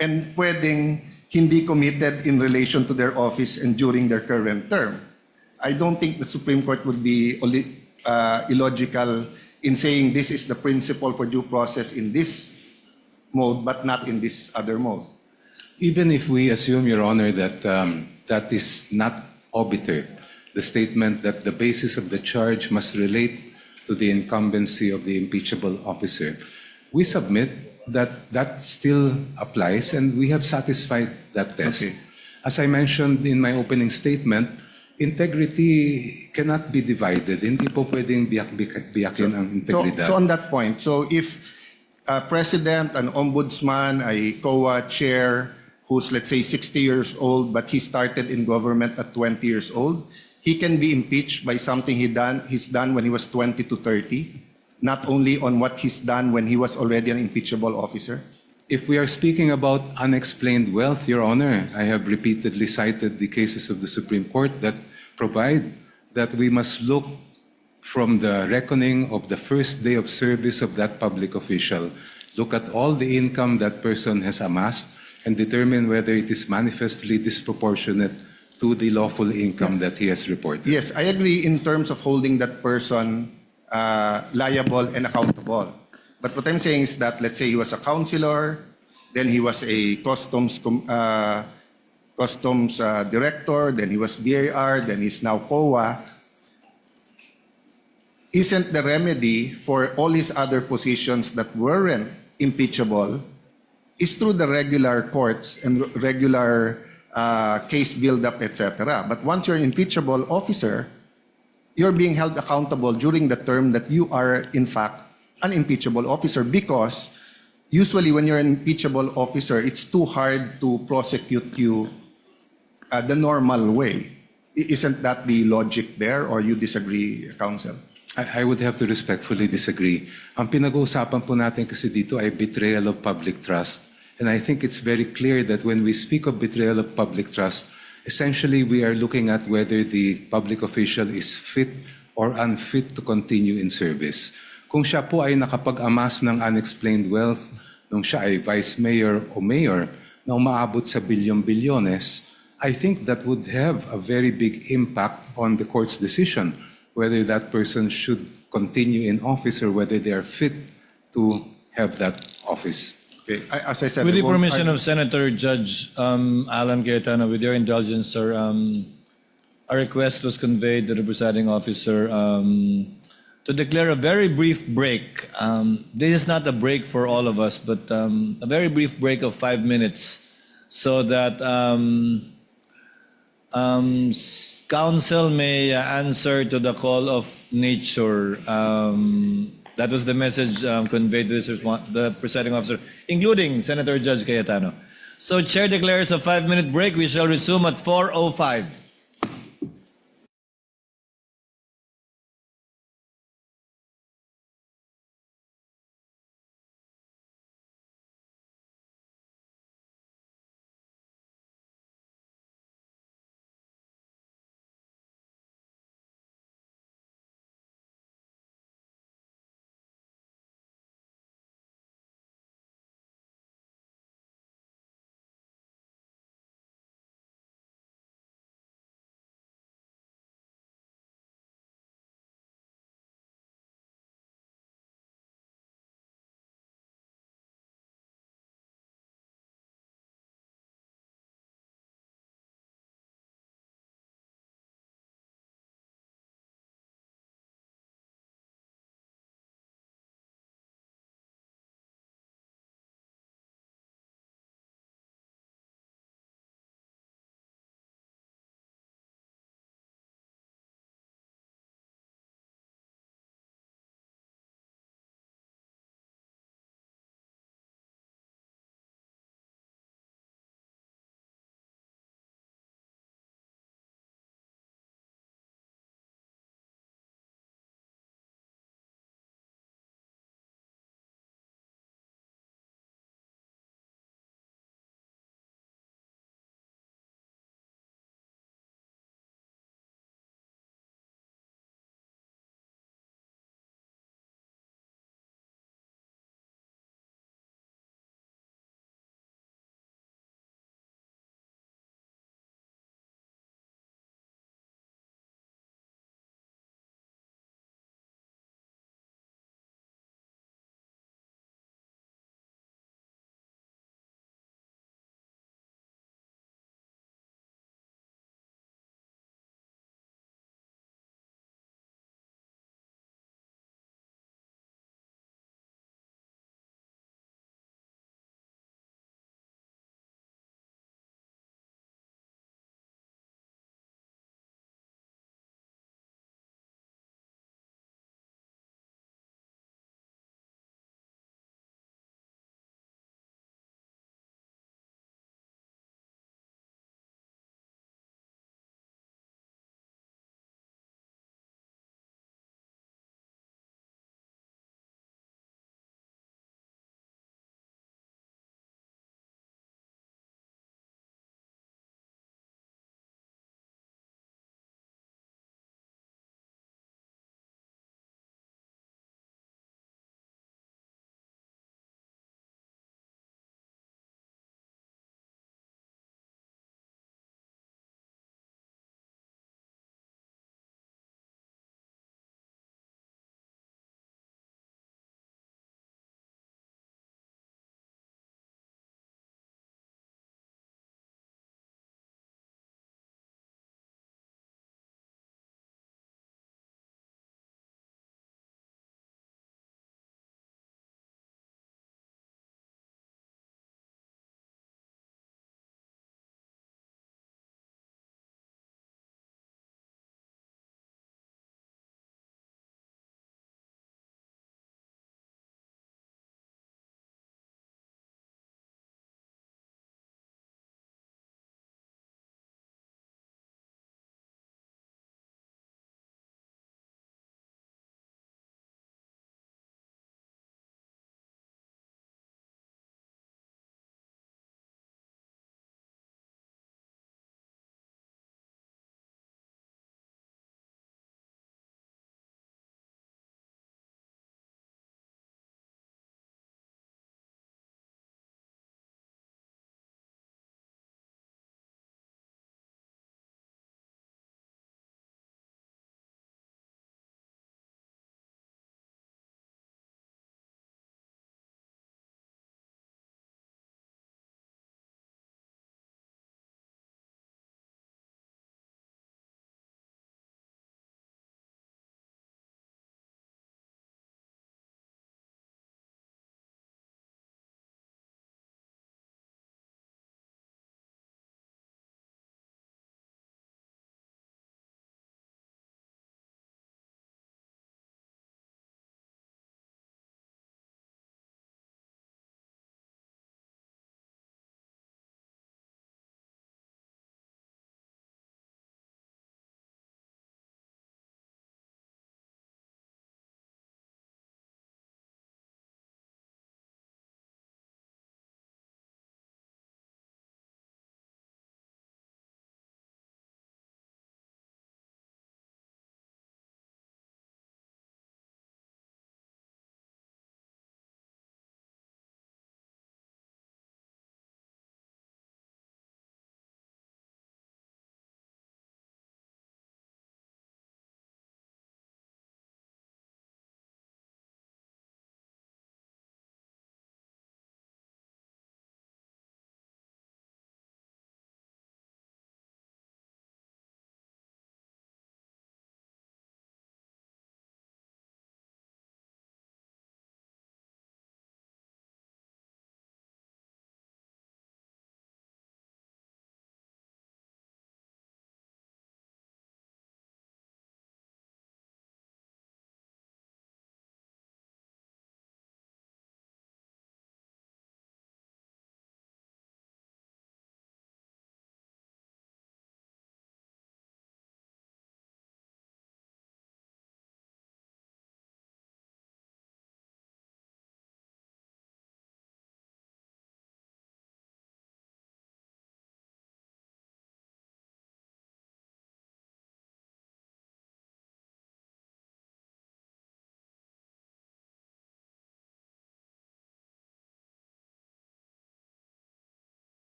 and pwedeng hindi committed in relation to their office and during their current term? I don't think the Supreme Court would be illogical in saying this is the principle for due process in this mode but not in this other mode. Even if we assume, Your Honor, that that is not obiter, the statement that the basis of the charge must relate to the incumbency of the impeachable officer, we submit that that still applies and we have satisfied that test. Okay. As I mentioned in my opening statement, integrity cannot be divided. Hindi po pwedeng biyakin ang integridad. So on that point, so if a president, an ombudsman, a COA chair who's let's say 60 years old but he started in government at 20 years old, he can be impeached by something he's done when he was 20 to 30, not only on what he's done when he was already an impeachable officer? If we are speaking about unexplained wealth, Your Honor, I have repeatedly cited the cases of the Supreme Court that provide that we must look from the reckoning of the first day of service of that public official, look at all the income that person has amassed, and determine whether it is manifestly disproportionate to the lawful income that he has reported. Yes, I agree in terms of holding that person liable and accountable. But what I'm saying is that, let's say he was a councilor, then he was a customs Customs Director, then he was BAR, then he's now COA. Isn't the remedy for all his other positions that weren't impeachable is through the regular courts and regular case build-up, etc. But once you're an impeachable officer, you're being held accountable during the term that you are, in fact, an impeachable officer, because usually when you're an impeachable officer, it's too hard to prosecute you the normal way. Isn't that the logic there, or you disagree, Counsel? I would have to respectfully disagree. Ang pinag-uusapan po natin kasi dito ay betrayal of public trust. And I think it's very clear that when we speak of betrayal of public trust, essentially we are looking at whether the public official is fit or unfit to continue in service. Kung siya po ay nakapag-amass ng unexplained wealth, nung siya ay vice mayor o mayor na umaabot sa bilyon-bilyones, I think that would have a very big impact on the court's decision whether that person should continue in office or whether they are fit to have that office. Okay. As I said, With I the won't permission argue. of Senator Judge Alan Cayetano, with your indulgence, sir, a request was conveyed to the presiding officer to declare a very brief break. This is not a break for all of us, but a very brief break of 5 minutes so that Council may answer to the call of nature. That was the message conveyed to the presiding officer, including Senator Judge Cayetano. So Chair declares a 5-minute break. We shall resume at 4:05.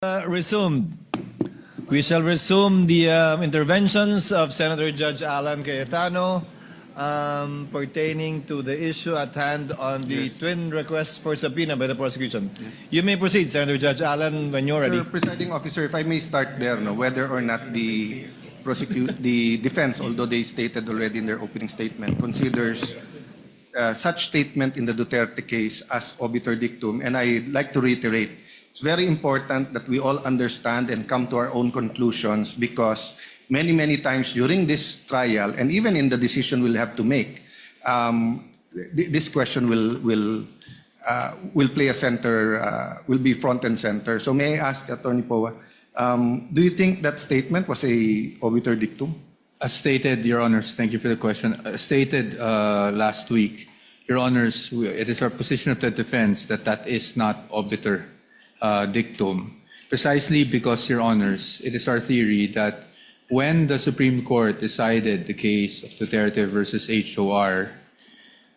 Resumed. We shall resume the interventions of Senator Judge Alan Cayetano pertaining to the issue at hand on the twin requests for subpoena by the prosecution. You may proceed, Senator Judge Alan, when you're ready. Sir, Presiding Officer, if I may start there, whether or not the defense, although they stated already in their opening statement, considers such statement in the Duterte case as obiter dictum, and I'd like to reiterate, it's very important that we all understand and come to our own conclusions, because many times during this trial, and even in the decision we'll have to make, this question will play a center, will be front and center. So may I ask Attorney Poa, do you think that statement was a obiter dictum? As stated, Your Honors, thank you for the question. Stated last week, Your Honors, it is our position of the defense that that is not obiter dictum, precisely because, Your Honors, it is our theory that when the Supreme Court decided the case of Duterte versus HOR,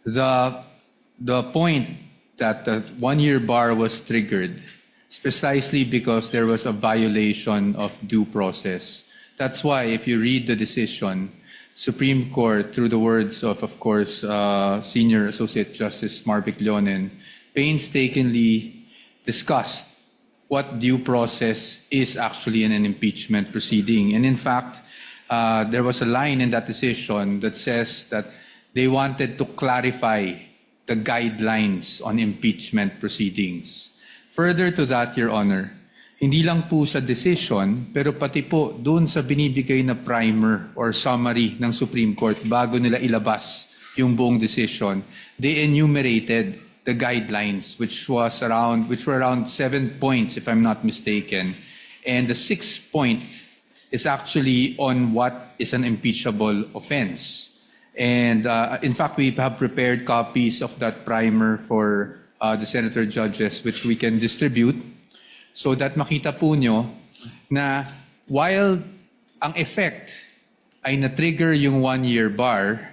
the point that the one-year bar was triggered is precisely because there was a violation of due process. That's why, if you read the decision, Supreme Court, through the words of course, Senior Associate Justice Marvic Leonen, painstakingly discussed what due process is actually in an impeachment proceeding. And in fact, there was a line in that decision that says that they wanted to clarify the guidelines on impeachment proceedings. Further to that, Your Honor, hindi lang po sa decision, pero pati po doon sa binibigay na primer or summary ng Supreme Court bago nila ilabas yung buong decision, they enumerated the guidelines, which were around 7 points, if I'm not mistaken. And the 6th point is actually on what is an impeachable offense. And in fact, we have prepared copies of that primer for the senator judges, which we can distribute, so that makita po nyo na while ang effect ay na-trigger yung one-year bar,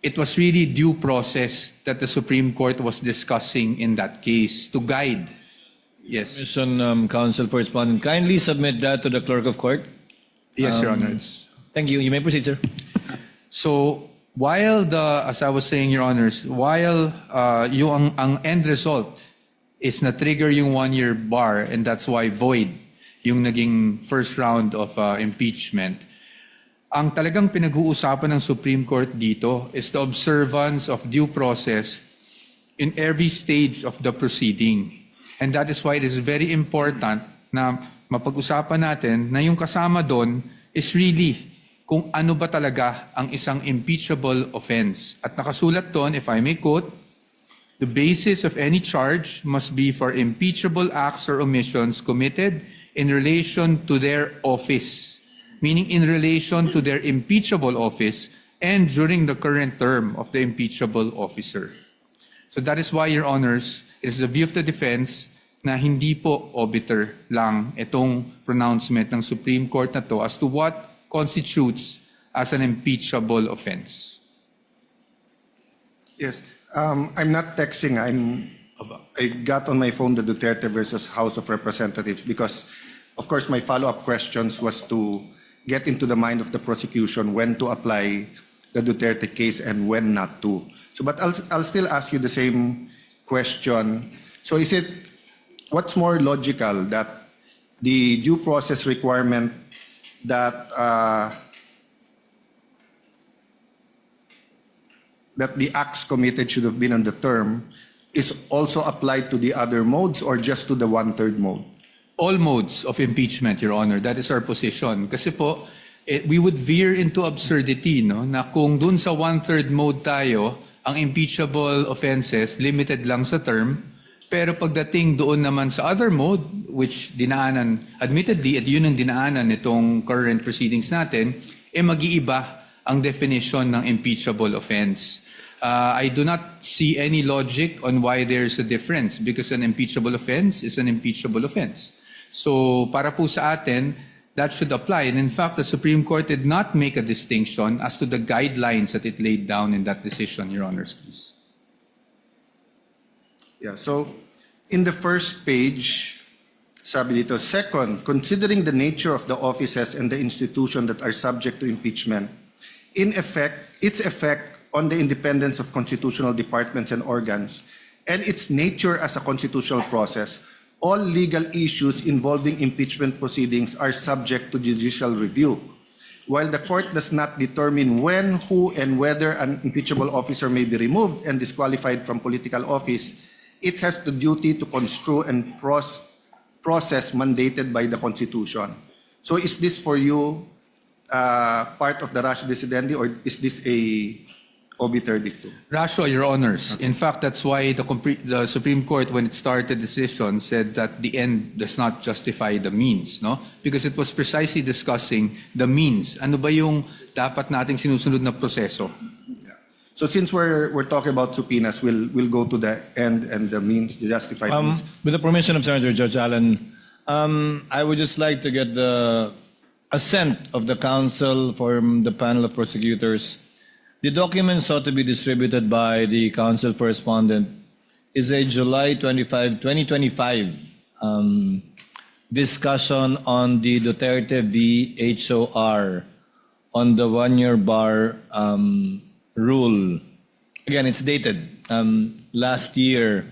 it was really due process that the Supreme Court was discussing in that case to guide. Yes. Commission Counsel for Respondent, kindly submit that to the Clerk of Court. Yes, Your Honor. Thank you. You may proceed, sir. So, while as I was saying, Your Honors, while yung ang end result is na-trigger yung one-year bar, and that's why void yung naging first round of impeachment, ang talagang pinag-uusapan ng Supreme Court dito is the observance of due process in every stage of the proceeding. And that is why it is very important na mapag-usapan natin na yung kasama doon is really kung ano ba talaga ang isang impeachable offense. At nakasulat doon, if I may quote, the basis of any charge must be for impeachable acts or omissions committed in relation to their office, meaning in relation to their impeachable office and during the current term of the impeachable officer. So that is why, Your Honors, it is the view of the defense na hindi po obiter lang itong pronouncement ng Supreme Court na to as to what constitutes as an impeachable offense. Yes. I'm not texting. I got on my phone the Duterte versus House of Representatives because, of course, my follow-up questions was to get into the mind of the prosecution when to apply the Duterte case and when not to. So, but I'll still ask you the same question. So, what's more logical, that the due process requirement that the acts committed should have been on the term is also applied to the other modes or just to the one-third mode? All modes of impeachment, Your Honor. That is our position. Kasi po, we would veer into absurdity, no? Na kung dun sa one-third mode tayo, ang impeachable offenses limited lang sa term, pero pagdating doon naman sa other mode, which dinaanan, admittedly, at yun ang dinaanan nitong current proceedings natin, mag-iiba ang definition ng impeachable offense. I do not see any logic on why there's a difference because an impeachable offense is an impeachable offense. So para po sa atin, that should apply. And in fact, the Supreme Court did not make a distinction as to the guidelines that it laid down in that decision, Your Honors, please. Yeah, so in the first page, Sabi dito, second, considering the nature of the offices and the institution that are subject to impeachment, its effect on the independence of constitutional departments and organs, and its nature as a constitutional process, all legal issues involving impeachment proceedings are subject to judicial review. While the court does not determine when, who, and whether an impeachable officer may be removed and disqualified from political office, it has the duty to construe and process mandated by the Constitution. So is this for you part of the ratio decidendi, or is this a obiter dictum? Ratio, Your Honors. In fact, that's why the Supreme Court, when it started the decision, said that the end does not justify the means, no? Because it was precisely discussing the means. Ano ba yung dapat nating sinusunod na proseso? So since we're talking about subpoenas, we'll go to the end and the means, the justified means. With the permission of Senator Judge Allen, I would just like to get the assent of the counsel from the panel of prosecutors. The document sought to be distributed by the counsel for respondent is a July 25, 2025 discussion on the Duterte v. HOR on the one-year bar rule. Again, it's dated last year.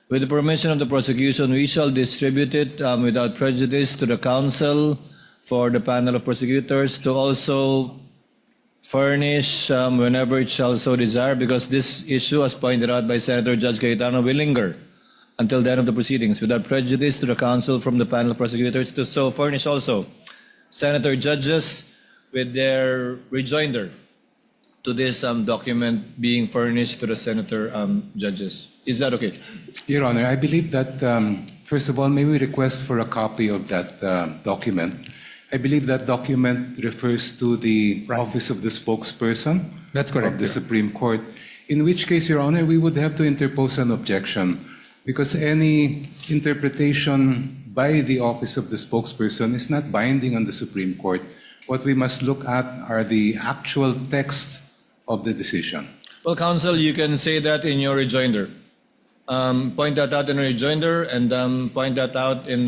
With the permission of the prosecution, we shall distribute it without prejudice to the counsel for the panel of prosecutors to also furnish whenever it shall so desire, because this issue, as pointed out by Senator Judge Cayetano, will linger until the end of the proceedings, without prejudice to the counsel from the panel of prosecutors to so furnish also Senator judges with their rejoinder to this document being furnished to the senator judges. Is that okay? Your Honor, I believe that, first of all, may we request for a copy of that document. I believe that document refers to the office of the spokesperson. That's correct, of the Supreme Court, in which case, Your Honor, we would have to interpose an objection because any interpretation by the office of the spokesperson is not binding on the Supreme Court. What we must look at are the actual text of the decision. Well, counsel, you can say that in your rejoinder. Point that out in your rejoinder and point that out in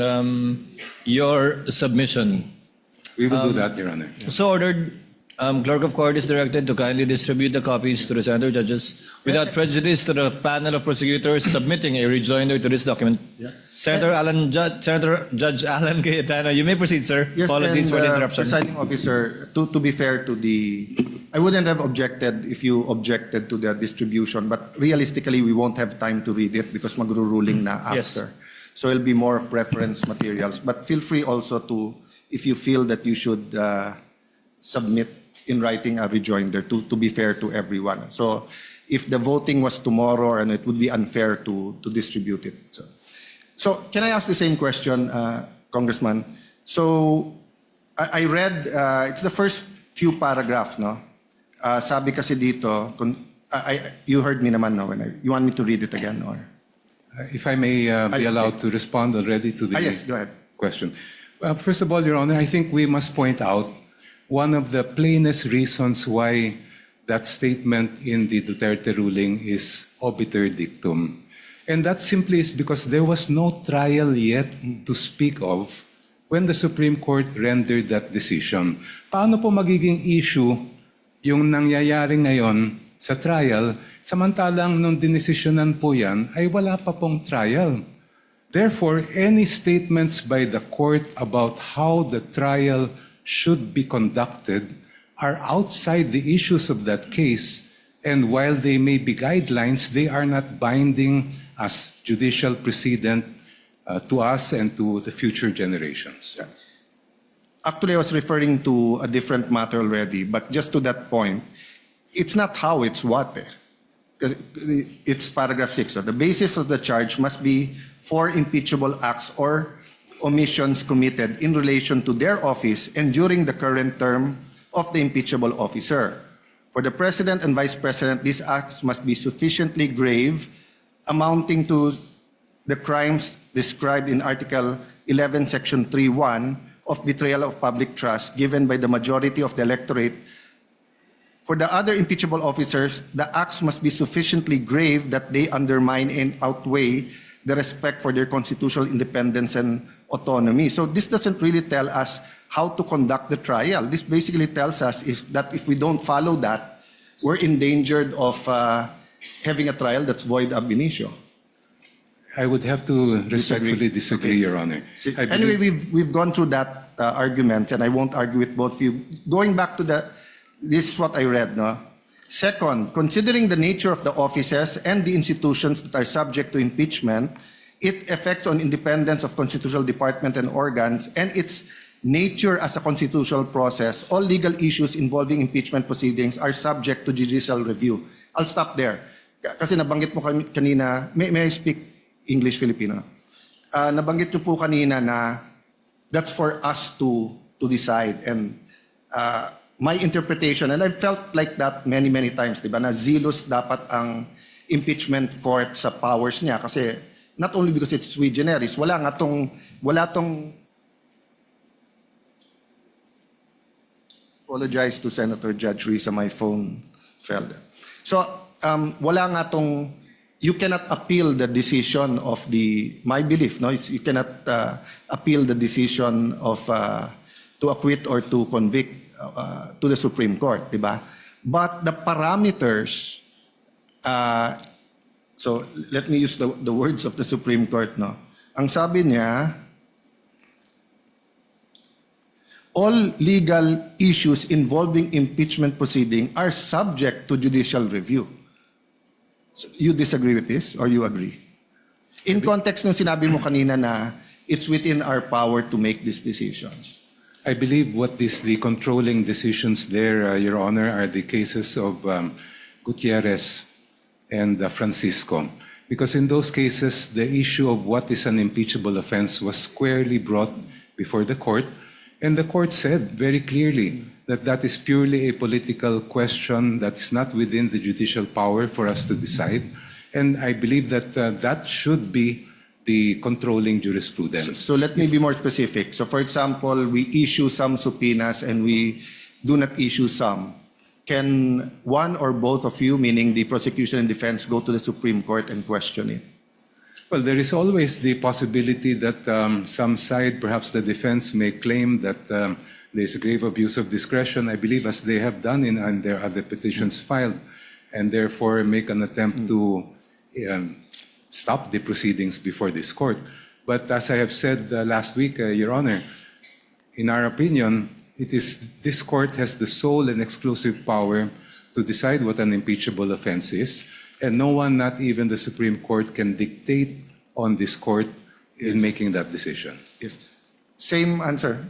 your submission. We will do that, Your Honor. So ordered. Clerk of Court is directed to kindly distribute the copies to the senator judges without prejudice to the panel of prosecutors submitting a rejoinder to this document. Yeah. Senator Judge Allen Cayetano, you may proceed, sir. Yes, Apologies for the interruption. Presiding officer, to be fair to I wouldn't have objected if you objected to the distribution, but realistically, we won't have time to read it because magruruling na after. Yes. So it'll be more of reference materials. But feel free also to, if you feel that you should submit in writing a rejoinder to be fair to everyone. So if the voting was tomorrow, and it would be unfair to distribute it. So can I ask the same question, Congressman? So I read, it's the first few paragraphs, no? Sabi kasi dito, you heard me naman, no? You want me to read it again, or? If I may be allowed to respond already to the yes, go ahead. question. First of all, Your Honor, I think we must point out one of the plainest reasons why that statement in the Duterte ruling is obiter dictum. And that simply is because there was no trial yet to speak of when the Supreme Court rendered that decision. Paano po magiging issue yung nangyayari ngayon sa trial, samantalang nung dinesisyonan po yan ay wala pa pong trial. Therefore, any statements by the court about how the trial should be conducted are outside the issues of that case, and while they may be guidelines, they are not binding as judicial precedent to us and to the future generations. Actually, I was referring to a different matter already, but just to that point, it's not how, it's what. Because it's paragraph 6. So the basis of the charge must be for impeachable acts or omissions committed in relation to their office and during the current term of the impeachable officer. For the President and Vice President, these acts must be sufficiently grave, amounting to the crimes described in Article 11, Section 3.1 of betrayal of public trust given by the majority of the electorate. For the other impeachable officers, the acts must be sufficiently grave that they undermine and outweigh the respect for their constitutional independence and autonomy. So this doesn't really tell us how to conduct the trial. This basically tells us is that if we don't follow that, we're endangered of having a trial that's void ab initio. I would have to respectfully disagree, Your Honor. Anyway, we've gone through that argument, and I won't argue with both of you. Going back to this is what I read, no? Second, considering the nature of the offices and the institutions that are subject to impeachment, its effects on independence of constitutional department and organs, and its nature as a constitutional process, all legal issues involving impeachment proceedings are subject to judicial review. I'll stop there. Kasi nabanggit mo kanina, may I speak English Filipino? Nabanggit nyo po kanina na that's for us to decide. And my interpretation, and I've felt like that many times, diba, na zealous dapat ang impeachment court sa powers niya. Kasi not only because it's sui generis, wala tong apologize to Senator Judge Risa, my phone fell. So, wala nga tong, you cannot appeal the decision of my belief, no? You cannot appeal the decision of to acquit or to convict to the Supreme Court, diba? But the parameters, so let me use the words of the Supreme Court, no? Ang sabi niya, all legal issues involving impeachment proceeding are subject to judicial review. So you disagree with this or you agree? In context ng sinabi mo kanina na it's within our power to make these decisions. I believe the controlling decisions there, Your Honor, are the cases of Gutierrez and Francisco. Because in those cases, the issue of what is an impeachable offense was squarely brought before the court. And the court said very clearly that that is purely a political question that's not within the judicial power for us to decide. And I believe that that should be the controlling jurisprudence. So let me be more specific. So for example, we issue some subpoenas and we do not issue some. Can one or both of you, meaning the prosecution and defense, go to the Supreme Court and question it? Well, there is always the possibility that some side, perhaps the defense, may claim that there is a grave abuse of discretion, I believe, as they have done in their other petitions filed, and therefore make an attempt to stop the proceedings before this court. But as I have said last week, Your Honor, in our opinion, this court has the sole and exclusive power to decide what an impeachable offense is, and no one, not even the Supreme Court, can dictate on this court in making that decision. Yes. Same answer.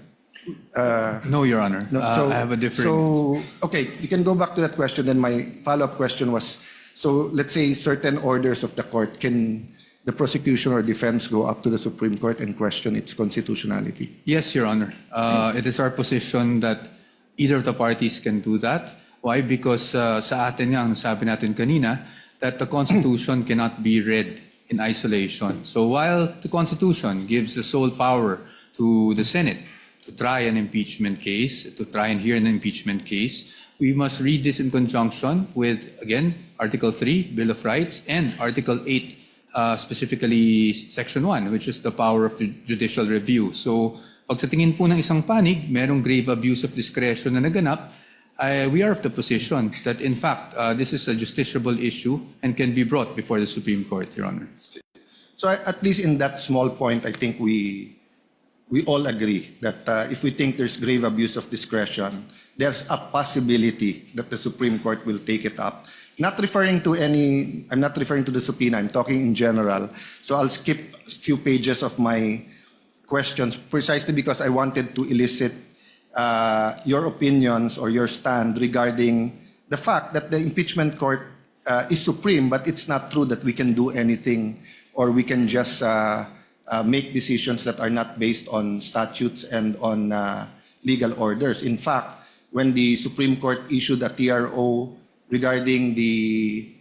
No, Your Honor. No, I have a different... So, okay, you can go back to that question. Then my follow-up question was, so let's say certain orders of the court, can the prosecution or defense go up to the Supreme Court and question its constitutionality? Yes, Your Honor. It is our position that either of the parties can do that. Why? Because sa atin nga, ang sabi natin kanina, that the Constitution cannot be read in isolation. So while the Constitution gives the sole power to the Senate to try an impeachment case, to try and hear an impeachment case, we must read this in conjunction with, again, Article 3, Bill of Rights, and Article 8, specifically Section 1, which is the power of judicial review. So pag sa tingin po ng isang panig, merong grave abuse of discretion na naganap, we are of the position that, in fact, this is a justiciable issue and can be brought before the Supreme Court, Your Honor. So at least in that small point, I think we all agree that if we think there's grave abuse of discretion, there's a possibility that the Supreme Court will take it up. I'm not referring to the subpoena, I'm talking in general. So I'll skip a few pages of my questions precisely because I wanted to elicit your opinions or your stand regarding the fact that the impeachment court is supreme, but it's not true that we can do anything or we can just make decisions that are not based on statutes and on legal orders. In fact, when the Supreme Court issued a TRO regarding the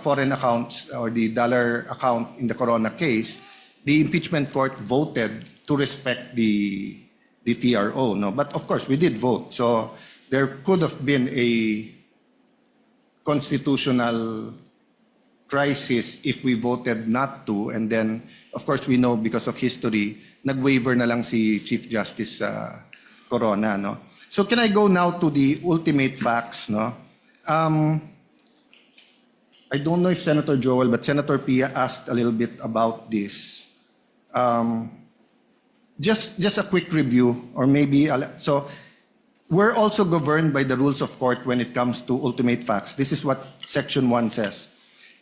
foreign accounts or the dollar account in the Corona case, the impeachment court voted to respect the TRO, no? But of course, we did vote. So there could have been a constitutional crisis if we voted not to, and then, of course, we know because of history, nag-waiver na lang si Chief Justice Corona, no? So can I go now to the ultimate facts, no? I don't know if Senator Joel, but Senator Pia asked a little bit about this. Just a quick review, or maybe, so we're also governed by the rules of court when it comes to ultimate facts. This is what Section 1 says.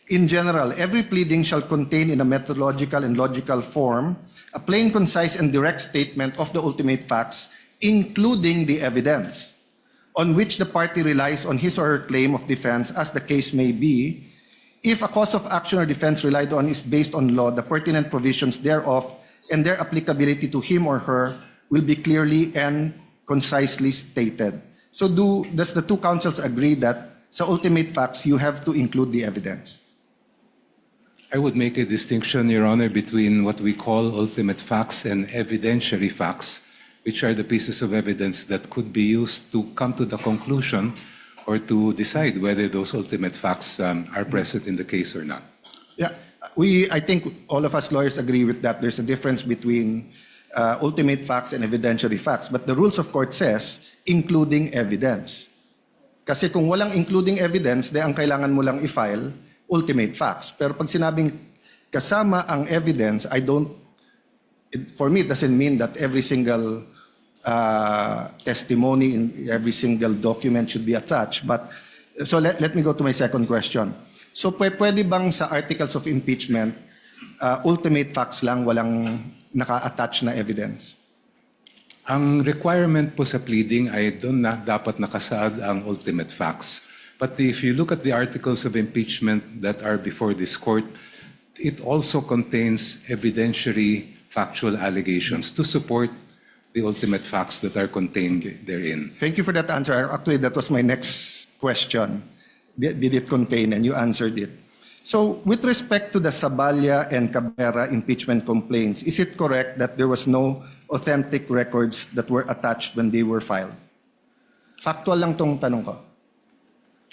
In general, every pleading shall contain in a methodological and logical form a plain, concise, and direct statement of the ultimate facts, including the evidence, on which the party relies on his or her claim of defense as the case may be. If a cause of action or defense relied on is based on law, the pertinent provisions thereof and their applicability to him or her will be clearly and concisely stated. So does the two councils agree that sa ultimate facts, you have to include the evidence? I would make a distinction, Your Honor, between what we call ultimate facts and evidentiary facts, which are the pieces of evidence that could be used to come to the conclusion or to decide whether those ultimate facts are present in the case or not. Yeah, I think all of us lawyers agree with that. There's a difference between ultimate facts and evidentiary facts. But the rules of court says, including evidence. Kasi kung walang including evidence, ang kailangan mo lang i-file, ultimate facts. Pero pag sinabing kasama ang evidence, for me, it doesn't mean that every single testimony in every single document should be attached. But so let me go to my second question. So pwede bang sa articles of impeachment, ultimate facts lang, walang naka-attach na evidence? Ang requirement po sa pleading ay doon na dapat nakasaad ang ultimate facts. But if you look at the articles of impeachment that are before this court, it also contains evidentiary factual allegations to support the ultimate facts that are contained therein. Thank you for that answer. Actually, that was my next question. Did it contain? And you answered it. So with respect to the 𝗓𝗪𝗓 and Cabrera impeachment complaints, is it correct that there was no authentic records that were attached when they were filed? Factual lang tong tanong ko.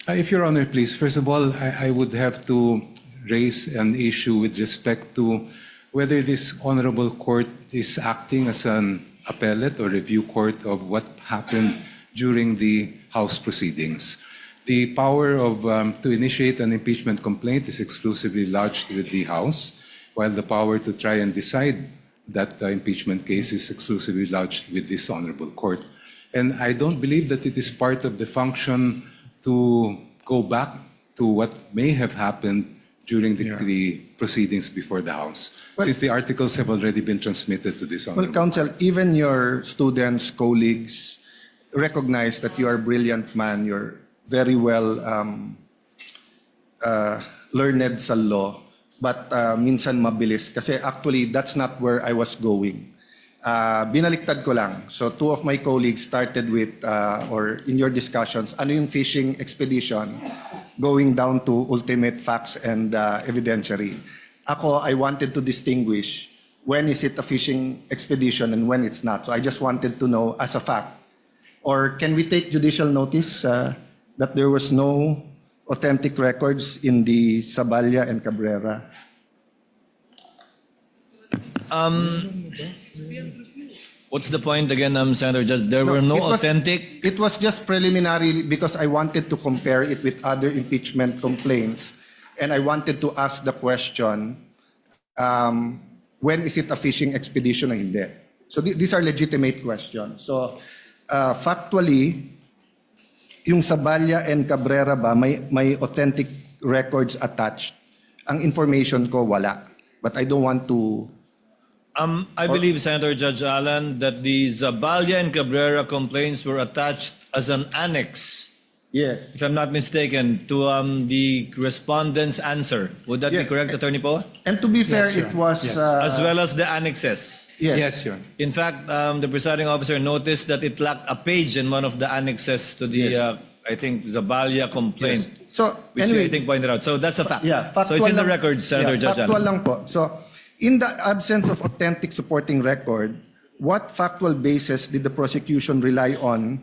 If Your Honor, please, first of all, I would have to raise an issue with respect to whether this honorable court is acting as an appellate or review court of what happened during the House proceedings. The power to initiate an impeachment complaint is exclusively lodged with the House, while the power to try and decide that impeachment case is exclusively lodged with this honorable court. And I don't believe that it is part of the function to go back to what may have happened during the proceedings before the House, since the articles have already been transmitted to this honorable. Well, Counsel, even your students, colleagues, recognize that you are a brilliant man. You're very well learned sa law, but minsan mabilis. Kasi actually, that's not where I was going. Binaliktad ko lang. So two of my colleagues started with, or in your discussions, ano yung fishing expedition going down to ultimate facts and evidentiary. Ako, I wanted to distinguish when is it a fishing expedition and when it's not. So I just wanted to know as a fact. Or can we take judicial notice that there was no authentic records in the 𝗓𝗪𝗓 and Cabrera? What's the point again, Senator Judge? There were no authentic... It was just preliminary because I wanted to compare it with other impeachment complaints. And I wanted to ask the question, when is it a fishing expedition or hindi? So these are legitimate questions. So factually, yung 𝗓𝗪𝗓 and Cabrera ba, may authentic records attached. Ang information ko, wala. But I don't want to... I believe, Senator Judge Allen, that the 𝗓𝗪𝗓 and Cabrera complaints were attached as an annex, Yes. if I'm not mistaken, to the respondent's answer. Would that be Yes. correct, Attorney Poe? And to be fair, Yes, Your it was... As well as the annexes. yes. Yes, Your Honor. In fact, the presiding officer noticed that it lacked a page in one of the annexes to the, Yes. I think, 𝗓𝗪𝗓 complaint, So which anyway, I think pointed out. So that's a fact. yeah, So it's in the lang- records, Senator Judge factual Allen. lang po. So in the absence of authentic supporting record, what factual basis did the prosecution rely on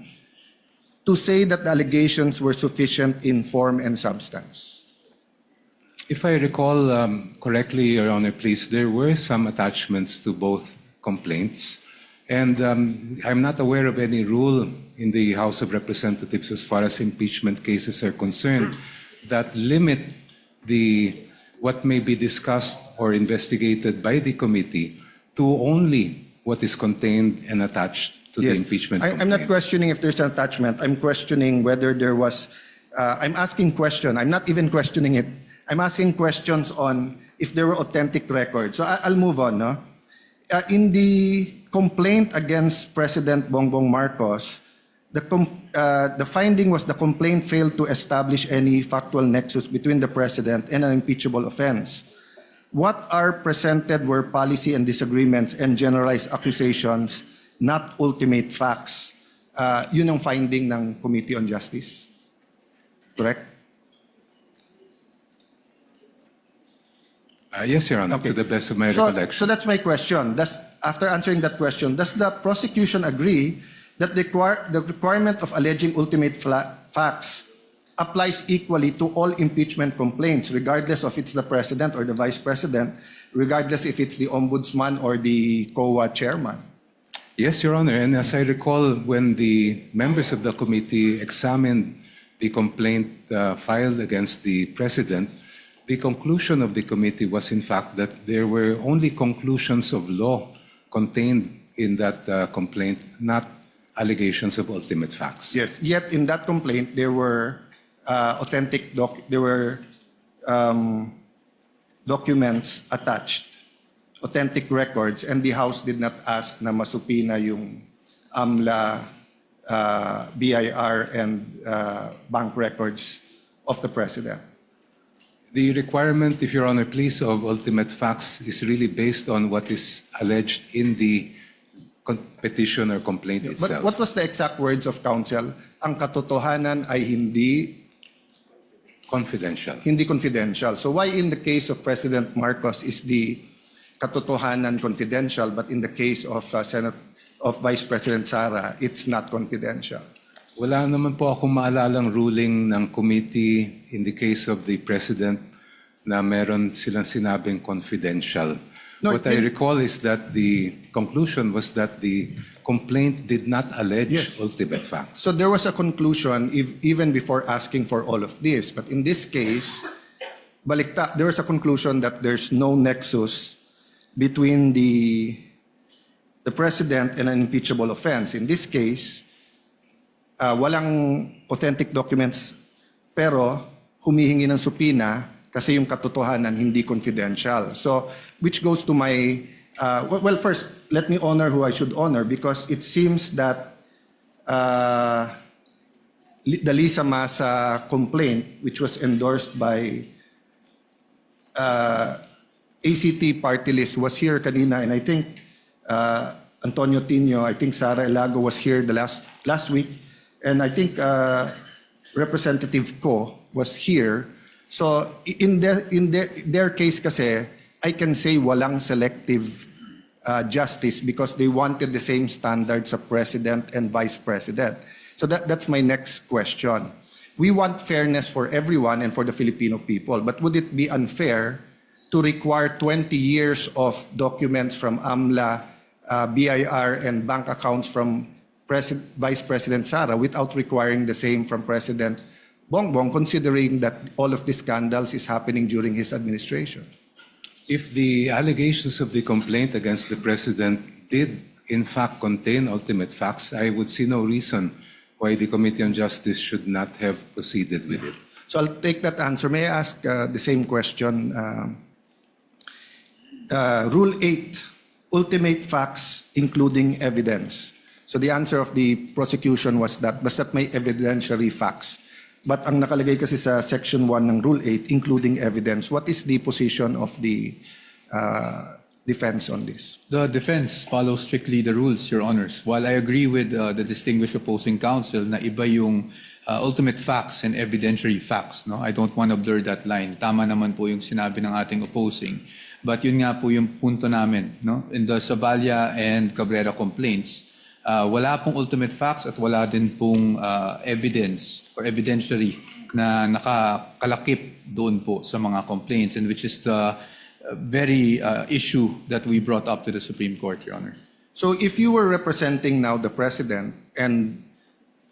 to say that the allegations were sufficient in form and substance? If I recall correctly, Your Honor, please, there were some attachments to both complaints. And I'm not aware of any rule in the House of Representatives as far as impeachment cases are concerned that limit what may be discussed or investigated by the committee to only what is contained and attached to the impeachment complaint. I'm not questioning if there's an attachment. I'm questioning whether there was, I'm asking question. I'm not even questioning it. I'm asking questions on if there were authentic records. So I'll move on. No? In the complaint against President Bongbong Marcos, the finding was the complaint failed to establish any factual nexus between the president and an impeachable offense. What are presented were policy and disagreements and generalized accusations, not ultimate facts. Yun ang finding ng Committee on Justice. Correct? Yes, Your Honor, to the best of my recollection. So that's my question. After answering that question, does the prosecution agree that the requirement of alleging ultimate facts applies equally to all impeachment complaints, regardless of it's the president or the vice president, regardless if it's the ombudsman or the COA chairman? Yes, Your Honor, and as I recall, when the members of the committee examined the complaint filed against the president, the conclusion of the committee was in fact that there were only conclusions of law contained in that complaint, not allegations of ultimate facts. Yes, yet in that complaint, there were documents attached, authentic records, and the House did not ask na masupina yung AMLA, BIR, and bank records of the president. The requirement, if Your Honor, please, of ultimate facts is really based on what is alleged in the petition or complaint itself. But what was the exact words of counsel? Ang katotohanan ay hindi confidential. Hindi confidential. So why in the case of President Marcos is the katotohanan confidential, but in the case of Vice President Sara, it's not confidential? Wala naman po akong maalalang ruling ng committee in the case of the president na meron silang sinabing confidential. No, What I recall is that the conclusion was that the complaint did not allege ultimate facts. So there was a conclusion even before asking for all of this. But in this case, there was a conclusion that there's no nexus between the president and an impeachable offense. In this case, walang authentic documents pero humihingi ng supina kasi yung katotohanan hindi confidential. So, which goes to my, well, first, let me honor who I should honor because it seems that the Lisa Masa complaint, which was endorsed by ACT party list, was here kanina, and I think Antonio Tino, I think Sara Elago was here the last week, and I think Representative Ko was here. So in their case kasi, I can say walang selective justice because they wanted the same standards of president and vice president. So that's my next question. We want fairness for everyone and for the Filipino people, but would it be unfair to require 20 years of documents from AMLA, BIR, and bank accounts from Vice President Sara without requiring the same from President Bongbong, considering that all of these scandals is happening during his administration? If the allegations of the complaint against the president did in fact contain ultimate facts, I would see no reason why the Committee on Justice should not have proceeded with it. So I'll take that answer. May I ask the same question? Rule 8, ultimate facts including evidence. So the answer of the prosecution was that basta't may evidentiary facts. But ang nakalagay kasi sa Section 1 ng Rule 8, including evidence, what is the position of the defense on this? The defense follows strictly the rules, Your Honors. While I agree with the distinguished opposing counsel na iba yung ultimate facts and evidentiary facts, no? I don't want to blur that line. Tama naman po yung sinabi ng ating opposing. But yun nga po yung punto namin, no? In the Zavala and Cabrera complaints, Wala pong ultimate facts at wala din pong evidence or evidentiary na nakakalakip doon po sa mga complaints, and which is the very issue that we brought up to the Supreme Court, Your Honor. So if you were representing now the President and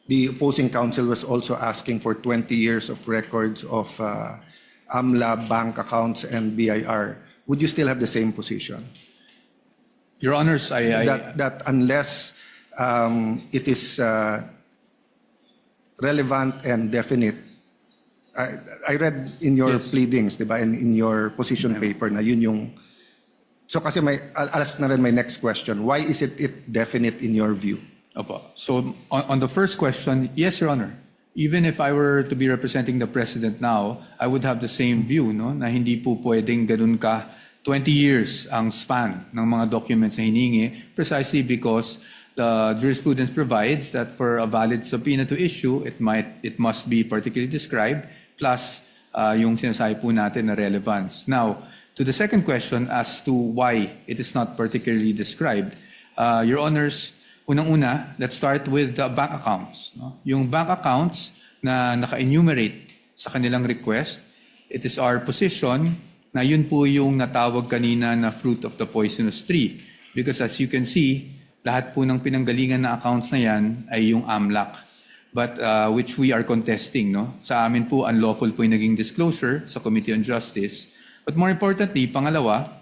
the opposing counsel was also asking for 20 years of records of AMLA, bank accounts, and BIR, would you still have the same position? Your Honors, That unless it is relevant and definite, I read in your pleadings, diba, and in your position paper na yun yung... So kasi I'll ask na rin my next question. Why is it definite in your view? Opo. So on the first question, yes, Your Honor. Even if I were to be representing the President now, I would have the same view, no? Na hindi po pwedeng ganun ka 20 years ang span ng mga documents na hiningi, precisely because the jurisprudence provides that for a valid subpoena to issue, it must be particularly described, plus yung sinasabi po natin na relevance. Now, to the second question as to why it is not particularly described, Your Honors, unang-una, let's start with the bank accounts. No? Yung bank accounts na naka-enumerate sa kanilang request, it is our position na yun po yung natawag kanina na fruit of the poisonous tree. Because as you can see, lahat po ng pinanggalingan na accounts na yan ay yung AMLAC. But which we are contesting. No? Sa amin po, unlawful po yung naging disclosure sa Committee on Justice. But more importantly, pangalawa,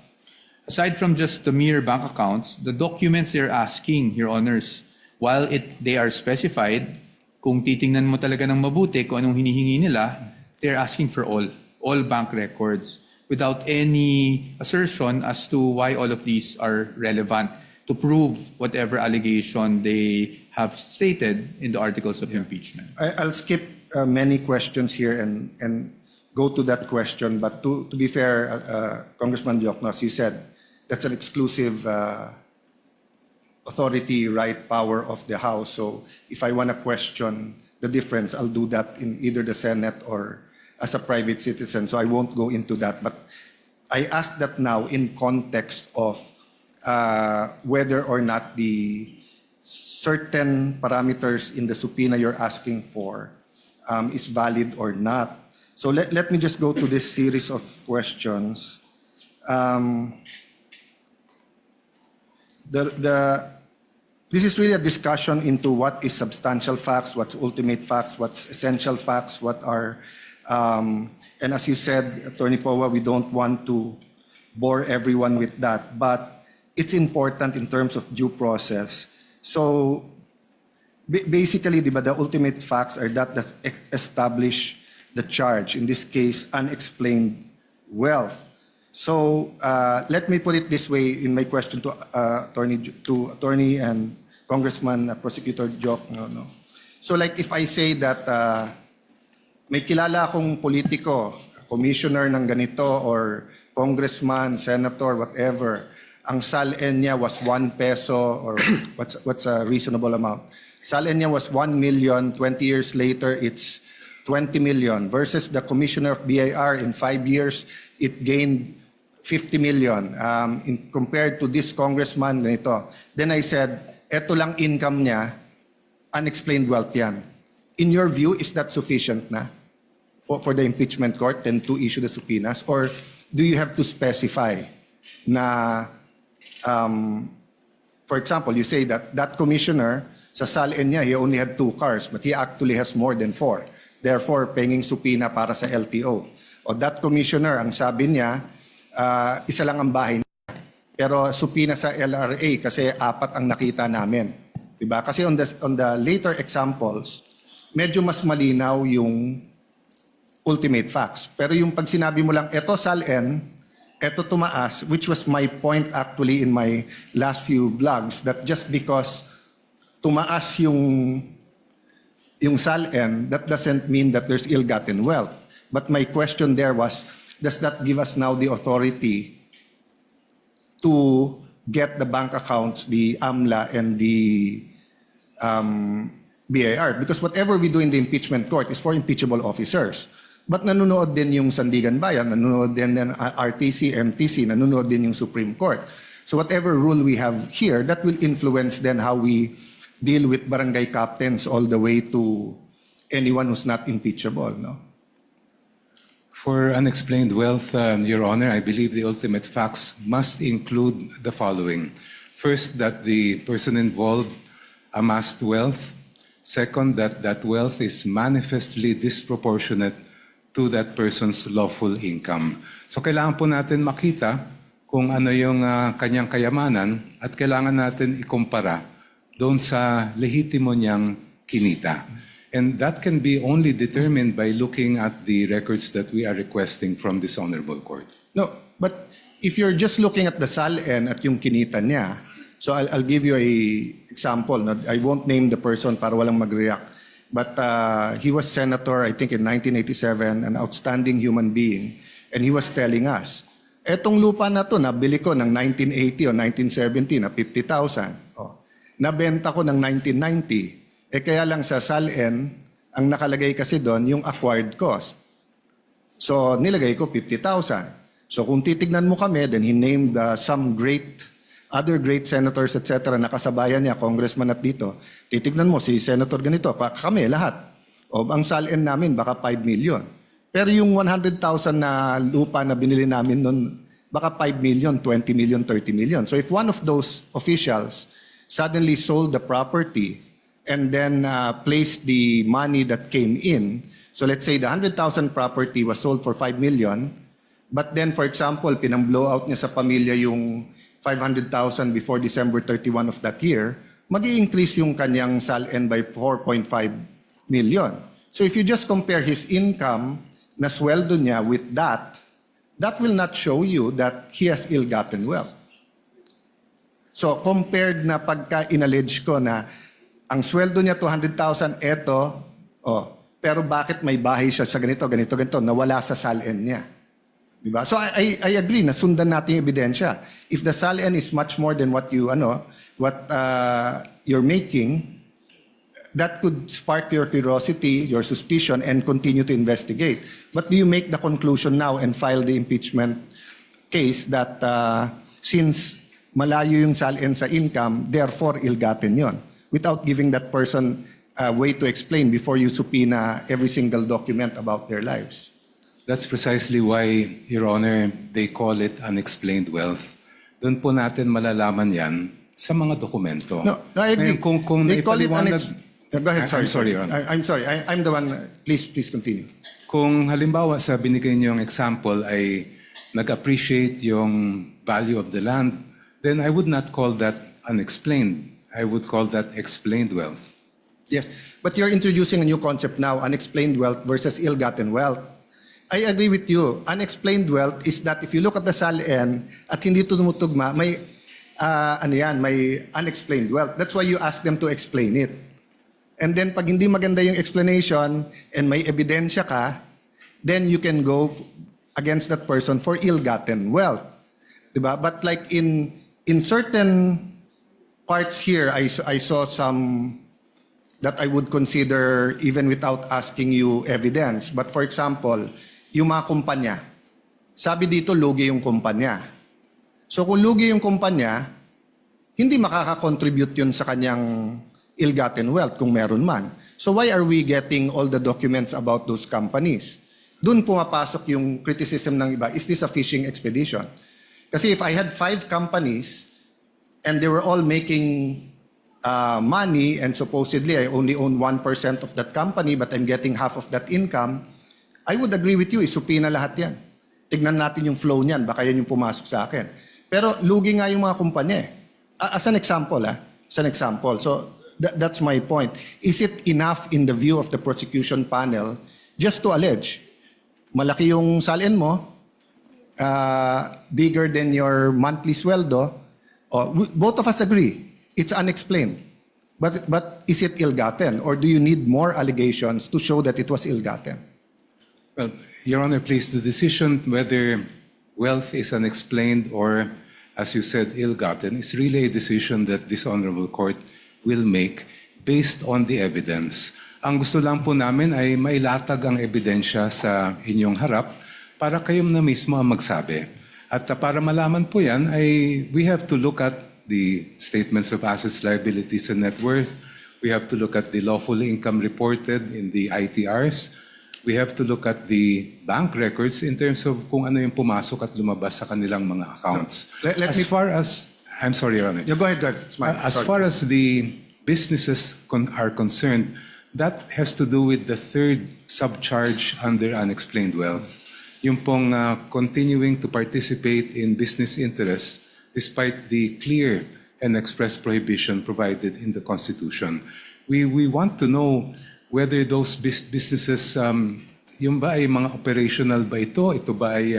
aside from just the mere bank accounts, the documents they're asking, Your Honors, while they are specified, kung titingnan mo talaga ng mabuti kung anong hinihingi nila, they're asking for all bank records without any assertion as to why all of these are relevant to prove whatever allegation they have stated in the articles of impeachment. I'll skip many questions here and go to that question. But to be fair, Congressman Dioknos, you said that's an exclusive authority, right, power of the House. So if I want to question the difference, I'll do that in either the Senate or as a private citizen. So I won't go into that. But I ask that now in context of whether or not the certain parameters in the subpoena you're asking for is valid or not. So let me just go to this series of questions. This is really a discussion into what is substantial facts, what's ultimate facts, what's essential facts, what are, and as you said, Attorney Powa, we don't want to bore everyone with that, but it's important in terms of due process. So basically, diba, the ultimate facts are that establish the charge, in this case, unexplained wealth. So let me put it this way in my question to Attorney and Congressman Prosecutor Joke. No. So like if I say that may kilala akong politiko, commissioner ng ganito, or congressman, senator, whatever, ang SALN niya was 1 peso, or what's a reasonable amount? SALN niya was 1 million, 20 years later it's 20 million, versus the commissioner of BIR in 5 years, it gained 50 million compared to this congressman ganito. Then I said, eto lang income niya, unexplained wealth yan. In your view, is that sufficient na for the impeachment court then to issue the subpoenas? Or do you have to specify na, for example, you say that that commissioner, sa SALN niya, he only had 2 cars, but he actually has more than 4. Therefore, penging subpoena para sa LTO. O that commissioner, ang sabi niya, isa lang ang bahay niya. Pero subpoena sa LRA kasi 4 ang nakita namin. Diba? Kasi on the later examples, medyo mas malinaw yung ultimate facts. Pero yung pag sinabi mo lang, eto SALN, eto tumaas, which was my point actually in my last few vlogs, that just because tumaas yung SALN, that doesn't mean that there's ill-gotten wealth. But my question there was, does that give us now the authority to get the bank accounts, the AMLA and the BIR? Because whatever we do in the impeachment court is for impeachable officers. But nanonood din yung Sandigan Bayan, nanonood din RTC, MTC, nanonood din yung Supreme Court. So whatever rule we have here, that will influence then how we deal with barangay captains all the way to anyone who's not impeachable, no? For unexplained wealth, Your Honor, I believe the ultimate facts must include the following. First, that the person involved amassed wealth. Second, that that wealth is manifestly disproportionate to that person's lawful income. So kailangan po natin makita kung ano yung kanyang kayamanan at kailangan natin ikumpara doon sa lehitimo niyang kinita. And that can be only determined by looking at the records that we are requesting from this honorable court. No, but if you're just looking at the SALN at yung kinita niya, so I'll give you a example. No? I won't name the person para walang mag-react. But he was senator, I think in 1987, an outstanding human being. And he was telling us, etong lupa na to, nabili ko ng 1980 o 1970 na 50,000. Oh, nabenta ko ng 1990. Kaya lang sa SALN, ang nakalagay kasi doon yung acquired cost. So nilagay ko 50,000. So kung titignan mo kami, then he named some other great senators, etc. Nakasabayan niya, congressman at dito. Titignan mo, si senator ganito, kami lahat. O ang SALN namin, baka 5 million. Pero yung 100,000 na lupa na binili namin noon, baka 5 million, 20 million, 30 million. So if one of those officials suddenly sold the property and then placed the money that came in, so let's say the 100,000 property was sold for 5 million, but then for example, pinang-blow out niya sa pamilya yung 500,000 before December 31 of that year, mag-i-increase yung kanyang SALN by 4.5 million. So if you just compare his income na sweldo niya with that will not show you that he has ill-gotten wealth. So compared na pagka inallege ko na ang sweldo niya 200,000, eto, pero bakit may bahay siya sa ganito, nawala sa SALN niya. Diba? So I agree na sundan natin yung ebidensya. If the SALN is much more than what you're making, that could spark your curiosity, your suspicion, and continue to investigate. But do you make the conclusion now and file the impeachment case that since malayo yung SALN sa income, therefore ill-gotten yon, without giving that person a way to explain before you subpoena every single document about their lives? That's precisely why, Your Honor, they call it unexplained wealth. Doon po natin malalaman yan sa mga dokumento. No, I agree. Ngayon, kung they call it Go ahead, sorry. I'm sorry, Your Honor. I'm sorry. I'm the one. Please continue. Kung halimbawa sa binigay niyong example ay nag-appreciate yung value of the land, then I would not call that unexplained. I would call that explained wealth. Yes, but you're introducing a new concept now, unexplained wealth versus ill-gotten wealth. I agree with you. Unexplained wealth is that if you look at the SALN at hindi tumutugma, may may unexplained wealth. That's why you ask them to explain it. And then pag hindi maganda yung explanation and may ebidensya ka, then you can go against that person for ill-gotten wealth. Diba? But like in certain parts here, I saw some that I would consider even without asking you evidence. But for example, yung mga kumpanya. Sabi dito, lugi yung kumpanya. So kung lugi yung kumpanya, hindi makaka-contribute yun sa kanyang ill-gotten wealth kung meron man. So why are we getting all the documents about those companies? Doon pumapasok yung criticism ng iba, is this a fishing expedition? Kasi if I had 5 companies and they were all making money and supposedly I only own 1% of that company but I'm getting half of that income, I would agree with you, isupina lahat yan. Tignan natin yung flow niyan, baka yan yung pumasok sa akin. Pero lugi nga yung mga kumpanya. As an example, So that's my point. Is it enough in the view of the prosecution panel just to allege, malaki yung SALN mo, bigger than your monthly sweldo? Both of us agree, it's unexplained. But is it ill-gotten? Or do you need more allegations to show that it was ill-gotten? Well, Your Honor, please, the decision whether wealth is unexplained or, as you said, ill-gotten is really a decision that this honorable court will make based on the evidence. Ang gusto lang po namin ay mailatag ang ebidensya sa inyong harap para kayo na mismo ang magsabi. At para malaman po yan, we have to look at the statements of assets, liabilities, and net worth. We have to look at the lawful income reported in the ITRs. We have to look at the bank records in terms of kung ano yung pumasok at lumabas sa kanilang mga accounts. I'm sorry, Your Honor. You go ahead, go ahead. It's mine. As Sorry. far as the businesses are concerned, that has to do with the third subcharge under unexplained wealth. Yung pong continuing to participate in business interests despite the clear and express prohibition provided in the Constitution. We want to know whether those businesses, yung ba ay mga operational ba ito? Ito ba ay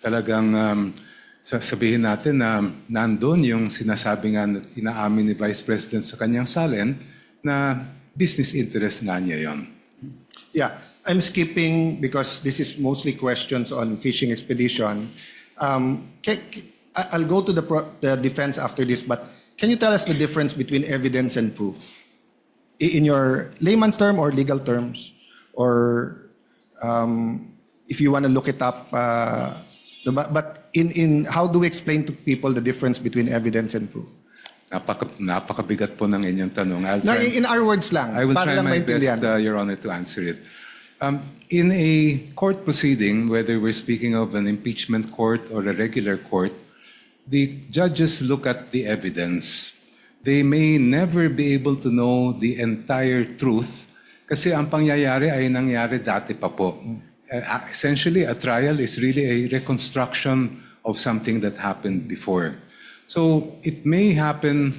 talagang sabihin natin na nandun yung sinasabi nga na inaamin ni Vice President sa kanyang salin na business interest nga niya yon. Yeah, I'm skipping because this is mostly questions on fishing expedition. I'll go to the defense after this, but can you tell us the difference between evidence and proof? In your layman's term or legal terms? Or if you want to look it up, but in how do we explain to people the difference between evidence and proof? Napakabigat po ng inyong tanong. In our words lang. I will para try lang my maintindihan. best, Your Honor, to answer it. In a court proceeding, whether we're speaking of an impeachment court or a regular court, the judges look at the evidence. They may never be able to know the entire truth kasi ang pangyayari ay nangyari dati pa po. Essentially, a trial is really a reconstruction of something that happened before. So it may happen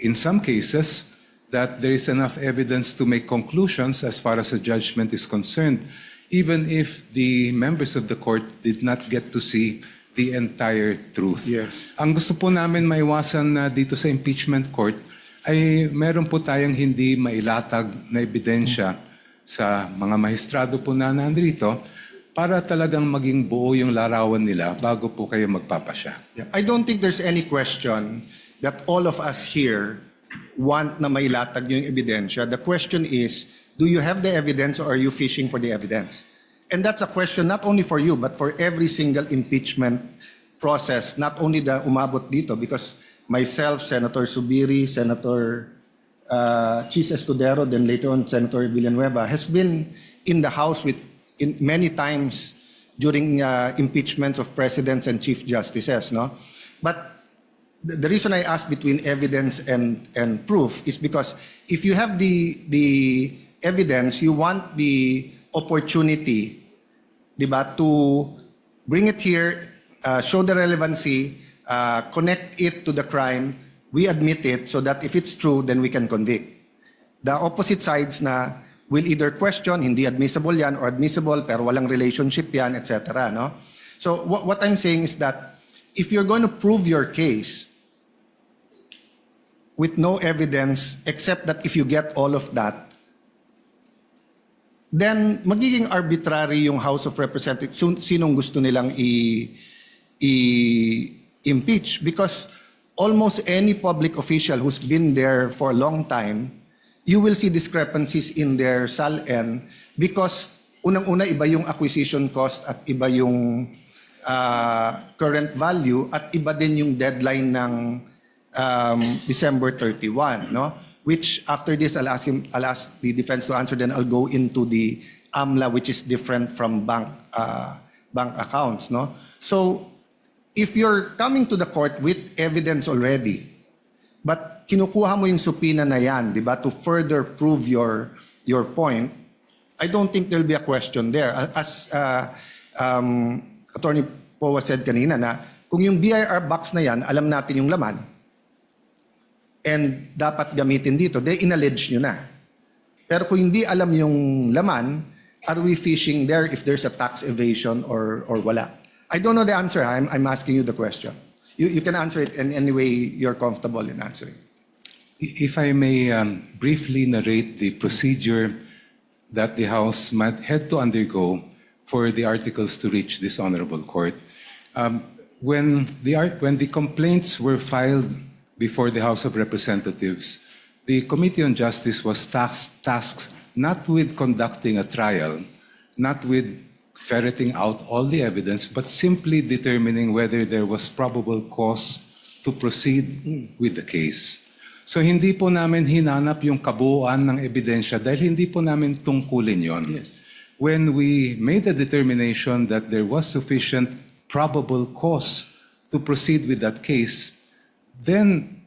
in some cases that there is enough evidence to make conclusions as far as a judgment is concerned, even if the members of the court did not get to see the entire truth. Yes. Ang gusto po namin maiwasan dito sa impeachment court ay meron po tayong hindi mailatag na ebidensya sa mga mahistrado po na nandito para talagang maging buo yung larawan nila bago po kayo magpapasya. Yeah. I don't think there's any question that all of us here want na mailatag yung ebidensya. The question is, do you have the evidence or are you fishing for the evidence? And that's a question not only for you, but for every single impeachment process, not only the umabot dito, because myself, Senator Zubiri, Senator Chis Escudero, then later on Senator Villanueva, has been in the House many times during impeachments of presidents and chief justices. No? But the reason I ask between evidence and proof is because if you have the evidence, you want the opportunity, diba, to bring it here, show the relevancy, connect it to the crime, we admit it so that if it's true, then we can convict. The opposite sides na will either question, hindi admissible yan, or admissible pero walang relationship yan, etc. No? So what I'm saying is that if you're going to prove your case with no evidence, except that if you get all of that, then magiging arbitrary yung House of Representatives, sinong gusto nilang i-impeach, because almost any public official who's been there for a long time, you will see discrepancies in their SALN because unang-una iba yung acquisition cost at iba yung current value at iba din yung deadline ng December 31, no? Which after this I'll ask the defense to answer, then I'll go into the AMLA, which is different from bank accounts, no? So if you're coming to the court with evidence already, but kinukuha mo yung subpoena na yan, di ba, to further prove your point, I don't think there'll be a question there. As Attorney Powa said kanina na kung yung BIR box na yan, alam natin yung laman, and dapat gamitin dito, they inallege nyo na. Pero kung hindi alam yung laman, are we fishing there if there's a tax evasion or wala? I don't know the answer. I'm asking you the question. You can answer it in any way you're comfortable in answering. If I may briefly narrate the procedure that the House might had to undergo for the articles to reach this honorable court. When the complaints were filed before the House of Representatives, the Committee on Justice was tasked not with conducting a trial, not with ferreting out all the evidence, but simply determining whether there was probable cause to proceed with the case. So hindi po namin hinanap yung kabuuan ng ebidensya dahil hindi po namin tungkulin yon. When we made the determination that there was sufficient probable cause to proceed with that case, then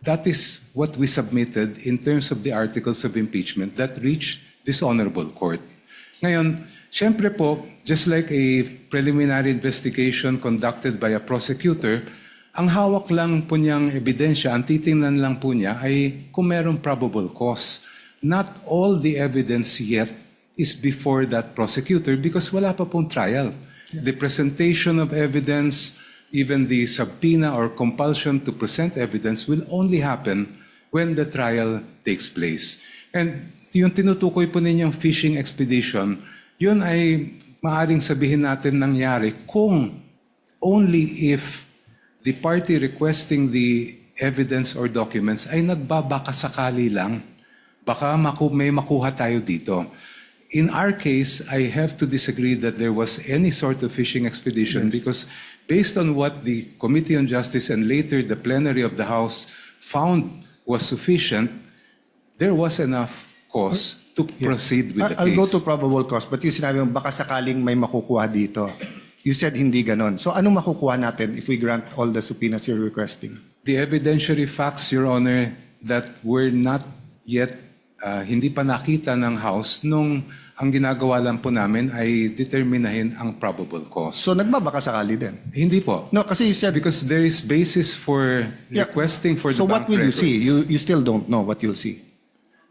that is what we submitted in terms of the articles of impeachment that reached this honorable court. Ngayon, syempre po, just like a preliminary investigation conducted by a prosecutor, ang hawak lang po niyang ebidensya, ang titingnan lang po niya ay kung merong probable cause. Not all the evidence yet is before that prosecutor because wala pa pong trial. The presentation of evidence, even the subpoena or compulsion to present evidence will only happen when the trial takes place. And yung tinutukoy po ninyong fishing expedition, yun ay maaring sabihin natin nangyari kung only if the party requesting the evidence or documents ay nagbabakasakali lang. Baka may makuha tayo dito. In our case, I have to disagree that there was any sort of fishing expedition because based on what the Committee on Justice and later the plenary of the House found was sufficient, there was enough cause to proceed with the case. I'll go to probable cause, but yung sinabi mo, baka sakaling may makukuha dito. You said hindi ganon. So anong makukuha natin if we grant all the subpoenas you're requesting? The evidentiary facts, Your Honor, that were not yet, hindi pa nakita ng House nung ang ginagawa lang po namin ay determinahin ang probable cause. So nagbabaka sakali din? Hindi po. No, kasi you said... Because there is basis for requesting for the So what bank will you records. see? You still don't know what you'll see?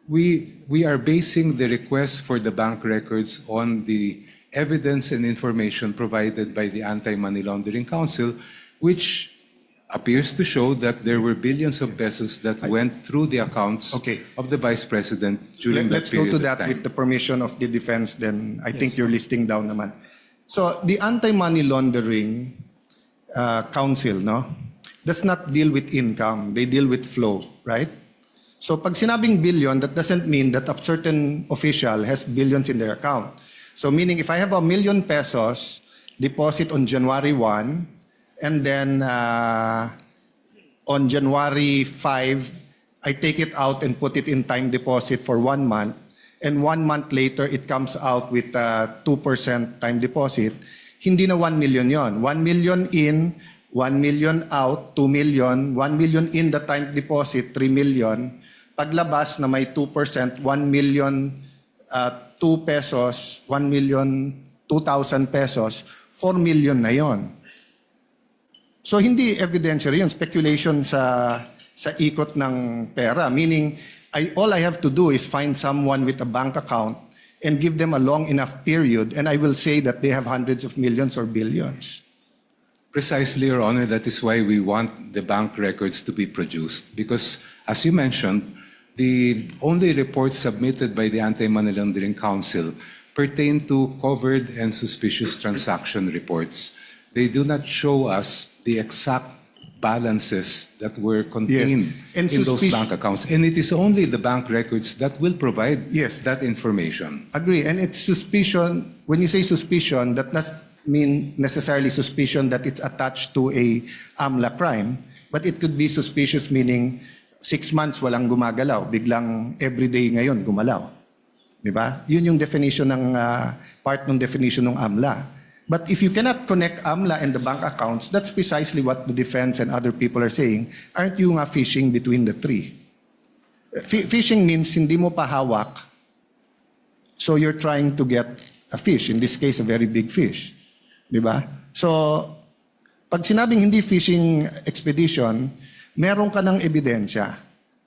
We are basing the request for the bank records on the evidence and information provided by the Anti-Money Laundering Council, which appears to show that there were billions of pesos that went through the accounts of the Vice President during that Let's go period to that of time. with the permission of the defense, then I think you're listing down naman. So the Anti-Money Laundering Council, no, does not deal with income. They deal with flow, right? So pag sinabing billion, that doesn't mean that a certain official has billions in their account. So meaning if I have ₱1 million deposit on January 1, and then on January 5, I take it out and put it in time deposit for 1 month, and 1 month later it comes out with 2% time deposit, hindi na 1 million yon. 1 million in, 1 million out, 2 million, 1 million in the time deposit, 3 million. Paglabas na may 2%, 1 million 2 pesos, 1 million 2,000 pesos, 4 million na yon. So hindi evidentiary yun, speculation sa ikot ng pera. Meaning, all I have to do is find someone with a bank account and give them a long enough period, and I will say that they have hundreds of millions or billions. Precisely, Your Honor, that is why we want the bank records to be produced. Because, as you mentioned, the only reports submitted by the Anti-Money Laundering Council pertain to covered and suspicious transaction reports. They do not show us the exact balances that were contained in those bank accounts. And it is only the bank records that will provide that information. Agree. And it's suspicion. When you say suspicion, that does mean necessarily suspicion that it's attached to a AMLA crime, but it could be suspicious meaning 6 months walang gumagalaw, biglang everyday ngayon gumalaw. Di ba? Yun yung definition ng part ng definition ng AMLA. But if you cannot connect AMLA and the bank accounts, that's precisely what the defense and other people are saying. Aren't you nga fishing between the three? Fishing means hindi mo pa hawak, so you're trying to get a fish, in this case a very big fish. Di ba? So, pag sinabing hindi fishing expedition, meron ka ng ebidensya,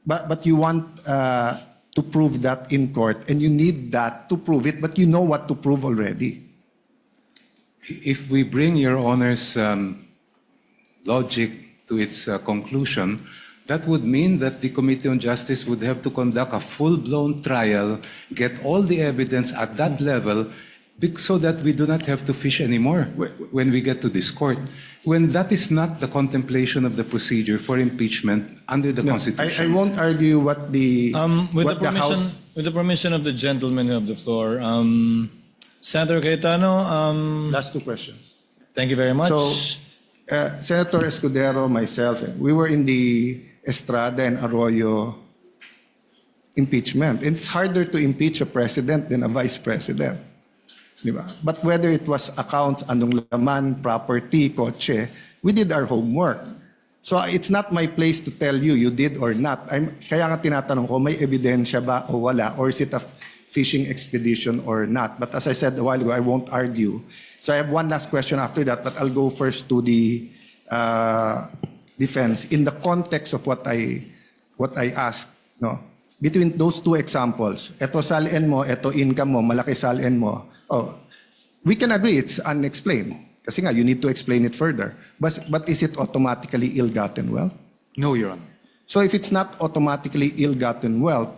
but you want to prove that in court, and you need that to prove it, but you know what to prove already. If we bring Your Honor's logic to its conclusion, that would mean that the Committee on Justice would have to conduct a full-blown trial, get all the evidence at that level, so that we do not have to fish anymore when we get to this court. When that is not the contemplation of the procedure for impeachment under the Constitution. I won't argue what the With the permission of the gentleman of the floor, Senator Cayetano. Last 2 questions. Thank you very much. So, Senator Escudero, myself, we were in the Estrada and Arroyo impeachment. It's harder to impeach a president than a vice president. Di ba? But whether it was accounts, anong laman, property, kotse, we did our homework. So it's not my place to tell you did or not. Kaya nga tinatanong ko, may ebidensya ba o wala? Or is it a fishing expedition or not? But as I said a while ago, I won't argue. So I have one last question after that, but I'll go first to the defense. In the context of what I asked, no? Between those two examples, eto salin mo, eto income mo, malaki salin mo, we can agree it's unexplained. Kasi nga, you need to explain it further. But is it automatically ill-gotten wealth? No, Your Honor. So if it's not automatically ill-gotten wealth,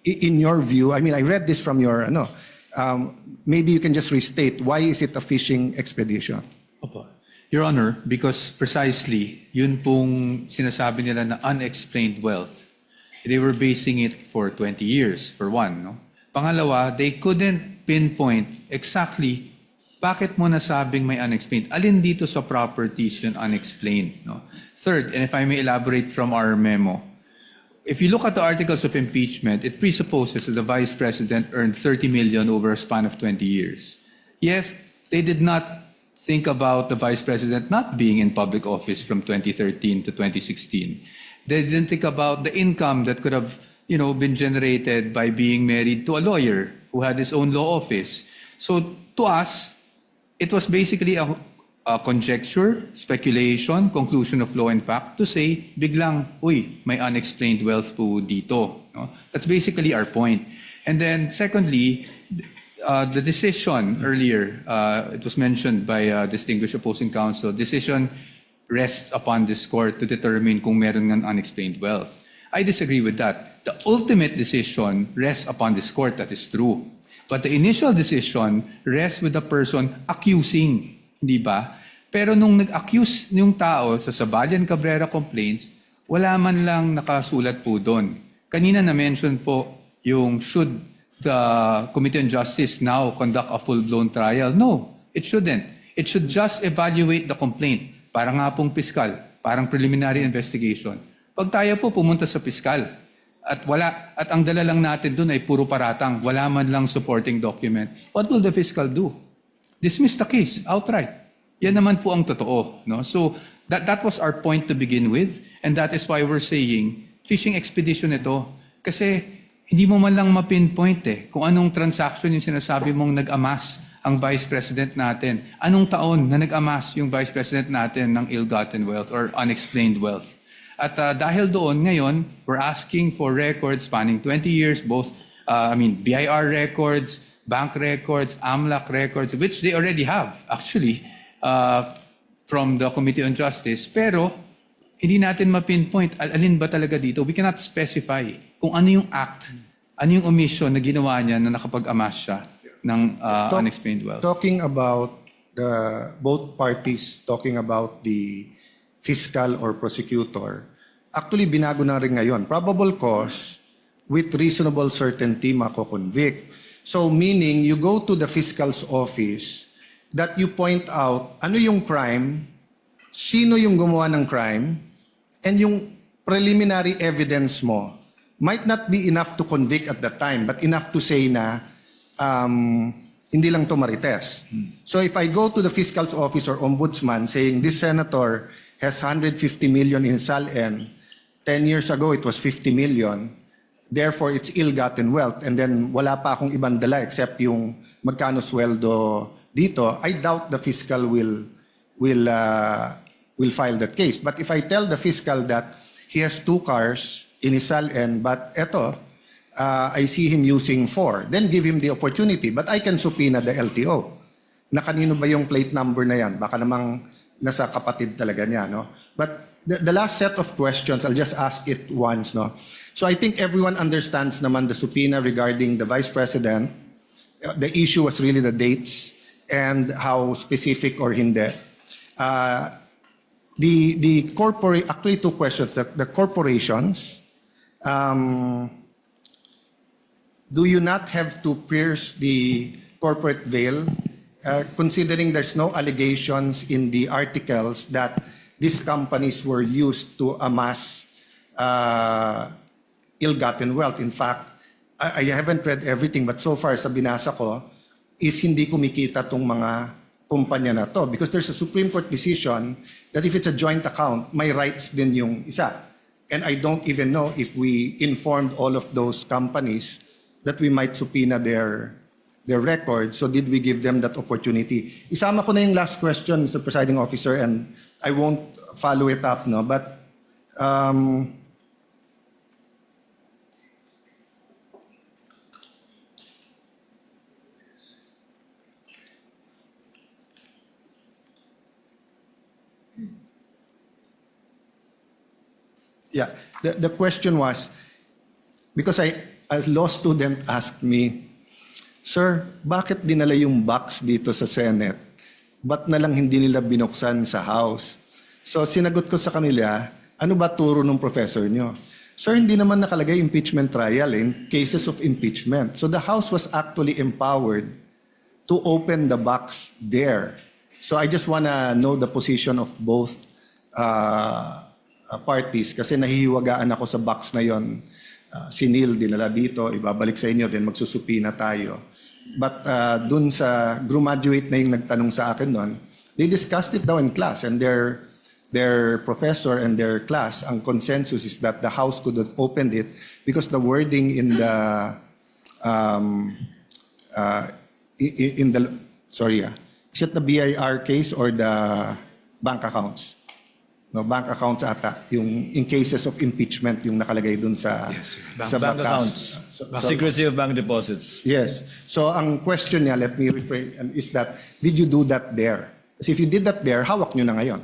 in your view, I mean, I read this from your, maybe you can just restate, why is it a fishing expedition? Opo. Your Honor, because precisely, yun pong sinasabi nila na unexplained wealth. They were basing it for 20 years, for one. No? Pangalawa, they couldn't pinpoint exactly bakit mo nasabing may unexplained. Alin dito sa properties yun unexplained. No? Third, and if I may elaborate from our memo, if you look at the articles of impeachment, it presupposes that the Vice President earned 30 million over a span of 20 years. Yes, they did not think about the Vice President not being in public office from 2013 to 2016. They didn't think about the income that could have, been generated by being married to a lawyer who had his own law office. So to us, it was basically a conjecture, speculation, conclusion of law and fact to say, biglang, may unexplained wealth po dito. No? That's basically our point. And then secondly, the decision earlier, it was mentioned by distinguished opposing counsel, decision rests upon this court to determine kung meron ng unexplained wealth. I disagree with that. The ultimate decision rests upon this court, that is true. But the initial decision rests with the person accusing, di ba? Pero nung nag-accuse yung tao sa 𝗓𝗏𝗓𝗏 complaints, wala man lang nakasulat po doon. Kanina na-mention po yung should the Committee on Justice now conduct a full-blown trial? No, it shouldn't. It should just evaluate the complaint. Para nga pong piskal, parang preliminary investigation. Pag tayo po pumunta sa piskal at ang dala lang natin doon ay puro paratang, wala man lang supporting document, what will the fiscal do? Dismiss the case outright. Yan naman po ang totoo. No? So that was our point to begin with, and that is why we're saying fishing expedition ito. Kasi hindi mo man lang ma-pinpoint kung anong transaction yung sinasabi mong nag-amass ang Vice President natin. Anong taon na nag-amass yung Vice President natin ng ill-gotten wealth or unexplained wealth. At dahil doon, ngayon, we're asking for records spanning 20 years, both, BIR records, bank records, AMLAC records, which they already have, actually, from the Committee on Justice. Pero, hindi natin ma-pinpoint, alin ba talaga dito? We cannot specify kung ano yung act, ano yung omission na ginawa niya na nakapag-amass siya ng unexplained wealth. Talking about both parties talking about the fiscal or prosecutor, actually binago na rin ngayon. Probable cause with reasonable certainty mako-convict. So meaning you go to the fiscal's office that you point out ano yung crime, sino yung gumawa ng crime, and yung preliminary evidence mo might not be enough to convict at that time, but enough to say na hindi lang to marites. So if I go to the fiscal's office or ombudsman saying this senator has 150 million in SALN, 10 years ago it was 50 million, therefore it's ill-gotten wealth, and then wala pa akong ibang dala except yung magkano sweldo dito, I doubt the fiscal will file that case. But if I tell the fiscal that he has 2 cars in his SALN, but eto, I see him using 4, then give him the opportunity. But I can subpoena the LTO. Na kanino ba yung plate number na yan? Baka namang nasa kapatid talaga niya, no? But the last set of questions, I'll just ask it once, no? So I think everyone understands naman the subpoena regarding the Vice President. The issue was really the dates and how specific or hindi. Actually 2 questions. The corporations, do you not have to pierce the corporate veil considering there's no allegations in the articles that these companies were used to amass ill-gotten wealth. In fact, I haven't read everything, but so far sa binasa ko, is hindi kumikita tong mga kumpanya na to. Because there's a Supreme Court decision that if it's a joint account, may rights din yung isa. And I don't even know if we informed all of those companies that we might subpoena their records. So did we give them that opportunity? Isama ko na yung last question, Mr. Presiding Officer, and I won't follow it up, no? But yeah, the question was, because a law student asked me, Sir, bakit dinala yung box dito sa Senate? Ba't na lang hindi nila binuksan sa House? So sinagot ko sa kanila, ano ba turo ng professor nyo? Sir, hindi naman nakalagay impeachment trial in cases of impeachment. So the House was actually empowered to open the box there. So I just wanna know the position of both parties kasi nahihiwagaan ako sa box na yon. Si Neil dinala dito, ibabalik sa inyo, then magsusupina tayo. But dun sa graduate na yung nagtanong sa akin nun, they discussed it daw in class, and their professor and their class, ang consensus is that the House could have opened it because the wording in the is it the BIR case or the bank accounts? No, bank accounts ata, yung in cases of impeachment yung nakalagay dun sa sa Bank accounts. Secrecy of bank deposits. Yes. So ang question niya, let me rephrase, is that did you do that there? Kasi if you did that there, hawak nyo na ngayon.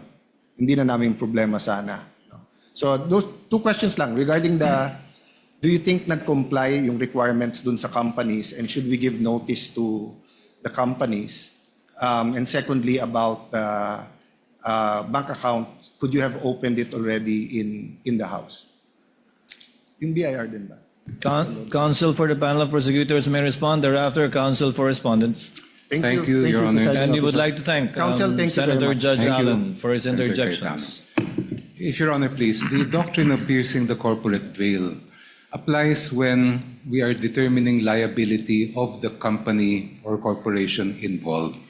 Hindi na namin problema sana. No? So those two questions lang regarding do you think nag-comply yung requirements dun sa companies, and should we give notice to the companies? And secondly, about bank account, could you have opened it already in the House? Yung BIR din ba? Counsel for the panel of prosecutors may respond. Thereafter, counsel for respondents. Thank you, Your Honor. And we would like to thank Counsel, thank you very Senator much. Judge Thank you, Allen for his Senator interjections. If Your Honor, please, the doctrine of piercing the corporate veil applies when we are determining liability of the company or corporation involved.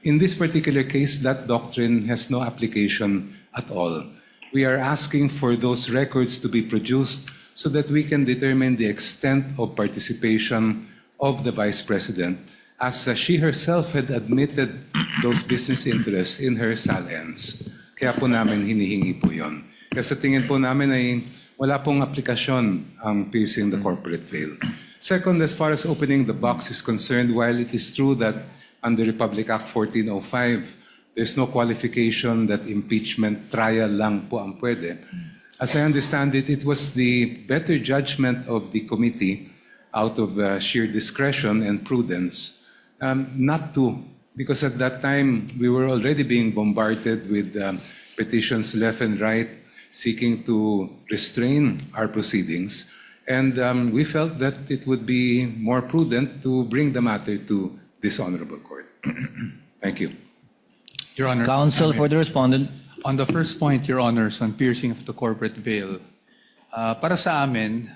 In this particular case, that doctrine has no application at all. We are asking for those records to be produced so that we can determine the extent of participation of the Vice President, as she herself had admitted those business interests in her salens. Kaya po namin hinihingi po yun. Kasi tingin po namin ay wala pong aplikasyon ang piercing the corporate veil. Second, as far as opening the box is concerned, while it is true that under Republic Act 1405, there's no qualification that impeachment trial lang po ang pwede. As I understand it, it was the better judgment of the committee out of sheer discretion and prudence not to, because at that time we were already being bombarded with petitions left and right seeking to restrain our proceedings. And we felt that it would be more prudent to bring the matter to this honorable court. Thank you. Your Honor. Counsel for the respondent. On the first point, Your Honors, on piercing of the corporate veil, para sa amin,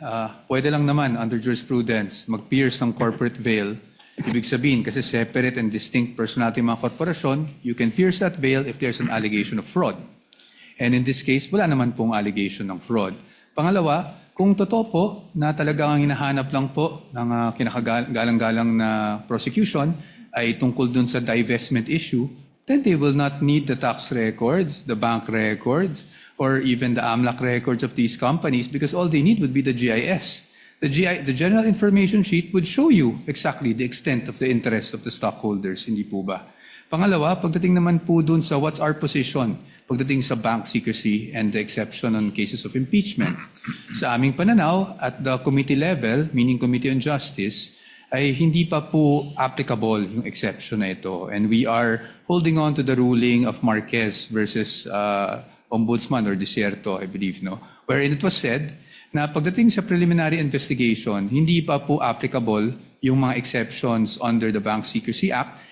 pwede lang naman under jurisprudence mag-pierce ng corporate veil. Ibig sabihin, kasi separate and distinct personality mga korporasyon, you can pierce that veil if there's an allegation of fraud. And in this case, wala naman pong allegation ng fraud. Pangalawa, kung totoo po na talagang hinahanap lang po ng kinakagalang-galang na prosecution ay tungkol dun sa divestment issue, then they will not need the tax records, the bank records, or even the AMLAC records of these companies, because all they need would be the GIS. The General Information Sheet would show you exactly the extent of the interest of the stockholders, hindi po ba? Pangalawa, pagdating naman po dun sa what's our position, pagdating sa bank secrecy and the exception on cases of impeachment. Sa aming pananaw, at the committee level, meaning Committee on Justice, ay hindi pa po applicable yung exception na ito. And we are holding on to the ruling of Marquez versus Ombudsman or Desierto, I believe, no? Wherein it was said na pagdating sa preliminary investigation, hindi pa po applicable yung mga exceptions under the Bank Secrecy Act.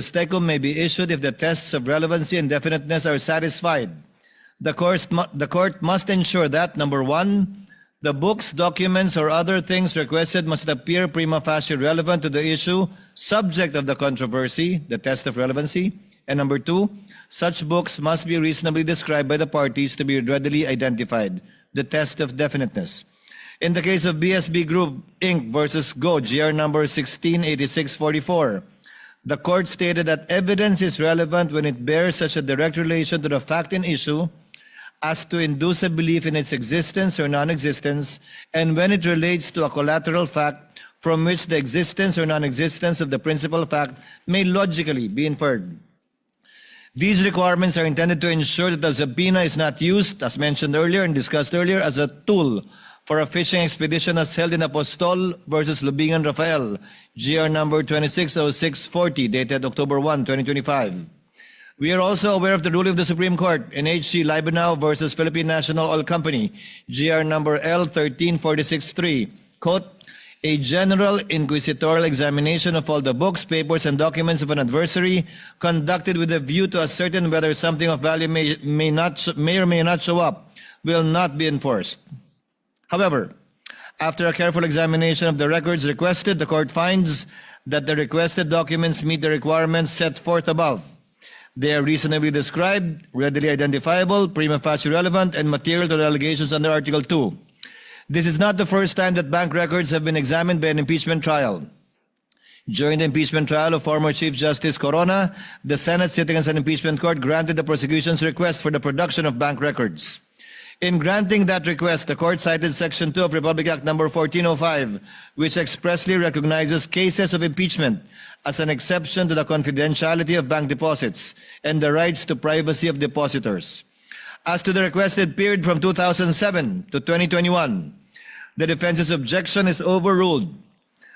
𝗏𝗏𝗏 may be issued if the tests of relevancy and definiteness are satisfied. The court must ensure that, number one, the books, documents, or other things requested must appear prima facie relevant to the issue, subject of the controversy, the test of relevancy. And number two, such books must be reasonably described by the parties to be readily identified, the test of definiteness. In the case of BSB Group Inc. versus Go, GR number 168644, the court stated that evidence is relevant when it bears such a direct relation to the fact in issue as to induce a belief in its existence or non-existence, and when it relates to a collateral fact from which the existence or non-existence of the principal fact may logically be inferred. These requirements are intended to ensure that the subpoena is not used, as mentioned earlier and discussed earlier, as a tool for a fishing expedition as held in Apostol versus Lubingan Rafael, GR number 260640, dated October 1, 2025. We are also aware of the ruling of the Supreme Court in H.C. Libenau versus Philippine National Oil Company, GR number L13463, quote, a general inquisitorial examination of all the books, papers, and documents of an adversary conducted with a view to ascertain whether something of value may or may not show up will not be enforced. However, after a careful examination of the records requested, the court finds that the requested documents meet the requirements set forth above. They are reasonably described, readily identifiable, prima facie relevant, and material to the allegations under Article 2. This is not the first time that bank records have been examined by an impeachment trial. During the impeachment trial of former Chief Justice Corona, the Senate, sitting as an impeachment court, granted the prosecution's request for the production of bank records. In granting that request, the court cited Section 2 of Republic Act number 1405, which expressly recognizes cases of impeachment as an exception to the confidentiality of bank deposits and the rights to privacy of depositors. As to the requested period from 2007 to 2021, the defense's objection is overruled.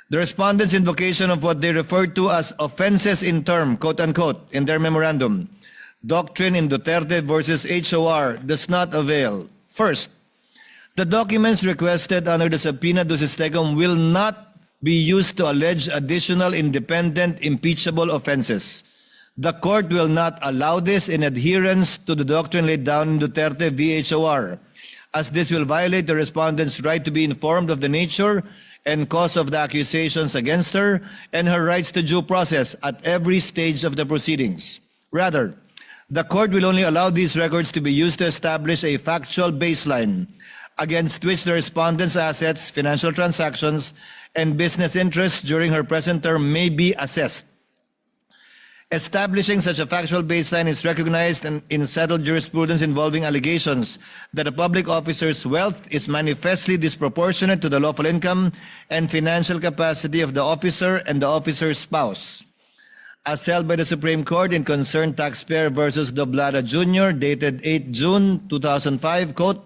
The respondents' invocation of what they referred to as offenses in term, quote unquote, in their memorandum, doctrine in Duterte versus HOR, does not avail. First, the documents requested under the subpoena ducis tecum will not be used to allege additional independent impeachable offenses. The court will not allow this in adherence to the doctrine laid down in Duterte v. HOR, as this will violate the respondent's right to be informed of the nature and cause of the accusations against her and her rights to due process at every stage of the proceedings. Rather, the court will only allow these records to be used to establish a factual baseline against which the respondent's assets, financial transactions, and business interests during her present term may be assessed. Establishing such a factual baseline is recognized in settled jurisprudence involving allegations that a public officer's wealth is manifestly disproportionate to the lawful income and financial capacity of the officer and the officer's spouse. As held by the Supreme Court in Concerned Taxpayer versus 𝗓𝗏𝗓 Jr., dated 8 June 2005, quote,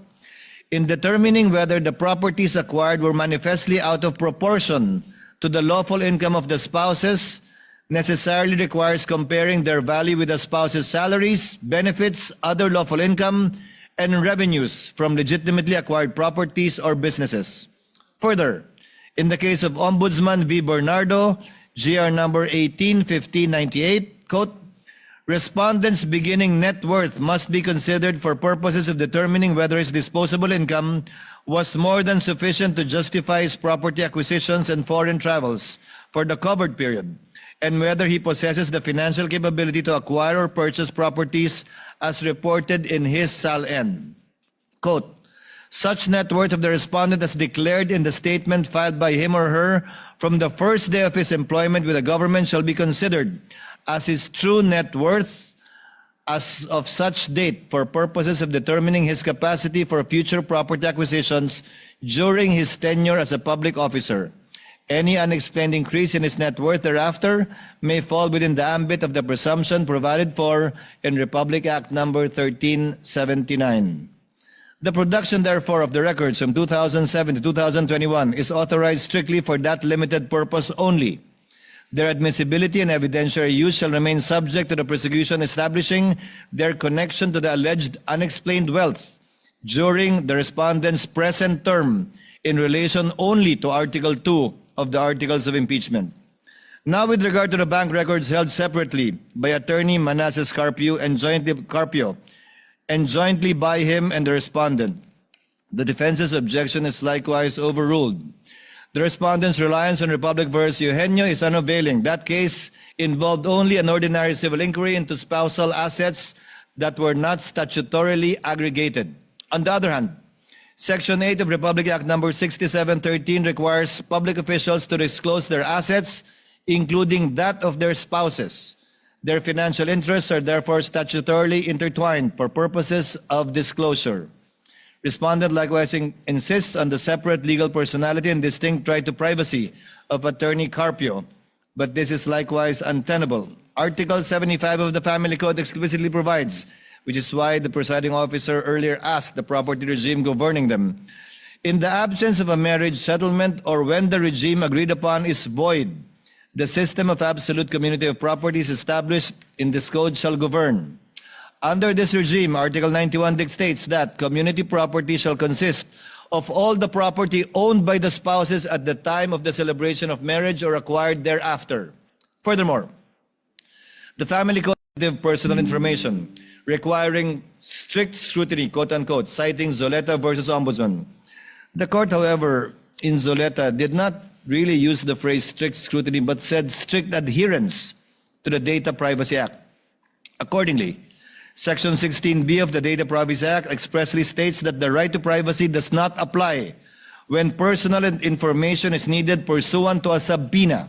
in determining whether the properties acquired were manifestly out of proportion to the lawful income of the spouses, necessarily requires comparing their value with the spouse's salaries, benefits, other lawful income, and revenues from legitimately acquired properties or businesses. Further, in the case of Ombudsman V. Bernardo, GR number 18-1598, quote, respondents' beginning net worth must be considered for purposes of determining whether his disposable income was more than sufficient to justify his property acquisitions and foreign travels for the covered period, and whether he possesses the financial capability to acquire or purchase properties as reported in his SAL-N. Quote, such net worth of the respondent as declared in the statement filed by him or her from the first day of his employment with the government shall be considered as his true net worth as of such date for purposes of determining his capacity for future property acquisitions during his tenure as a public officer. Any unexplained increase in his net worth thereafter may fall within the ambit of the presumption provided for in Republic Act number 1379. The production, therefore, of the records from 2007 to 2021 is authorized strictly for that limited purpose only. Their admissibility and evidentiary use shall remain subject to the prosecution establishing their connection to the alleged unexplained wealth during the respondent's present term in relation only to Article 2 of the Articles of Impeachment. Now, with regard to the bank records held separately by Attorney Manasseh Carpio and jointly by him and the respondent, the defense's objection is likewise overruled. The respondent's reliance on Republic v. Eugenio is unavailing. That case involved only an ordinary civil inquiry into spousal assets that were not statutorily aggregated. On the other hand, Section 8 of Republic Act number 6713 requires public officials to disclose their assets, including that of their spouses. Their financial interests are therefore statutorily intertwined for purposes of disclosure. Respondent likewise insists on the separate legal personality and distinct right to privacy of Attorney Carpio, but this is likewise untenable. Article 75 of the Family Code explicitly provides, which is why the presiding officer earlier asked the property regime governing them. In the absence of a marriage settlement or when the regime agreed upon is void, the system of absolute community of properties established in this code shall govern. Under this regime, Article 91 dictates that community property shall consist of all the property owned by the spouses at the time of the celebration of marriage or acquired thereafter. Furthermore, the Family Code of personal information requiring strict scrutiny, quote-unquote, citing Zoleta versus Ombudsman. The court, however, in Zoleta did not really use the phrase strict scrutiny, but said strict adherence to the Data Privacy Act. Accordingly, Section 16B of the Data Privacy Act expressly states that the right to privacy does not apply when personal information is needed pursuant to a subpoena.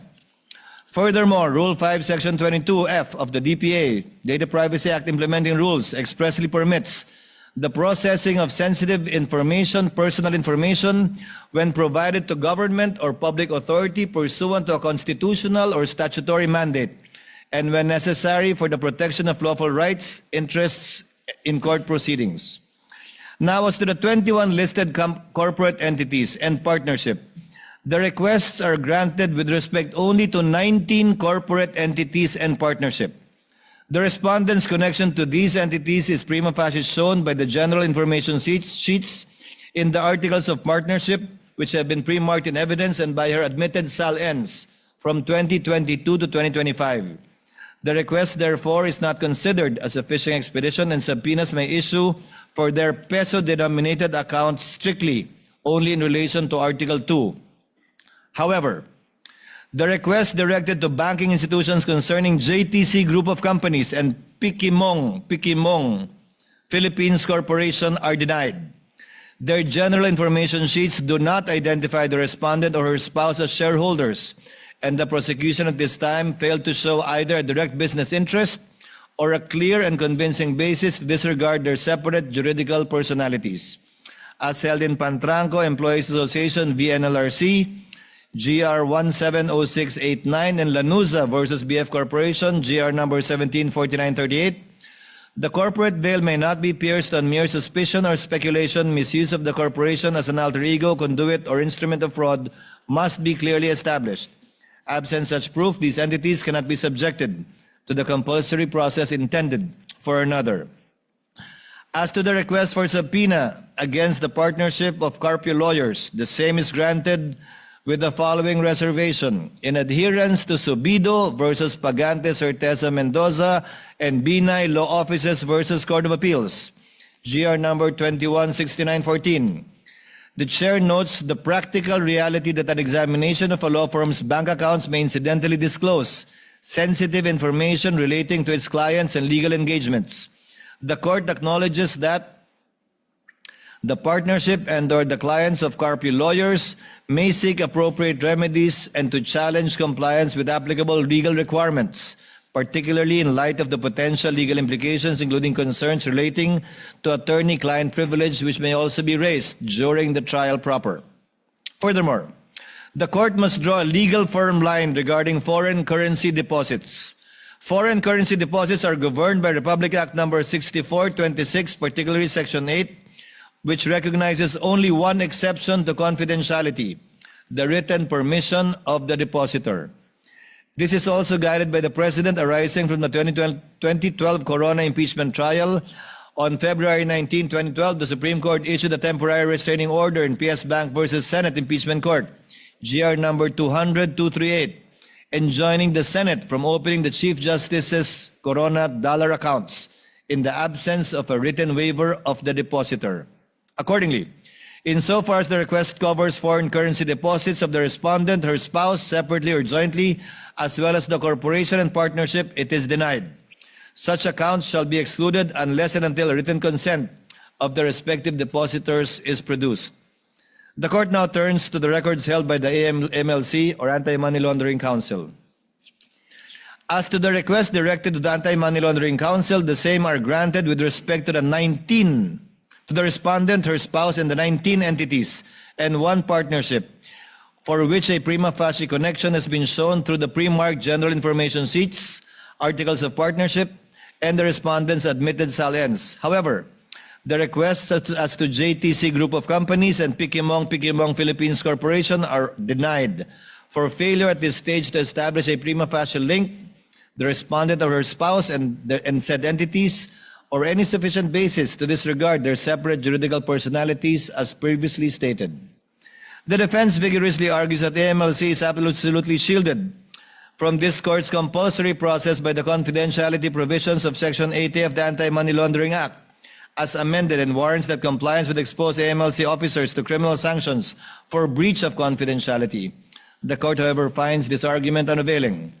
Furthermore, Rule 5, Section 22F of the DPA, Data Privacy Act Implementing Rules, expressly permits the processing of sensitive information, personal information, when provided to government or public authority pursuant to a constitutional or statutory mandate, and when necessary for the protection of lawful rights, interests in court proceedings. Now, as to the 21 listed corporate entities and partnership, the requests are granted with respect only to 19 corporate entities and partnership. The respondent's connection to these entities is prima facie shown by the general information sheets in the articles of partnership, which have been pre-marked in evidence, and by her admitted SAL-Ns from 2022 to 2025. The request, therefore, is not considered as a fishing expedition, and subpoenas may issue for their peso-denominated accounts strictly only in relation to Article 2. However, the request directed to banking institutions concerning JTC Group of Companies and Pikimong Philippines Corporation are denied. Their general information sheets do not identify the respondent or her spouse as shareholders, and the prosecution at this time failed to show either a direct business interest or a clear and convincing basis to disregard their separate juridical personalities. As held in Pantranco Employees Association v. NLRC, GR 170689, and Lanuza versus BF Corporation, GR number 174938, the corporate veil may not be pierced on mere suspicion or speculation. Misuse of the corporation as an alter ego, conduit, or instrument of fraud must be clearly established. Absent such proof, these entities cannot be subjected to the compulsory process intended for another. As to the request for subpoena against the partnership of Carpio Lawyers, the same is granted with the following reservation: in adherence to Subido versus Pagante Certeza Mendoza and Binay Law Offices versus Court of Appeals, GR number 216914. The chair notes the practical reality that an examination of a law firm's bank accounts may incidentally disclose sensitive information relating to its clients and legal engagements. The court acknowledges that the partnership and/or the clients of Carpio Lawyers may seek appropriate remedies and to challenge compliance with applicable legal requirements, particularly in light of the potential legal implications, including concerns relating to attorney-client privilege, which may also be raised during the trial proper. Furthermore, the court must draw a legal firm line regarding foreign currency deposits. Foreign currency deposits are governed by Republic Act number 6426, particularly Section 8, which recognizes only one exception to confidentiality: the written permission of the depositor. This is also guided by the precedent arising from the 2012 Corona impeachment trial. On February 19, 2012, the Supreme Court issued a temporary restraining order in PS Bank versus Senate Impeachment Court, GR number 200-238, enjoining the Senate from opening the Chief Justice's Corona dollar accounts in the absence of a written waiver of the depositor. Accordingly, insofar as the request covers foreign currency deposits of the respondent, her spouse, separately or jointly, as well as the corporation and partnership, it is denied. Such accounts shall be excluded unless and until a written consent of the respective depositors is produced. The court now turns to the records held by the AMLC, or Anti-Money Laundering Council. As to the request directed to the Anti-Money Laundering Council, the same are granted with respect to the respondent, her spouse, and the 19 entities and one partnership for which a prima facie connection has been shown through the pre-marked general information sheets, articles of partnership, and the respondent's admitted salience. However, the requests as to JTC Group of Companies and Pikimong Philippines Corporation are denied for failure at this stage to establish a prima facie link, the respondent or her spouse and said entities, or any sufficient basis to disregard their separate juridical personalities as previously stated. The defense vigorously argues that AMLC is absolutely shielded from this court's compulsory process by the confidentiality provisions of Section 80 of the Anti-Money Laundering Act, as amended, and warrants that compliance would expose AMLC officers to criminal sanctions for breach of confidentiality. The court, however, finds this argument unavailing.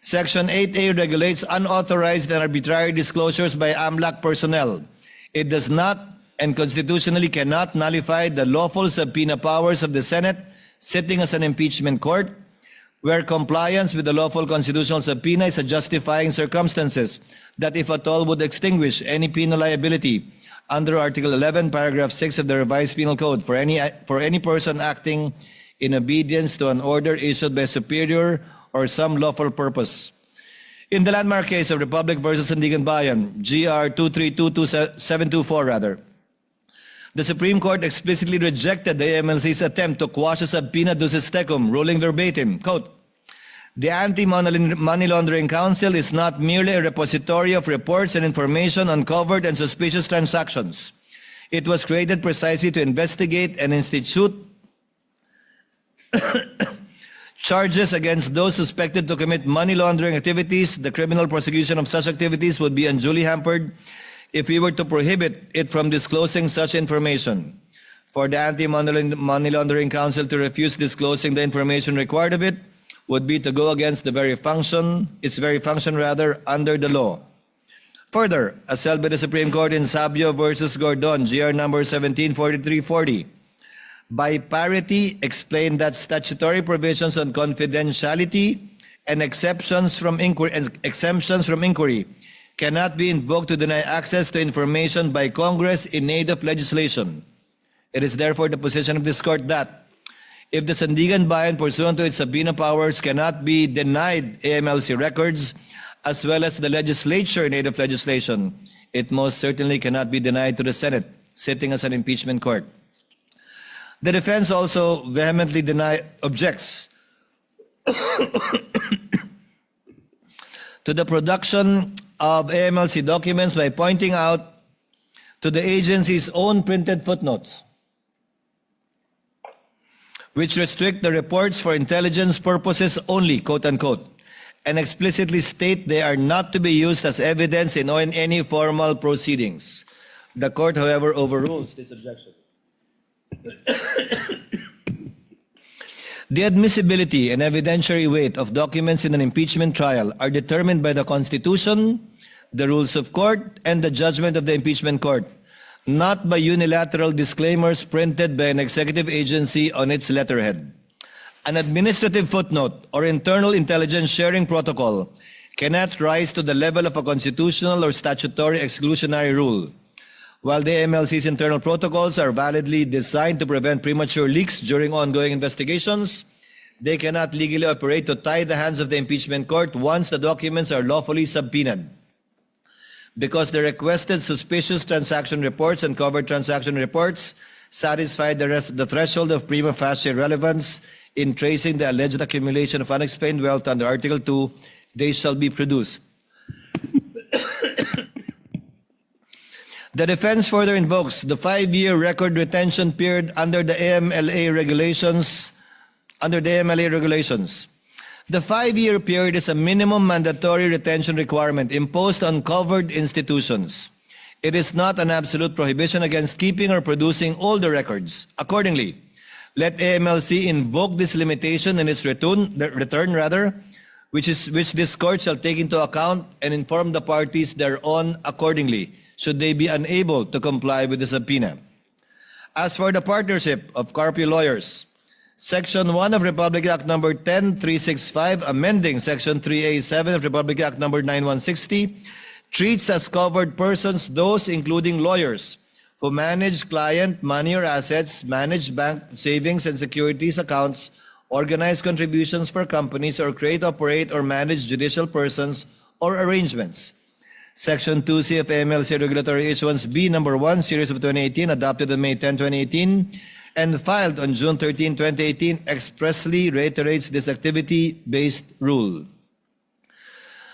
Section 8A regulates unauthorized and arbitrary disclosures by AMLAC personnel. It does not and constitutionally cannot nullify the lawful subpoena powers of the Senate sitting as an impeachment court, where compliance with the lawful constitutional subpoena is a justifying circumstances that, if at all, would extinguish any penal liability under Article 11, Paragraph 6 of the Revised Penal Code for any person acting in obedience to an order issued by a superior or some lawful purpose. In the landmark case of Republic versus 𝗜𝗠𝗣𝗘𝗏, GR 2322724, the Supreme Court explicitly rejected the AMLC's attempt to quash a subpoena ducis tecum, ruling verbatim, quote, "The Anti-Money Laundering Council is not merely a repository of reports and information on covert and suspicious transactions. It was created precisely to investigate and institute charges against those suspected to commit money laundering activities. The criminal prosecution of such activities would be unduly hampered if we were to prohibit it from disclosing such information. For the Anti-Money Laundering Council to refuse disclosing the information required of it would be to go against its very function under the law. Further, as held by the Supreme Court in Sabio versus Gordon, GR number 174340, by parity explained that statutory provisions on confidentiality and exemptions from inquiry cannot be invoked to deny access to information by Congress in aid of legislation. It is therefore the position of this court that if the Sandigan Bayan pursuant to its subpoena powers cannot be denied AMLC records as well as the legislature in aid of legislation, it most certainly cannot be denied to the Senate, sitting as an impeachment court. The defense also vehemently objects to the production of AMLC documents by pointing out to the agency's own printed footnotes, which restrict the reports for intelligence purposes only, quote unquote, and explicitly state they are not to be used as evidence in any formal proceedings. The court, however, overrules this objection. The admissibility and evidentiary weight of documents in an impeachment trial are determined by the Constitution, the rules of court, and the judgment of the impeachment court, not by unilateral disclaimers printed by an executive agency on its letterhead. An administrative footnote or internal intelligence sharing protocol cannot rise to the level of a constitutional or statutory exclusionary rule. While the AMLC's internal protocols are validly designed to prevent premature leaks during ongoing investigations, they cannot legally operate to tie the hands of the impeachment court once the documents are lawfully subpoenaed. Because the requested suspicious transaction reports and covered transaction reports satisfy the threshold of prima facie relevance in tracing the alleged accumulation of unexplained wealth under Article 2, they shall be produced. The defense further invokes the 5-year record retention period under the AMLA regulations. The 5-year period is a minimum mandatory retention requirement imposed on covered institutions. It is not an absolute prohibition against keeping or producing all the records. Accordingly, let AMLC invoke this limitation in its return, which this court shall take into account and inform the parties thereon accordingly, should they be unable to comply with the subpoena. As for the partnership of Carpio lawyers, Section 1 of Republic Act No. 10365, amending Section 3A7 of Republic Act No. 9160, treats as covered persons those including lawyers who manage client money or assets, manage bank savings and securities accounts, organize contributions for companies, or create, operate, or manage judicial persons or arrangements. Section 2C of AMLC Regulatory Issuance B No. 1, Series of 2018, adopted on May 10, 2018, and filed on June 13, 2018, expressly reiterates this activity-based rule.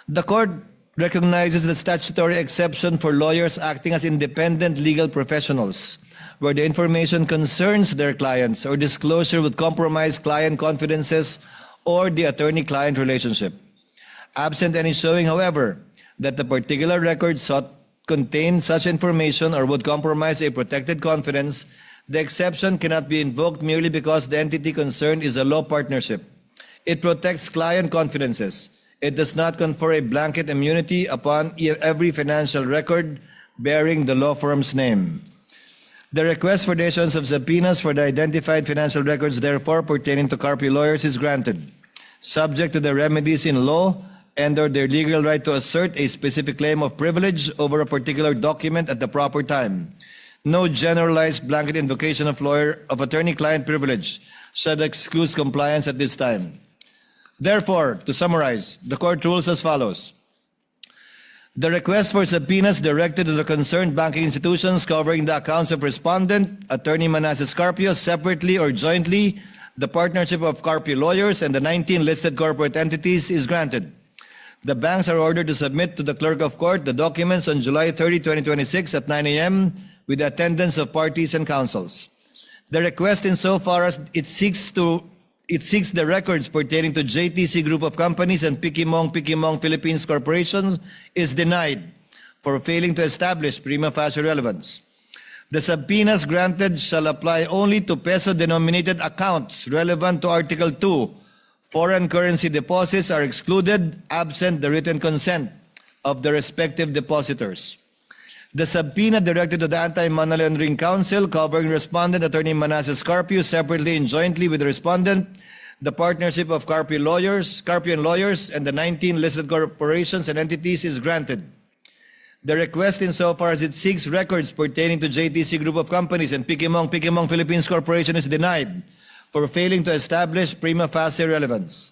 The court recognizes the statutory exception for lawyers acting as independent legal professionals, where the information concerns their clients or disclosure would compromise client confidences or the attorney-client relationship. Absent any showing, however, that the particular record sought contained such information or would compromise a protected confidence, the exception cannot be invoked merely because the entity concerned is a law partnership. It protects client confidences. It does not confer a blanket immunity upon every financial record bearing the law firm's name. The request for the issuance of subpoenas for the identified financial records, therefore, pertaining to Carpio lawyers is granted, subject to the remedies in law and/or their legal right to assert a specific claim of privilege over a particular document at the proper time. No generalized blanket invocation of attorney-client privilege should exclude compliance at this time. Therefore, to summarize, the court rules as follows. The request for subpoenas directed to the concerned banking institutions covering the accounts of respondent, Attorney Manasseh Carpio, separately or jointly, the partnership of Carpio lawyers, and the 19 listed corporate entities is granted. The banks are ordered to submit to the clerk of court the documents on July 30, 2026 at 9 a.m. with the attendance of parties and counsels. The request, insofar as it seeks the records pertaining to JTC Group of Companies and Pikimong Philippines Corporation, is denied for failing to establish prima facie relevance. The subpoenas granted shall apply only to peso-denominated accounts relevant to Article 2. Foreign currency deposits are excluded absent the written consent of the respective depositors. The subpoena directed to the Anti-Money Laundering Council, covering respondent Attorney Manasseh Carpio separately and jointly with the respondent, the partnership of Carpio and lawyers, and the 19 listed corporations and entities is granted. The request insofar as it seeks records pertaining to JTC Group of Companies and 𝗓𝗡𝗓 Philippines Corporation is denied for failing to establish prima facie relevance.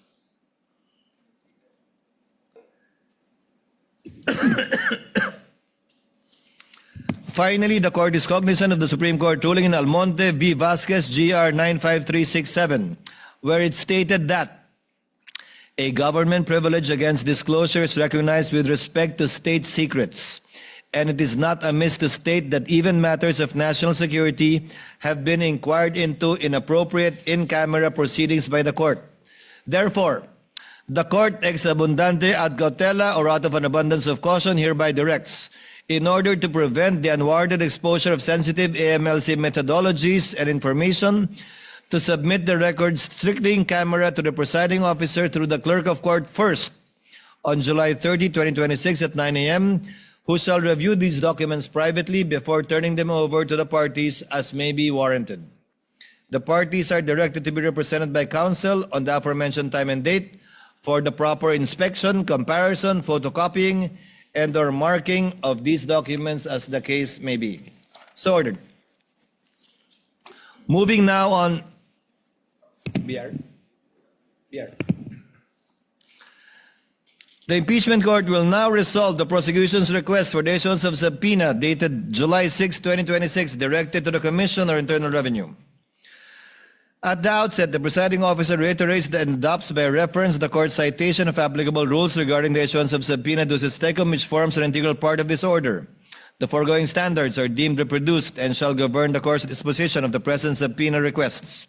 Finally, the court is cognizant of the Supreme Court ruling in Almonte v. Vasquez GR 95367, where it stated that a government privilege against disclosure is recognized with respect to state secrets, and it is not amiss to state that even matters of national security have been inquired into in appropriate in-camera proceedings by the court. Therefore, the court ex abundante ad cautela, or out of an abundance of caution, hereby directs, in order to prevent the unwarranted exposure of sensitive AMLC methodologies and information, to submit the records strictly in camera to the presiding officer through the clerk of court first on July 30, 2026 at 9 a.m., who shall review these documents privately before turning them over to the parties as may be warranted. The parties are directed to be represented by counsel on the aforementioned time and date for the proper inspection, comparison, photocopying, and or marking of these documents as the case may be. So ordered. Moving now on. BR. The impeachment court will now resolve the prosecution's request for the issuance of subpoena dated July 6, 2026, directed to the Commission or Internal Revenue. At the outset, the presiding officer reiterates and adopts by reference the court's citation of applicable rules regarding the issuance of subpoena ducis tecum, which forms an integral part of this order. The foregoing standards are deemed reproduced and shall govern the court's disposition of the present subpoena requests.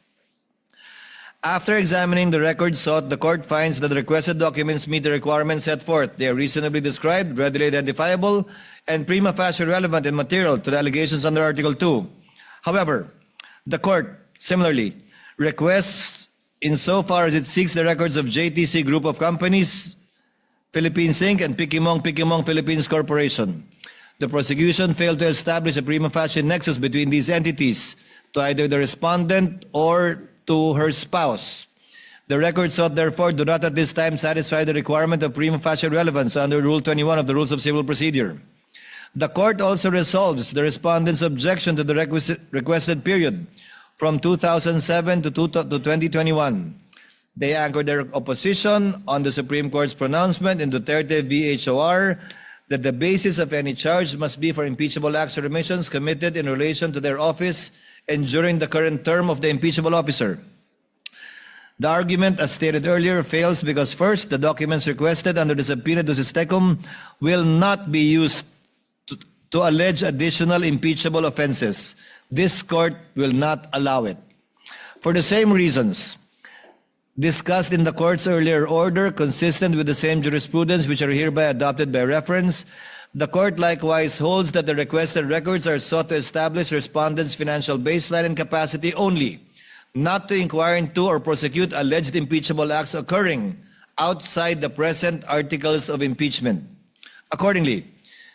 After examining the records sought, the court finds that the requested documents meet the requirements set forth. They are reasonably described, readily identifiable, and prima facie relevant and material to the allegations under Article 2. However, the court, similarly, requests insofar as it seeks the records of JTC Group of Companies, Philippines Inc., and 𝗓𝗡𝗓𝗓 Philippines Corporation. The prosecution failed to establish a prima facie nexus between these entities to either the respondent or to her spouse. The records sought, therefore, do not at this time satisfy the requirement of prima facie relevance under Rule 21 of the Rules of Civil Procedure. The court also resolves the respondent's objection to the requested period from 2007 to 2021. They anchored their opposition on the Supreme Court's pronouncement in Duterte v. HOR that the basis of any charge must be for impeachable acts or omissions committed in relation to their office and during the current term of the impeachable officer. The argument, as stated earlier, fails because first, the documents requested under the subpoena ducis tecum will not be used to allege additional impeachable offenses. This court will not allow it. For the same reasons discussed in the court's earlier order, consistent with the same jurisprudence which are hereby adopted by reference, the court likewise holds that the requested records are sought to establish respondents' financial baseline and capacity only, not to inquire into or prosecute alleged impeachable acts occurring outside the present articles of impeachment. Accordingly,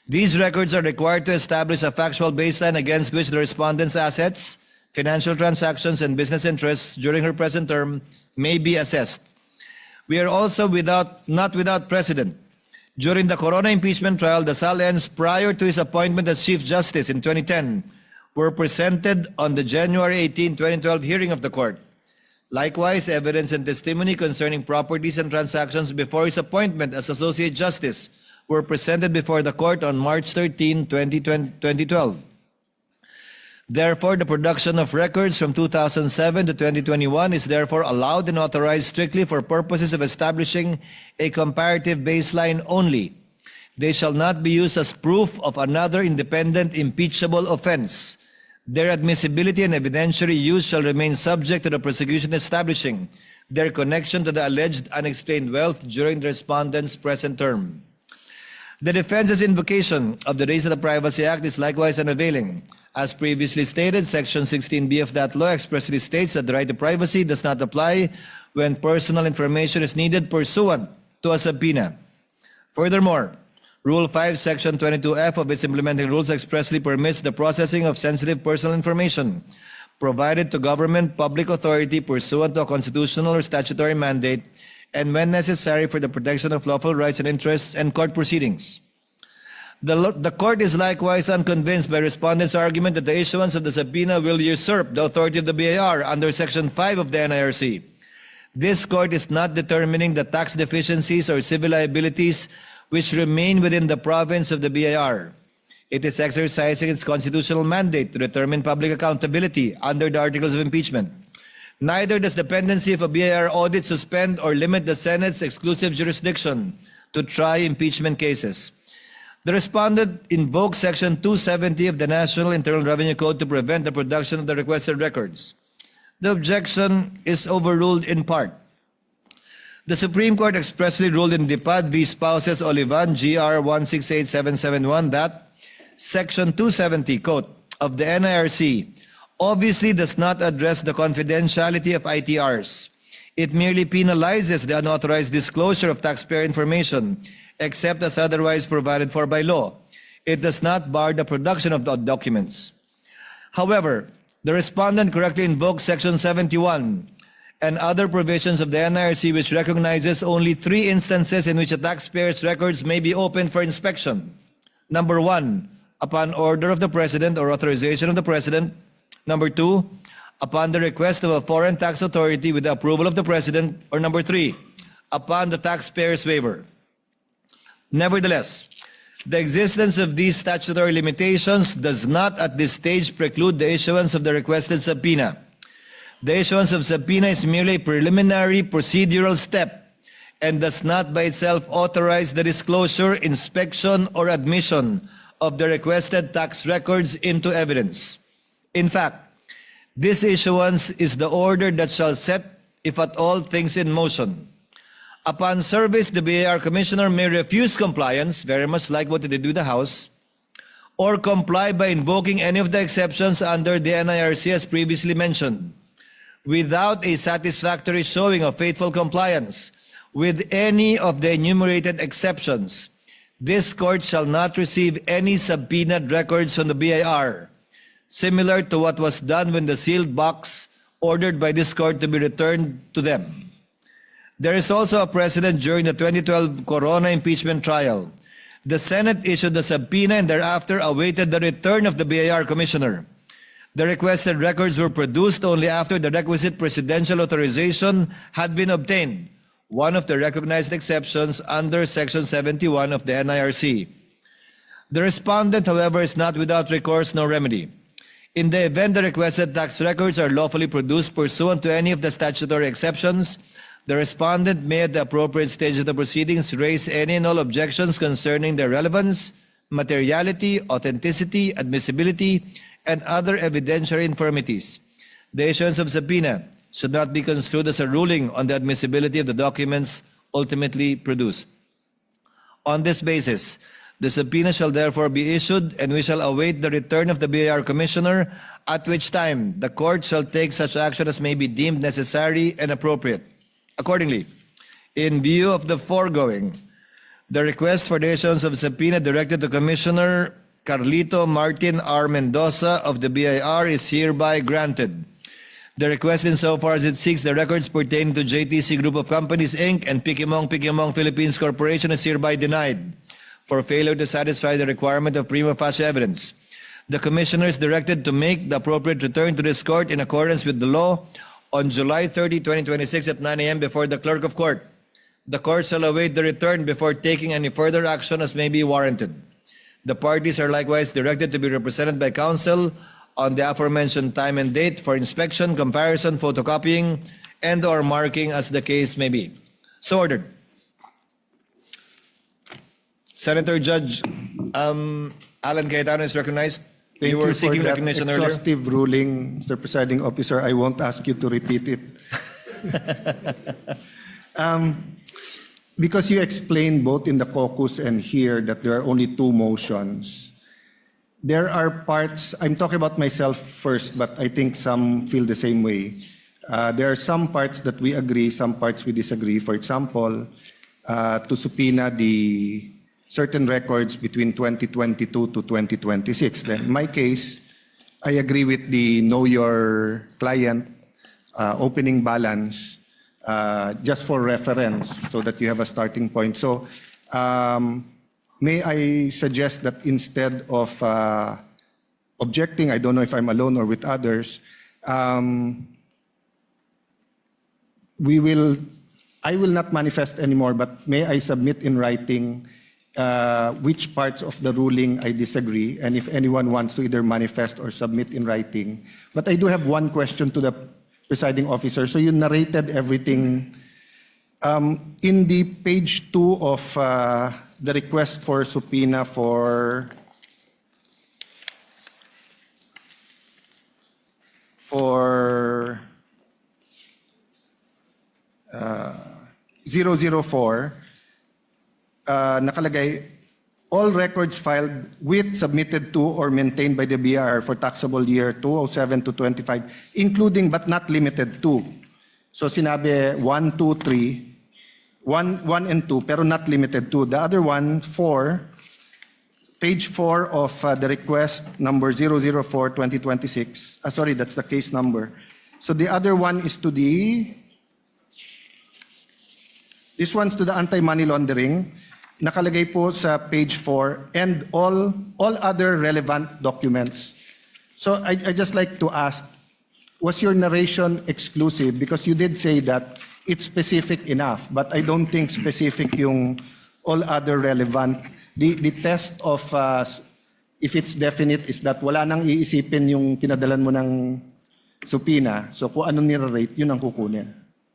these records are required to establish a factual baseline against which the respondent's assets, financial transactions, and business interests during her present term may be assessed. We are also not without precedent. During the Corona impeachment trial, the Salens, prior to his appointment as Chief Justice in 2010, were presented on the January 18, 2012 hearing of the court. Likewise, evidence and testimony concerning properties and transactions before his appointment as Associate Justice were presented before the court on March 13, 2012. Therefore, the production of records from 2007 to 2021 is therefore allowed and authorized strictly for purposes of establishing a comparative baseline only. They shall not be used as proof of another independent impeachable offense. Their admissibility and evidentiary use shall remain subject to the prosecution establishing their connection to the alleged unexplained wealth during the respondent's present term. The defense's invocation of the Race to the Privacy Act is likewise unavailing. As previously stated, Section 16B of that law expressly states that the right to privacy does not apply when personal information is needed pursuant to a subpoena. Furthermore, Rule 5, Section 22F of its implementing rules expressly permits the processing of sensitive personal information provided to government public authority pursuant to a constitutional or statutory mandate and when necessary for the protection of lawful rights and interests and court proceedings. The court is likewise unconvinced by respondents' argument that the issuance of the subpoena will usurp the authority of the BIR under Section 5 of the NIRC. This court is not determining the tax deficiencies or civil liabilities which remain within the province of the BIR. It is exercising its constitutional mandate to determine public accountability under the Articles of Impeachment. Neither does the pendency of a BIR audit suspend or limit the Senate's exclusive jurisdiction to try impeachment cases. The respondent invokes Section 270 of the National Internal Revenue Code to prevent the production of the requested records. The objection is overruled in part. The Supreme Court expressly ruled in 𝗜𝗜𝗣𝗘𝗏 v. Spouses Olivan, GR 168771 that Section 270, quote, of the NIRC obviously does not address the confidentiality of ITRs. It merely penalizes the unauthorized disclosure of taxpayer information except as otherwise provided for by law. It does not bar the production of the documents. However, the respondent correctly invokes Section 71 and other provisions of the NIRC which recognizes only 3 instances in which a taxpayer's records may be opened for inspection. Number 1, upon order of the President or authorization of the President. Number 2, upon the request of a foreign tax authority with the approval of the President. Or number 3, upon the taxpayer's waiver. Nevertheless, the existence of these statutory limitations does not at this stage preclude the issuance of the requested subpoena. The issuance of subpoena is merely a preliminary procedural step and does not by itself authorize the disclosure, inspection, or admission of the requested tax records into evidence. In fact, this issuance is the order that shall set, if at all, things in motion. Upon service, the BIR Commissioner may refuse compliance, very much like what they did with the House, or comply by invoking any of the exceptions under the NIRC as previously mentioned, without a satisfactory showing of faithful compliance with any of the enumerated exceptions. This court shall not receive any subpoenaed records from the BIR, similar to what was done when the sealed box ordered by this court to be returned to them. There is also a precedent during the 2012 Corona impeachment trial. The Senate issued the subpoena and thereafter awaited the return of the BIR Commissioner. The requested records were produced only after the requisite presidential authorization had been obtained, one of the recognized exceptions under Section 71 of the NIRC. The respondent, however, is not without recourse nor remedy. In the event the requested tax records are lawfully produced pursuant to any of the statutory exceptions, the respondent may at the appropriate stage of the proceedings raise any and all objections concerning their relevance, materiality, authenticity, admissibility, and other evidentiary infirmities. The issuance of subpoena should not be construed as a ruling on the admissibility of the documents ultimately produced. On this basis, the subpoena shall therefore be issued and we shall await the return of the BIR Commissioner, at which time the court shall take such action as may be deemed necessary and appropriate. Accordingly, in view of the foregoing, the request for the issuance of subpoena directed to Commissioner Carlito Martin R. Mendoza of the BIR is hereby granted. The request insofar as it seeks the records pertaining to JTC Group of Companies, Inc. and 𝗓𝗡𝗓𝗡𝗓 Philippines Corporation is hereby denied for failure to satisfy the requirement of prima facie evidence. The Commissioner is directed to make the appropriate return to this court in accordance with the law on July 30, 2026 at 9 a.m. before the Clerk of Court. The court shall await the return before taking any further action as may be warranted. The parties are likewise directed to be represented by counsel on the aforementioned time and date for inspection, comparison, photocopying, and or marking as the case may be. So ordered. Senator Judge Alan Cayetano is recognized. Thank you were you seeking for that recognition earlier. exhaustive ruling, Mr. Presiding Officer. I won't ask you to repeat it. Because you explained both in the caucus and here that there are only 2 motions, there are parts, I'm talking about myself first, but I think some feel the same way. There are some parts that we agree, some parts we disagree. For example, to subpoena the certain records between 2022 to 2026. Then in my case, I agree with the know your client opening balance just for reference so that you have a starting point. So may I suggest that instead of objecting, I don't know if I'm alone or with others, I will not manifest anymore, but may I submit in writing which parts of the ruling I disagree, and if anyone wants to either manifest or submit in writing. But I do have one question to the presiding officer. So you narrated everything. In the page 2 of the request for subpoena for 004, nakalagay, all records filed with, submitted to, or maintained by the BIR for taxable year 2007 to 25, including but not limited to. So sinabi 1, 2, 3, 1 and 2, pero not limited to. The other one, 4, page 4 of the request number 004-2026. Sorry, that's the case number. So the other one is to the, this one's to the anti-money laundering. Nakalagay po sa page 4, and all other relevant documents. So I just like to ask, was your narration exclusive? Because you did say that it's specific enough, but I don't think specific yung all other relevant. The test of if it's definite is that wala nang iisipin yung pinadalan mo ng subpoena. So kung anong nire-rate, yun ang kukunin.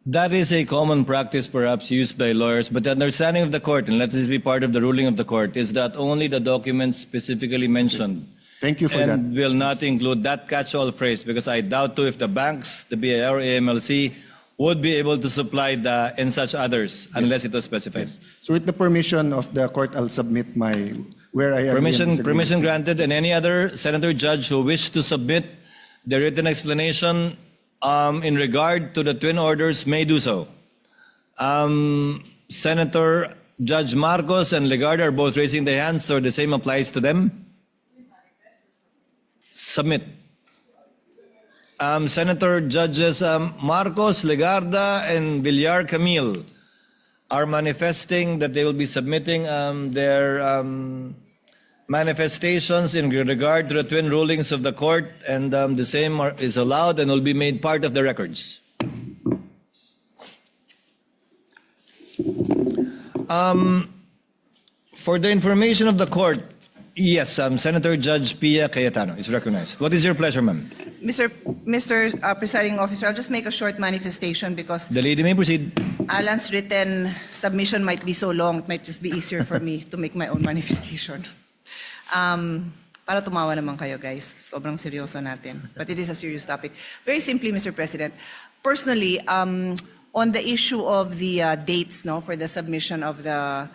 That is a common practice perhaps used by lawyers, but the understanding of the court, and let this be part of the ruling of the court, is that only the documents specifically mentioned. Thank you for that. And will not include that catch-all phrase, because I doubt too if the banks, the BIR, AMLC, would be able to supply the and such others unless it was specified. So with the permission of the court, I'll submit my, where I agree and disagree. Permission granted, and any other senator judge who wish to submit the written explanation in regard to the twin orders may do so. Senator Judge Marcos and Legarda are both raising their hands, so the same applies to them. Submit. Senator Judges Marcos, Legarda, and 𝗩𝗕𝗓𝗓 are manifesting that they will be submitting their manifestations in regard to the twin rulings of the court, and the same is allowed and will be made part of the records. For the information of the court, yes, Senator Judge 𝗜𝗥𝗜𝗘𝗏 is recognized. What is your pleasure, ma'am? Mr. Presiding Officer, I'll just make a short manifestation because The lady may proceed. Alan's written submission might be so long, it might just be easier for me to make my own manifestation. Para tumawa naman kayo, guys. Sobrang seryoso natin. But it is a serious topic. Very simply, Mr. President, personally, on the issue of the dates, no, for the submission of the,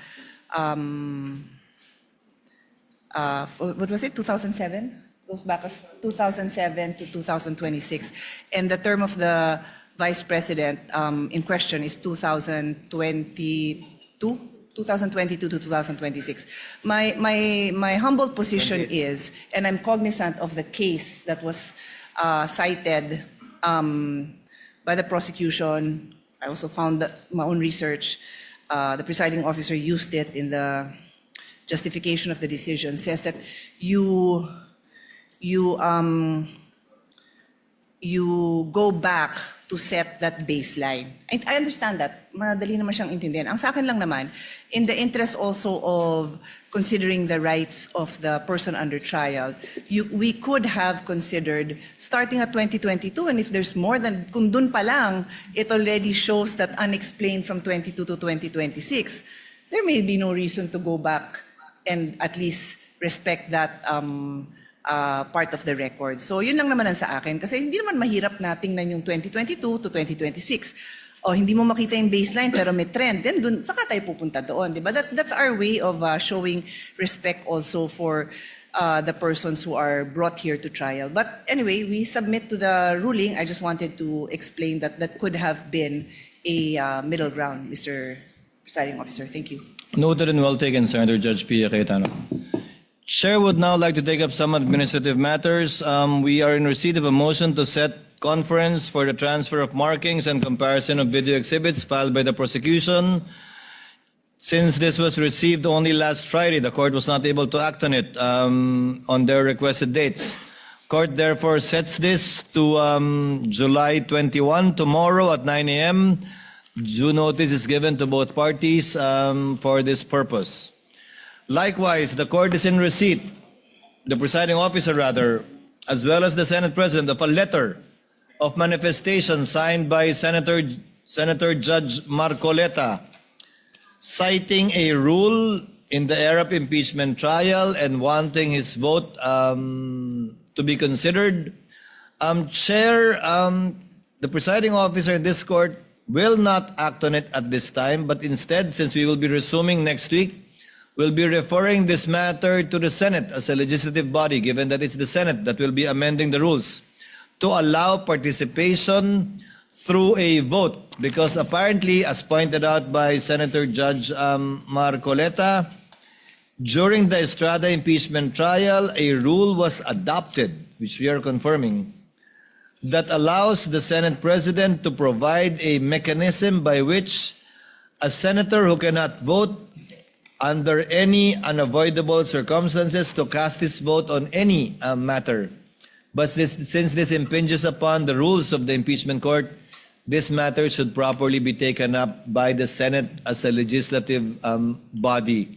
what was it, 2007? Goes back as 2007 to 2026. And the term of the Vice President in question is 2022 to 2026. My humble position is, and I'm cognizant of the case that was cited by the prosecution. I also found that my own research, the presiding officer used it in the justification of the decision, says that you go back to set that baseline. I understand that. Madali naman siyang intindihan. Ang sa akin lang naman, in the interest also of considering the rights of the person under trial, we could have considered starting at 2022, and if there's more than, kung dun pa lang, it already shows that unexplained from 22 to 2026, there may be no reason to go back and at least respect that part of the record. So yun lang naman ang sa akin. Kasi hindi naman mahirap na tingnan yung 2022 to 2026. O hindi mo makita yung baseline pero may trend. Then dun, saka tayo pupunta doon. Diba? That's our way of showing respect also for the persons who are brought here to trial. But anyway, we submit to the ruling. I just wanted to explain that that could have been a middle ground, Mr. Presiding Officer. Thank you. Noted and well taken, Senator Judge 𝗑𝗓𝗓𝗏. Chair would now like to take up some administrative matters. We are in receipt of a motion to set conference for the transfer of markings and comparison of video exhibits filed by the prosecution. Since this was received only last Friday, the court was not able to act on it on their requested dates. Court therefore sets this to July 21, tomorrow at 9 a.m. Due notice is given to both parties for this purpose. Likewise, the court is in receipt, the presiding officer rather, as well as the Senate President, of a letter of manifestation signed by Senator Judge Marcoleta, citing a rule in the Arab impeachment trial and wanting his vote to be considered. Chair, the presiding officer in this court will not act on it at this time, but instead, since we will be resuming next week, we'll be referring this matter to the Senate as a legislative body, given that it's the Senate that will be amending the rules, to allow participation through a vote. Because apparently, as pointed out by Senator Judge Marcoleta, during the Estrada impeachment trial, a rule was adopted, which we are confirming, that allows the Senate President to provide a mechanism by which a senator who cannot vote under any unavoidable circumstances to cast his vote on any matter. But since this impinges upon the rules of the impeachment court, this matter should properly be taken up by the Senate as a legislative body.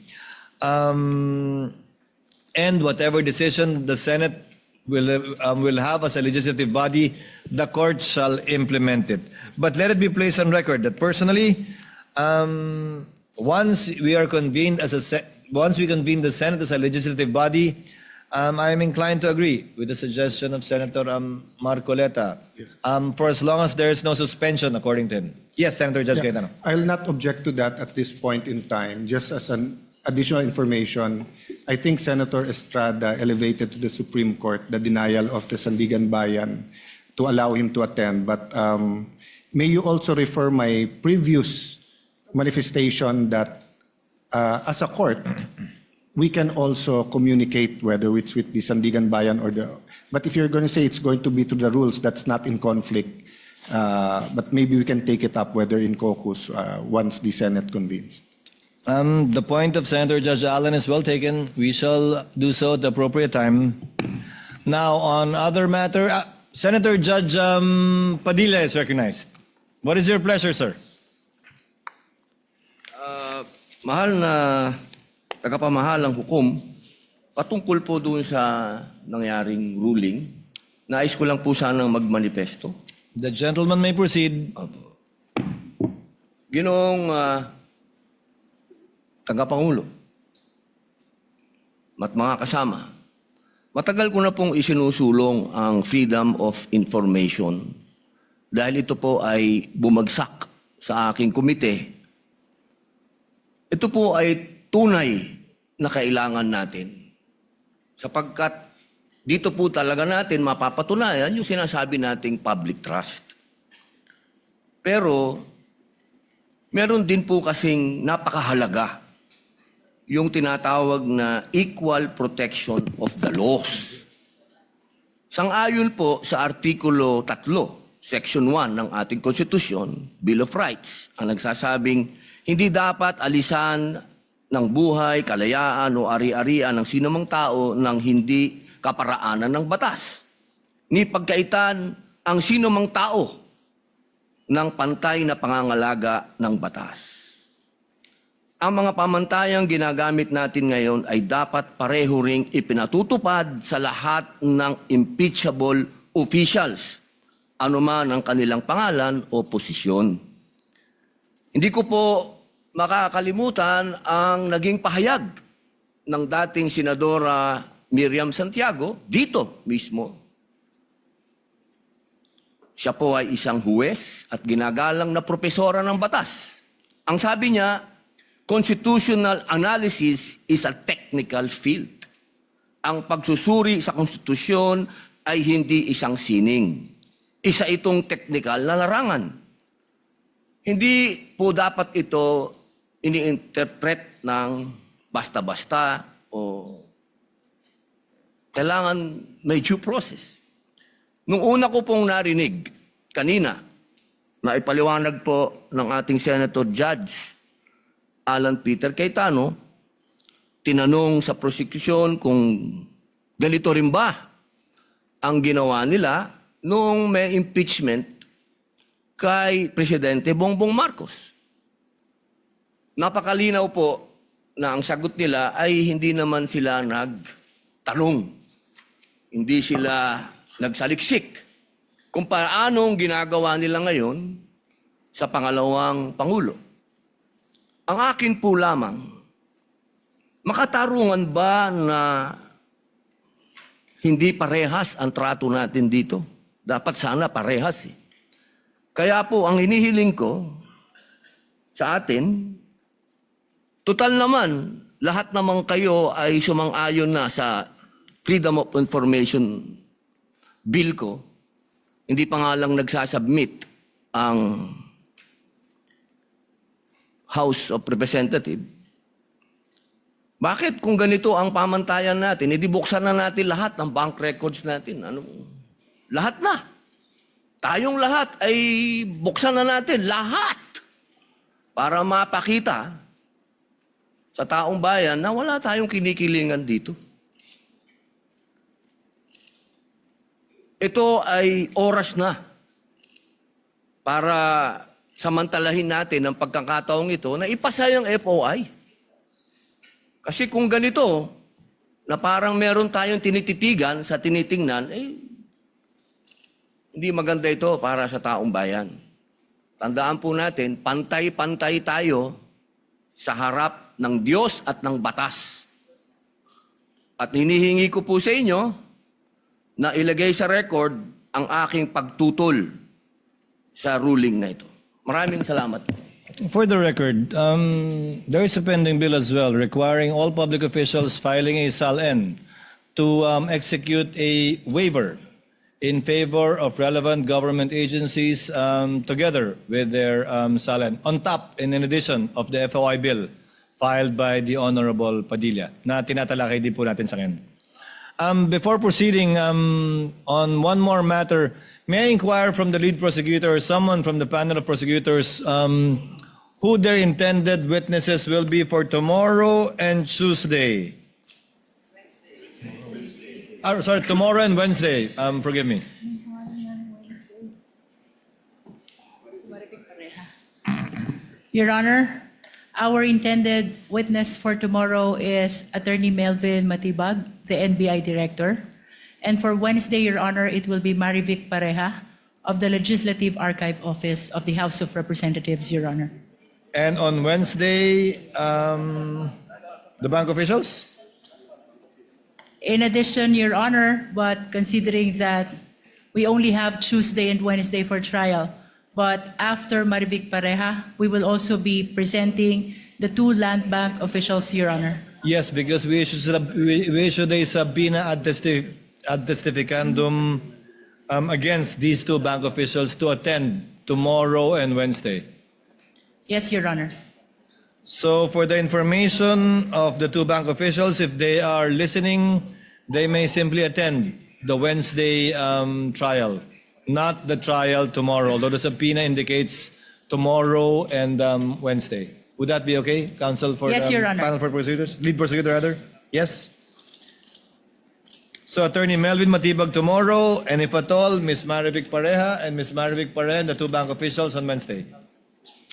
And whatever decision the Senate will have as a legislative body, the court shall implement it. But let it be placed on record that personally, once we convene the Senate as a legislative body, I am inclined to agree with the suggestion of Senator Marcoleta, for as long as there is no suspension, according to him. Yes, Senator Judge Cayetano. I'll not object to that at this point in time. Just as an additional information, I think Senator Estrada elevated to the Supreme Court the denial of the 𝗓𝗏𝗏𝗏 to allow him to attend. But may you also refer my previous manifestation that as a court, we can also communicate whether it's with the 𝗓𝗏𝗏𝗏 or the... But if you're going to say it's going to be through the rules, that's not in conflict. But maybe we can take it up whether in caucus once the Senate convenes. The point of Senator Judge Allen is well taken. We shall do so at the appropriate time. Now, on other matter, Senator Judge Padilla is recognized. What is your pleasure, sir? Mahal na tagapamahalang hukom, patungkol po doon sa nangyaring ruling, nais ko lang po sanang magmanifesto. The gentleman may proceed. Ginoong tagapangulo at mga kasama, matagal ko na pong isinusulong ang freedom of information dahil ito po ay bumagsak sa aking komite. Ito po ay tunay na kailangan natin sapagkat dito po talaga natin mapapatunayan yung sinasabi nating public trust. Pero meron din po kasing napakahalaga yung tinatawag na equal protection of the laws. Sang-ayon po sa Artikulo 3, Section 1 ng ating Konstitusyon, Bill of Rights, ang nagsasabing hindi dapat alisan ng buhay, kalayaan o ari-arian ng sinumang tao ng hindi kaparaanan ng batas. Ni pagkaitan ang sinumang tao ng pantay na pangangalaga ng batas. Ang mga pamantayang ginagamit natin ngayon ay dapat pareho ring ipinatutupad sa lahat ng impeachable officials, anuman ang kanilang pangalan o posisyon. Hindi ko po makakalimutan ang naging pahayag ng dating Senadora Miriam Santiago dito mismo. Siya po ay isang huwes at ginagalang na propesora ng batas. Ang sabi niya, constitutional analysis is a technical field. Ang pagsusuri sa konstitusyon ay hindi isang sining. Isa itong technical na larangan. Hindi po dapat ito ini-interpret ng basta-basta o kailangan may due process. Nung una ko pong narinig kanina, na ipaliwanag po ng ating Senator Judge Alan Peter Cayetano, tinanong sa prosecution kung ganito rin ba ang ginawa nila noong may impeachment kay Presidente Bongbong Marcos. Napakalinaw po na ang sagot nila ay hindi naman sila nagtanong. Hindi sila nagsaliksik kung paano ang ginagawa nila ngayon sa pangalawang Pangulo. Ang akin po lamang, makatarungan ba na hindi parehas ang trato natin dito? Dapat sana parehas eh. Kaya po, ang hinihiling ko sa atin, total naman, lahat naman kayo ay sumang-ayon na sa Freedom of Information Bill ko. Hindi pa nga lang nagsasubmit ang House of Representatives. Bakit kung ganito ang pamantayan natin, edi buksan na natin lahat ng bank records natin. Lahat na. Tayong lahat ay buksan na natin, lahat. Para mapakita sa taong bayan na wala tayong kinikilingan dito. Ito ay oras na para samantalahin natin ang pagkakataong ito na ipasa yung FOI. Kasi kung ganito, na parang meron tayong tinititigan sa tinitingnan, hindi maganda ito para sa taong bayan. Tandaan po natin, pantay-pantay tayo sa harap ng Diyos at ng batas. At hinihingi ko po sa inyo na ilagay sa record ang aking pagtutol sa ruling na ito. Maraming salamat. For the record, there is a pending bill as well requiring all public officials filing a SALN to execute a waiver in favor of relevant government agencies together with their SALN on top and in addition of the FOI bill filed by the Honorable Padilla na tinatalakay din po natin sa ngayon. Before proceeding on one more matter, may I inquire from the lead prosecutor or someone from the panel of prosecutors who their intended witnesses will be for tomorrow and Tuesday? Sorry, tomorrow and Wednesday. Forgive me. Your Honor, our intended witness for tomorrow is Attorney 𝗓𝗓𝗓𝗓𝗓𝗓, the NBI Director. And for Wednesday, Your Honor, it will be 𝗓𝗓𝗓𝗓𝗓 of the Legislative Archive Office of the House of Representatives, Your Honor. And on Wednesday, the bank officials? In addition, Your Honor, but considering that we only have Tuesday and Wednesday for trial, but after 𝗓𝗓𝗓𝗓𝗓, we will also be presenting the two land bank officials, Your Honor. Yes, because we issued a subpoena ad testificandum against these two bank officials to attend tomorrow and Wednesday. Yes, Your Honor. So for the information of the two bank officials, if they are listening, they may simply attend the Wednesday trial, not the trial tomorrow, although the subpoena indicates tomorrow and Wednesday. Would that be okay, counsel for Yes, Your Honor. panel for prosecutors, lead prosecutor rather? Yes? So Attorney 𝗓𝗓𝗓𝗓𝗓 tomorrow, and if at all, Ms. 𝗓𝗓𝗓𝗓𝗓 and Ms. 𝗓𝗓𝗓𝗓𝗓 and the two bank officials on Wednesday.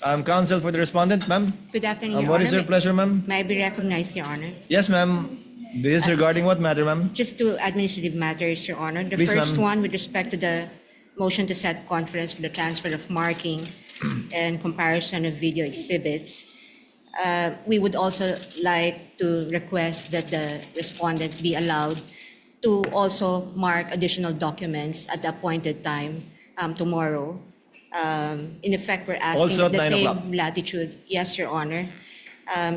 Counsel for the respondent, ma'am? Good afternoon, Your What Honor. is your pleasure, ma'am? May I be recognized, Your Honor? Yes, ma'am. This is regarding what matter, ma'am? Just two administrative matters, Your Honor. The Please, first ma'am. one with respect to the motion to set conference for the transfer of marking and comparison of video exhibits. We would also like to request that the respondent be allowed to also mark additional documents at the appointed time tomorrow. In effect, we're asking Also at the 9 same o'clock. latitude. Yes, Your Honor.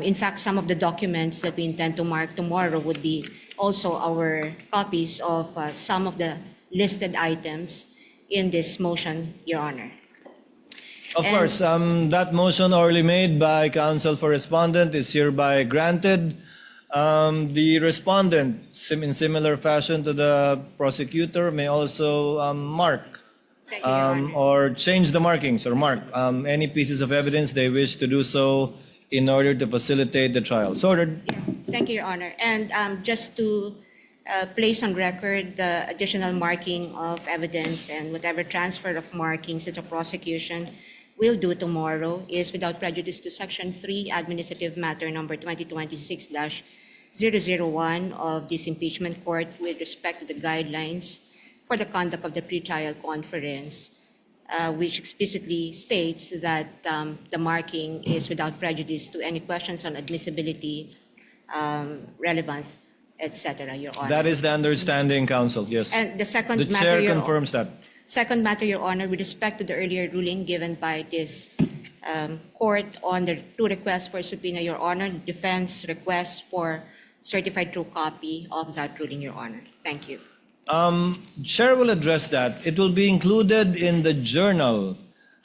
In fact, some of the documents that we intend to mark tomorrow would be also our copies of some of the listed items in this motion, Your Honor. Of And- course, that motion orally made by counsel for respondent is hereby granted. The respondent, in similar fashion to the prosecutor, may also mark Thank you, Your Honor. or change the markings or mark any pieces of evidence they wish to do so in order to facilitate the trial. So ordered. Yes, thank you, Your Honor. And just to place on record the additional marking of evidence and whatever transfer of markings that the prosecution will do tomorrow is without prejudice to Section 3, Administrative Matter Number 2026-001 of this impeachment court with respect to the guidelines for the conduct of the pretrial conference, which explicitly states that the marking is without prejudice to any questions on admissibility, relevance, etc., Your Honor. That is the understanding, counsel. Yes. And the second The matter, chair Your confirms that. Second matter, Your Honor, with respect to the earlier ruling given by this court on the two requests for subpoena, Your Honor, defense requests for certified true copy of that ruling, Your Honor. Thank you. Chair will address that. It will be included in the journal.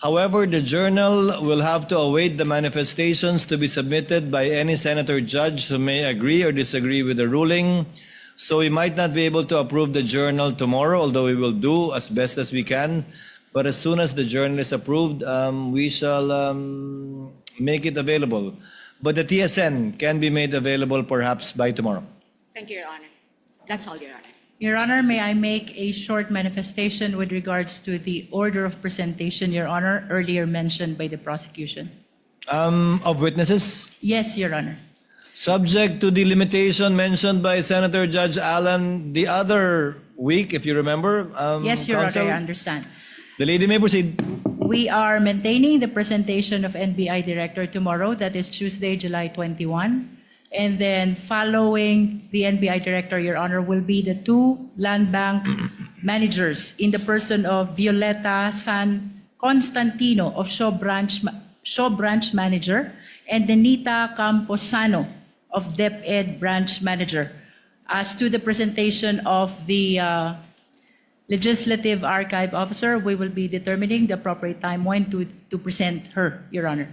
However, the journal will have to await the manifestations to be submitted by any senator judge who may agree or disagree with the ruling. So we might not be able to approve the journal tomorrow, although we will do as best as we can. But as soon as the journal is approved, we shall make it available. But the TSN can be made available perhaps by tomorrow. Thank you, Your Honor. That's all, Your Honor. Your Honor, may I make a short manifestation with regards to the order of presentation, Your Honor, earlier mentioned by the prosecution? Of witnesses? Yes, Your Honor. Subject to the limitation mentioned by Senator Judge Allen the other week, if you remember. Yes, Your counsel, Honor, I understand. The lady may proceed. We are maintaining the presentation of NBI Director tomorrow, that is Tuesday, July 21. And then following the NBI Director, Your Honor, will be the two land bank managers in the person of Violeta San Constantino of Shaw Branch Manager and Denita Camposano of DepEd Branch Manager. As to the presentation of the Legislative Archive Officer, we will be determining the appropriate time when to present her, Your Honor.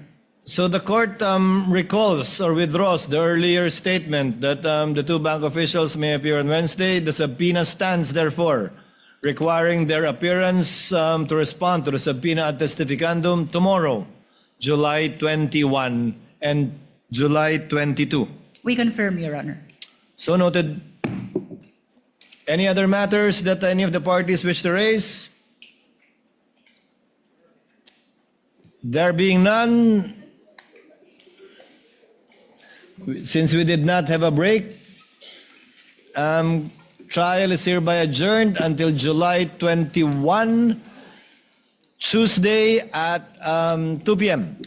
So the court recalls or withdraws the earlier statement that the two bank officials may appear on Wednesday. The subpoena stands, therefore, requiring their appearance to respond to the subpoena ad testificandum tomorrow, July 21 and July 22. We confirm, Your Honor. So noted. Any other matters that any of the parties wish to raise? There being none, since we did not have a break, trial is hereby adjourned until July 21, Tuesday at 2 p.m.